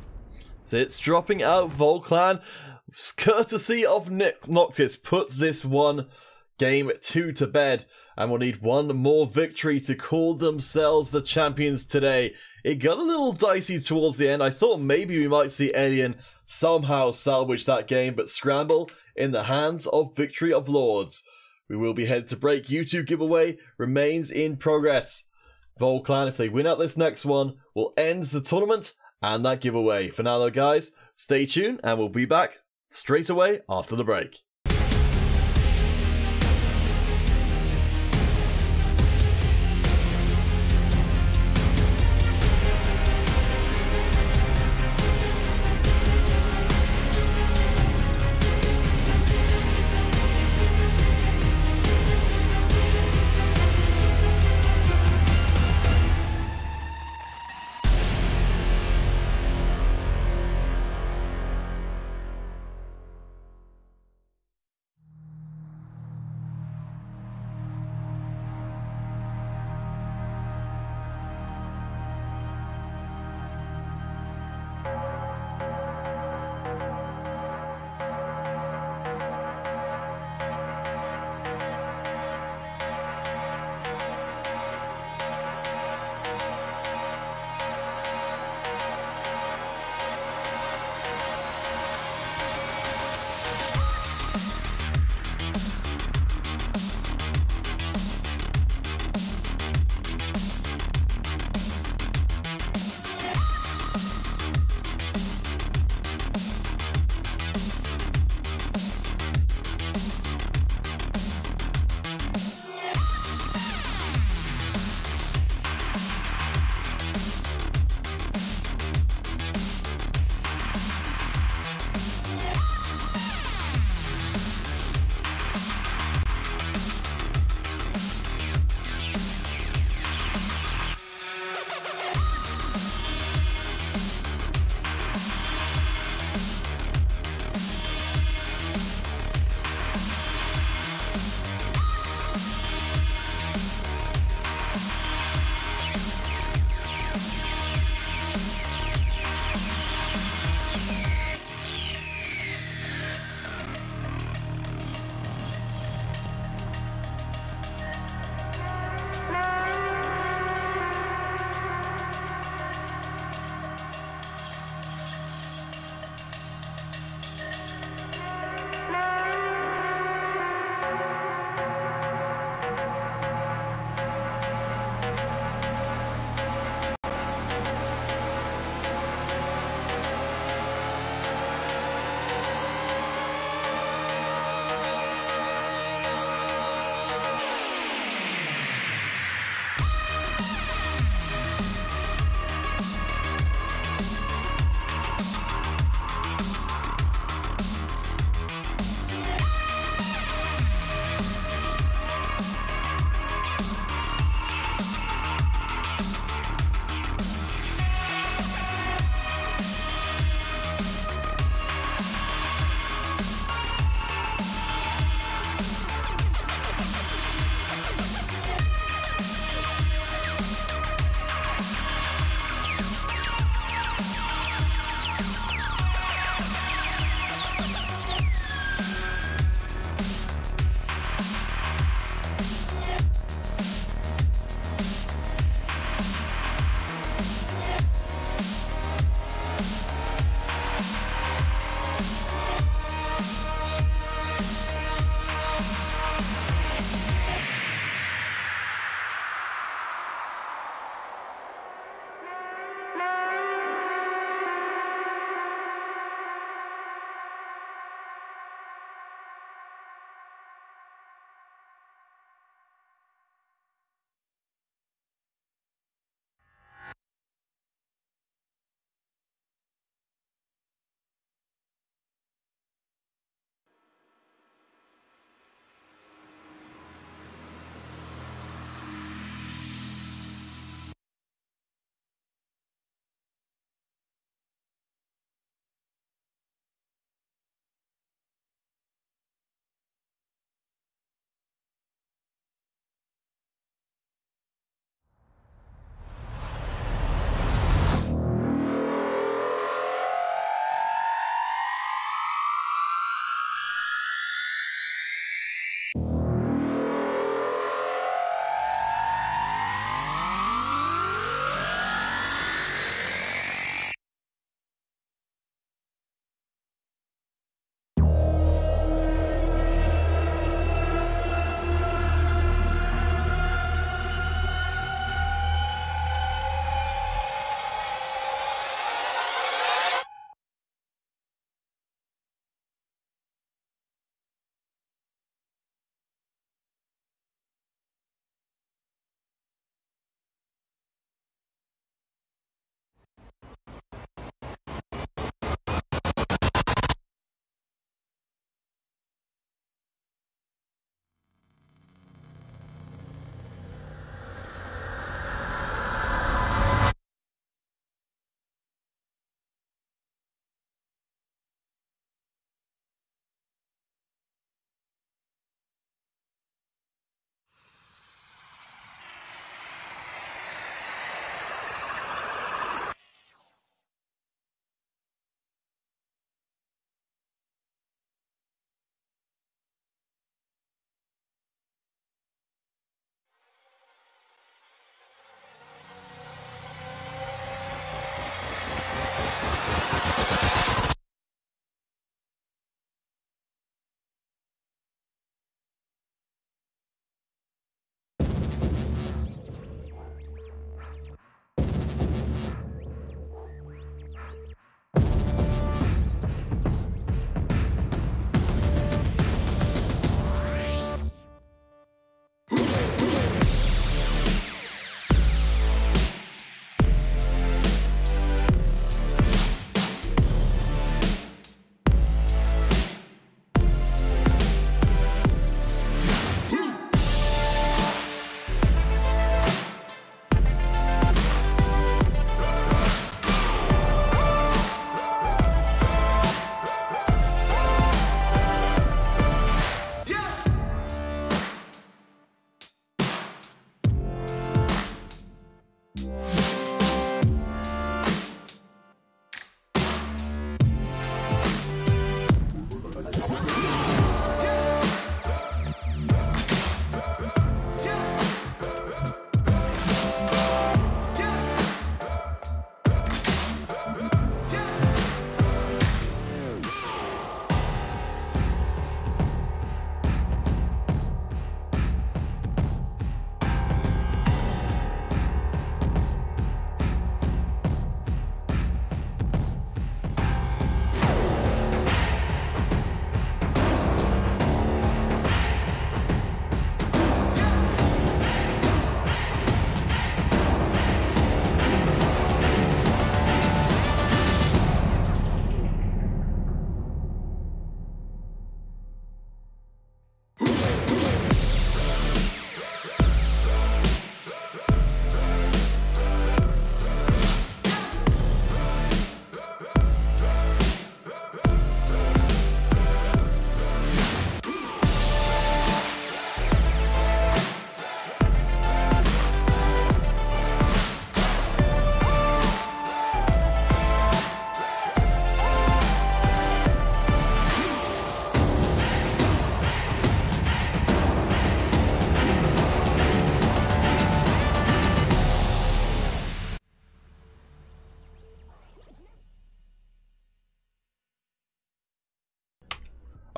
So it's dropping out Volclan, courtesy of Noctis, puts this one game 2 to bed, and will need 1 more victory to call themselves the champions today. It got a little dicey towards the end. I thought maybe we might see Alien somehow salvage that game, but scramble in the hands of Victory of Lords. We will be headed to break. YouTube giveaway remains in progress. Volclan, if they win out this next one, will end the tournament and that giveaway. For now though, guys, stay tuned and we'll be back straight away after the break.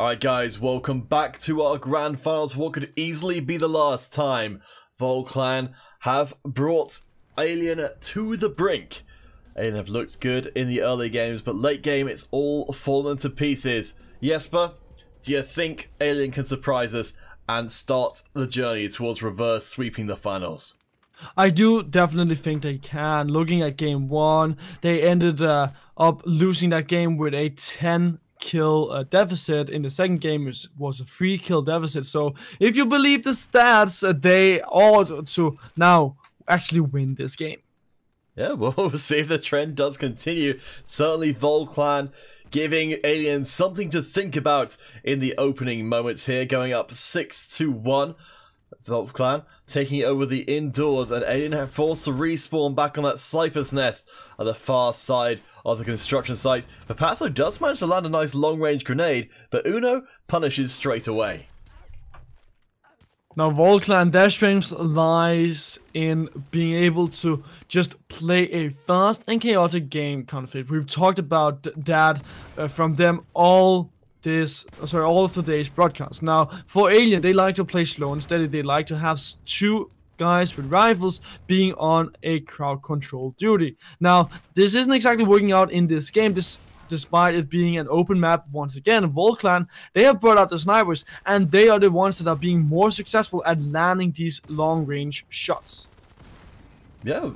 Alright guys, welcome back to our grand finals. What could easily be the last time Volclan have brought Alien to the brink. Alien have looked good in the early games, but late game it's all fallen to pieces. Jesper, do you think Alien can surprise us and start the journey towards reverse sweeping the finals? I do definitely think they can. Looking at game 1, they ended up losing that game with a 10 kill deficit. In the second game was a 3 kill deficit. So if you believe the stats, they ought to now actually win this game. Yeah, well, we'll see if the trend does continue. Certainly Volclan giving Alien something to think about in the opening moments here, going up 6-1. Volclan taking over the indoors, and Alien have forced to respawn back on that sniper's nest at the far side of the construction site. Papasso does manage to land a nice long-range grenade, but Uno punishes straight away. Now Volclan, their strength lies in being able to just play a fast and chaotic game conflict. We've talked about that from them all of today's broadcast. Now, for Alien, they like to play slow and steady. They like to have 2 guys with rifles being on a crowd control duty. Now, this isn't exactly working out in this game, despite it being an open map once again. Volclan, they have brought out the snipers, and they are the ones that are being more successful at landing these long-range shots. Yeah,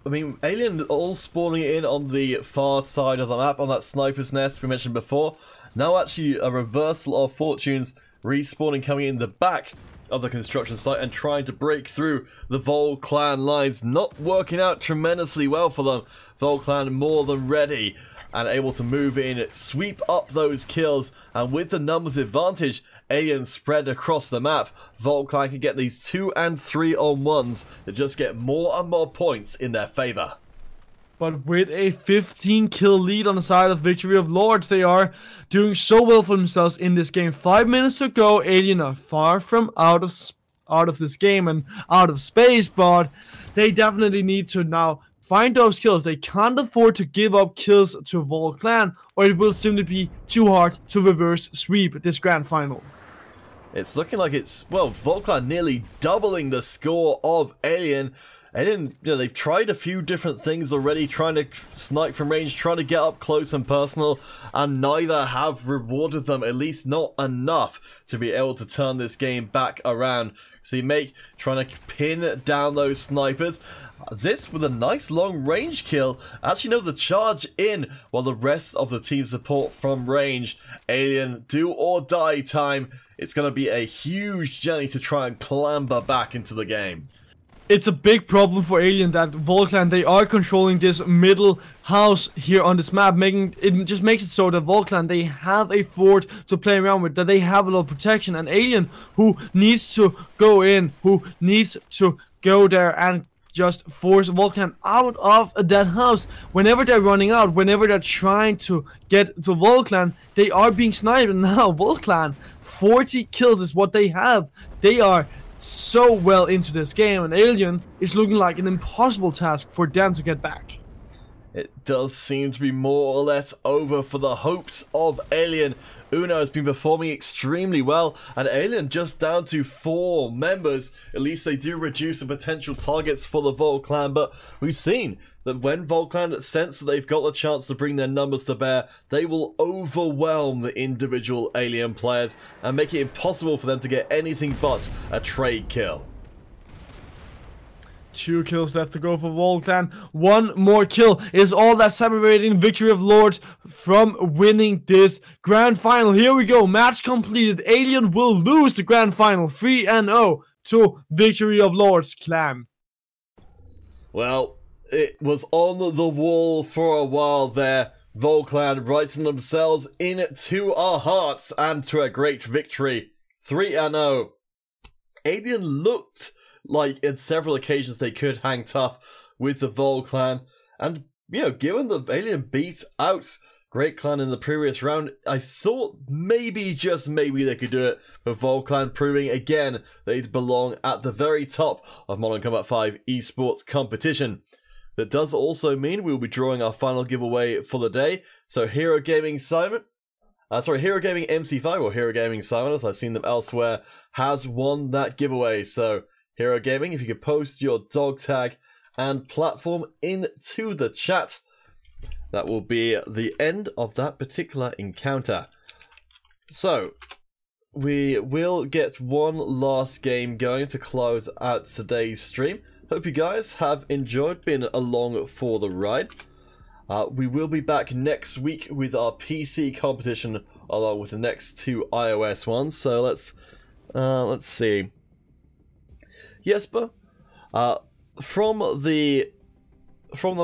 I mean, Alien all spawning in on the far side of the map on that sniper's nest we mentioned before. Now actually a reversal of fortunes, respawning coming in the back of the construction site and trying to break through the Volclan lines. Not working out tremendously well for them. Volclan more than ready and able to move in, sweep up those kills, and with the numbers advantage, Alien spread across the map, Volclan can get these 2 and 3 on 1s that just get more and more points in their favour. But with a 15 kill lead on the side of Victory of Lords, they are doing so well for themselves in this game. 5 minutes to go. Alien are far from out of this game and out of space, but they definitely need to now find those kills. They can't afford to give up kills to Volclan, or it will simply be too hard to reverse sweep this grand final. It's looking like it's, well, Volclan nearly doubling the score of Alien. Alien, they've tried a few different things already, trying to snipe from range, trying to get up close and personal, and neither have rewarded them, at least not enough, to be able to turn this game back around. See, Make trying to pin down those snipers. Zitz with a nice long range kill. Actually, no, the charge in while the rest of the team support from range. Alien, do or die time. It's going to be a huge journey to try and clamber back into the game. It's a big problem for Alien that Volclan, they are controlling this middle house here on this map, just makes it so that Volclan, they have a fort to play around with, that they have a lot of protection, and Alien, who needs to go in, who needs to go there and just force Volclan out of that house. Whenever they're running out, whenever they're trying to get to Volclan, they are being sniped. And now Volclan, 40 kills is what they have. They are so well into this game, and Alien is looking like an impossible task for them to get back. It does seem to be more or less over for the hopes of Alien. Uno has been performing extremely well, and Alien just down to 4 members. At least they do reduce the potential targets for the Volclan, but we've seen that when Volclan sense that they've got the chance to bring their numbers to bear, they will overwhelm the individual Alien players and make it impossible for them to get anything but a trade kill. 2 kills left to go for Volclan. 1 more kill is all that's separating Victory of Lords from winning this grand final. Here we go. Match completed. Alien will lose the grand final 3-0 to Victory of Lords clan. Well, it was on the wall for a while there. Volclan writing themselves into our hearts and to a great victory. 3-0. Alien looked like in several occasions they could hang tough with the Volclan, and given the Alien beat out Great Clan in the previous round, I thought maybe, just maybe, they could do it, but Volclan proving again they'd belong at the very top of Modern Combat 5 esports competition. That does also mean we'll be drawing our final giveaway for the day. So Hero Gaming Simon, Sorry, Hero Gaming MC5 or Hero Gaming Simon, as I've seen them elsewhere, has won that giveaway. So, Hero Gaming, if you could post your dog tag and platform into the chat, that will be the end of that particular encounter. So, we will get one last game going to close out today's stream. Hope you guys have enjoyed being along for the ride. We will be back next week with our PC competition along with the next 2 iOS ones. So let's see. Jesper, from the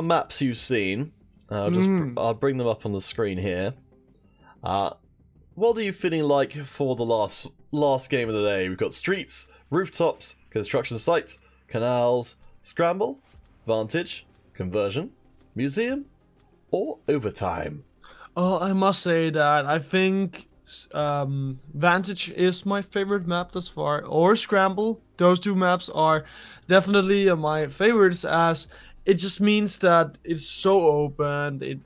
maps you've seen, I'll bring them up on the screen here. What are you feeling like for the last game of the day? We've got streets, rooftops, construction sites, canals, scramble, vantage, conversion, museum, or overtime? I must say that I think Vantage is my favorite map thus far, or Scramble. Those 2 maps are definitely my favorites, as it just means that it's so open.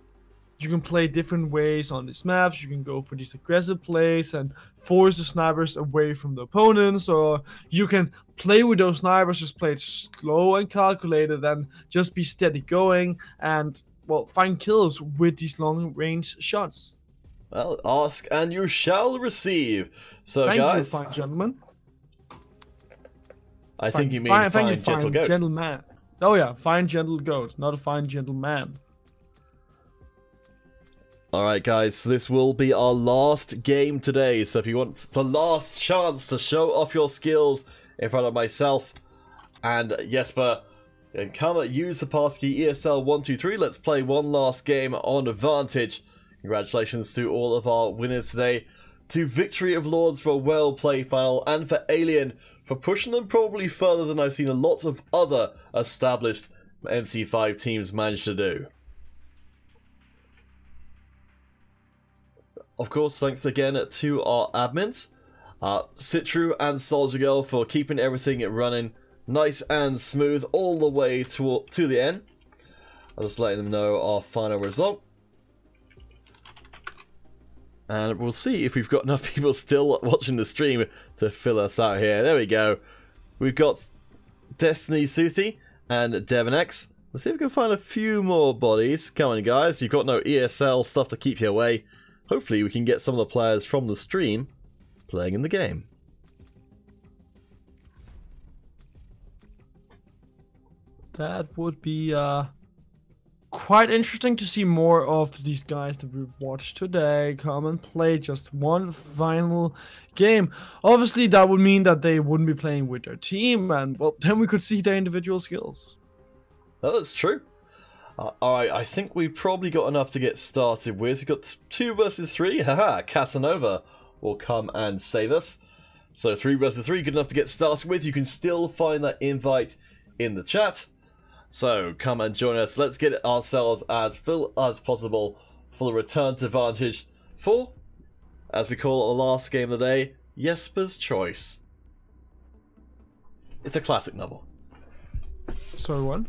You can play different ways on these maps. You can go for these aggressive plays and force the snipers away from the opponents, or you can play with those snipers, just play it slow and calculated and just be steady going and, well, find kills with these long-range shots. Well, ask and you shall receive. So, Thank guys, you, fine gentlemen. I think you mean fine gentle goat. Gentleman. Oh yeah, fine gentle goat, not a fine gentleman. Alright guys, so this will be our last game today, so if you want the last chance to show off your skills in front of myself and Jesper, then come use the passkey ESL123. Let's play one last game on Vantage. Congratulations to all of our winners today, to Victory of Lords for a well-played final, and for Alien for pushing them probably further than I've seen a lot of other established MC5 teams manage to do. Of course, thanks again to our admins, Citru and Soldier Girl, for keeping everything running nice and smooth all the way to the end. I'll just letting them know our final result. And we'll see if we've got enough people still watching the stream to fill us out here. There we go. We've got Destiny Suthi and Devon X. Let's see if we can find a few more bodies. Come on, guys. You've got no ESL stuff to keep you away. Hopefully we can get some of the players from the stream playing in the game. That would be quite interesting to see more of these guys that we watched today come and play just one final game. Obviously that would mean that they wouldn't be playing with their team, and well, then we could see their individual skills. Oh, that's true. Alright, I think we've probably got enough to get started with. We've got 2 versus 3. Haha, Casanova will come and save us. So 3 versus 3, good enough to get started with. You can still find that invite in the chat. So come and join us. Let's get ourselves as full as possible for the return to Vantage for, as we call it, the last game of the day, Jesper's Choice. It's a classic novel. Sorry, what?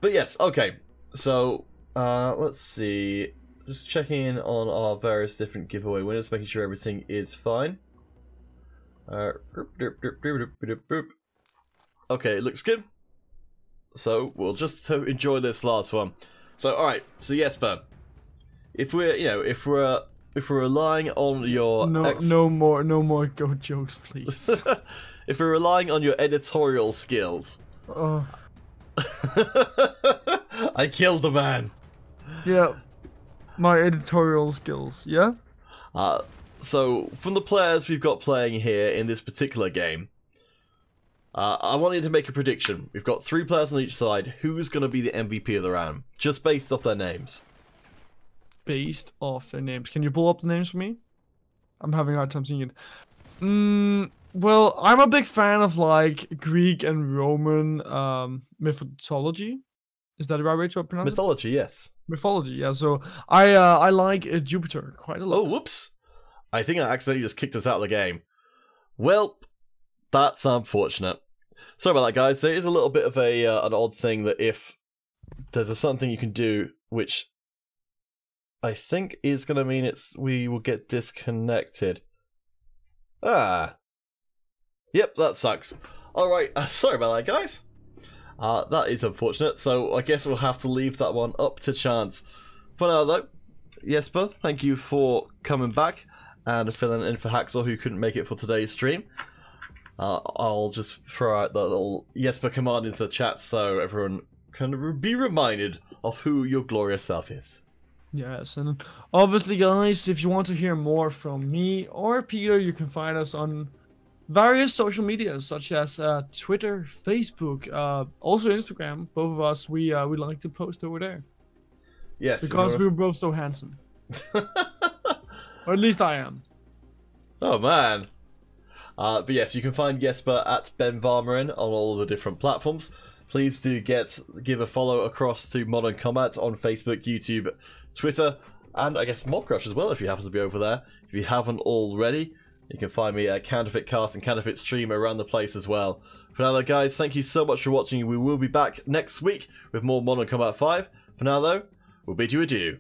But yes, okay. So let's see. Just checking in on our various different giveaway winners, making sure everything is fine. Okay, it looks good. So we'll just enjoy this last one. So all right. So Jesper, if we're relying on your no more goat jokes, please. If we're relying on your editorial skills. Oh. I killed the man. Yeah. My editorial skills, yeah? So, from the players we've got playing here in this particular game, I want you to make a prediction. We've got 3 players on each side. Who's going to be the MVP of the round? Just based off their names. Based off their names. Can you pull up the names for me? I'm having a hard time seeing it. Well, I'm a big fan of, like, Greek and Roman mythology. Is that the right way to pronounce Mythology, yes. Mythology, yeah. So I like Jupiter quite a lot. Oh, whoops. I think I accidentally just kicked us out of the game. Well, that's unfortunate. Sorry about that, guys. There is a little bit of an odd thing that if there's something you can do which I think is going to mean we will get disconnected. Ah. Yep, that sucks. Alright, sorry about that, guys. That is unfortunate, so I guess we'll have to leave that one up to chance. For now, though, Jesper, thank you for coming back and filling in for Hacksaw, who couldn't make it for today's stream. I'll just throw out the little Jesper command into the chat so everyone can be reminded of who your glorious self is. Yes, and obviously, guys, if you want to hear more from me or Peter, you can find us on various social medias such as Twitter, Facebook, also Instagram. Both of us, we like to post over there. Yes, because we're both so handsome. Or at least I am. Oh man. But yes, you can find Jesper at Ben Varmarin on all of the different platforms. Please do give a follow across to Modern Combat on Facebook, YouTube, Twitter, and I guess Mobcrush as well if you happen to be over there. If you haven't already, you can find me at Counterfeit Cast and Counterfeit Stream around the place as well. For now though, guys, thank you so much for watching. We will be back next week with more Modern Combat 5. For now though, we'll bid you adieu.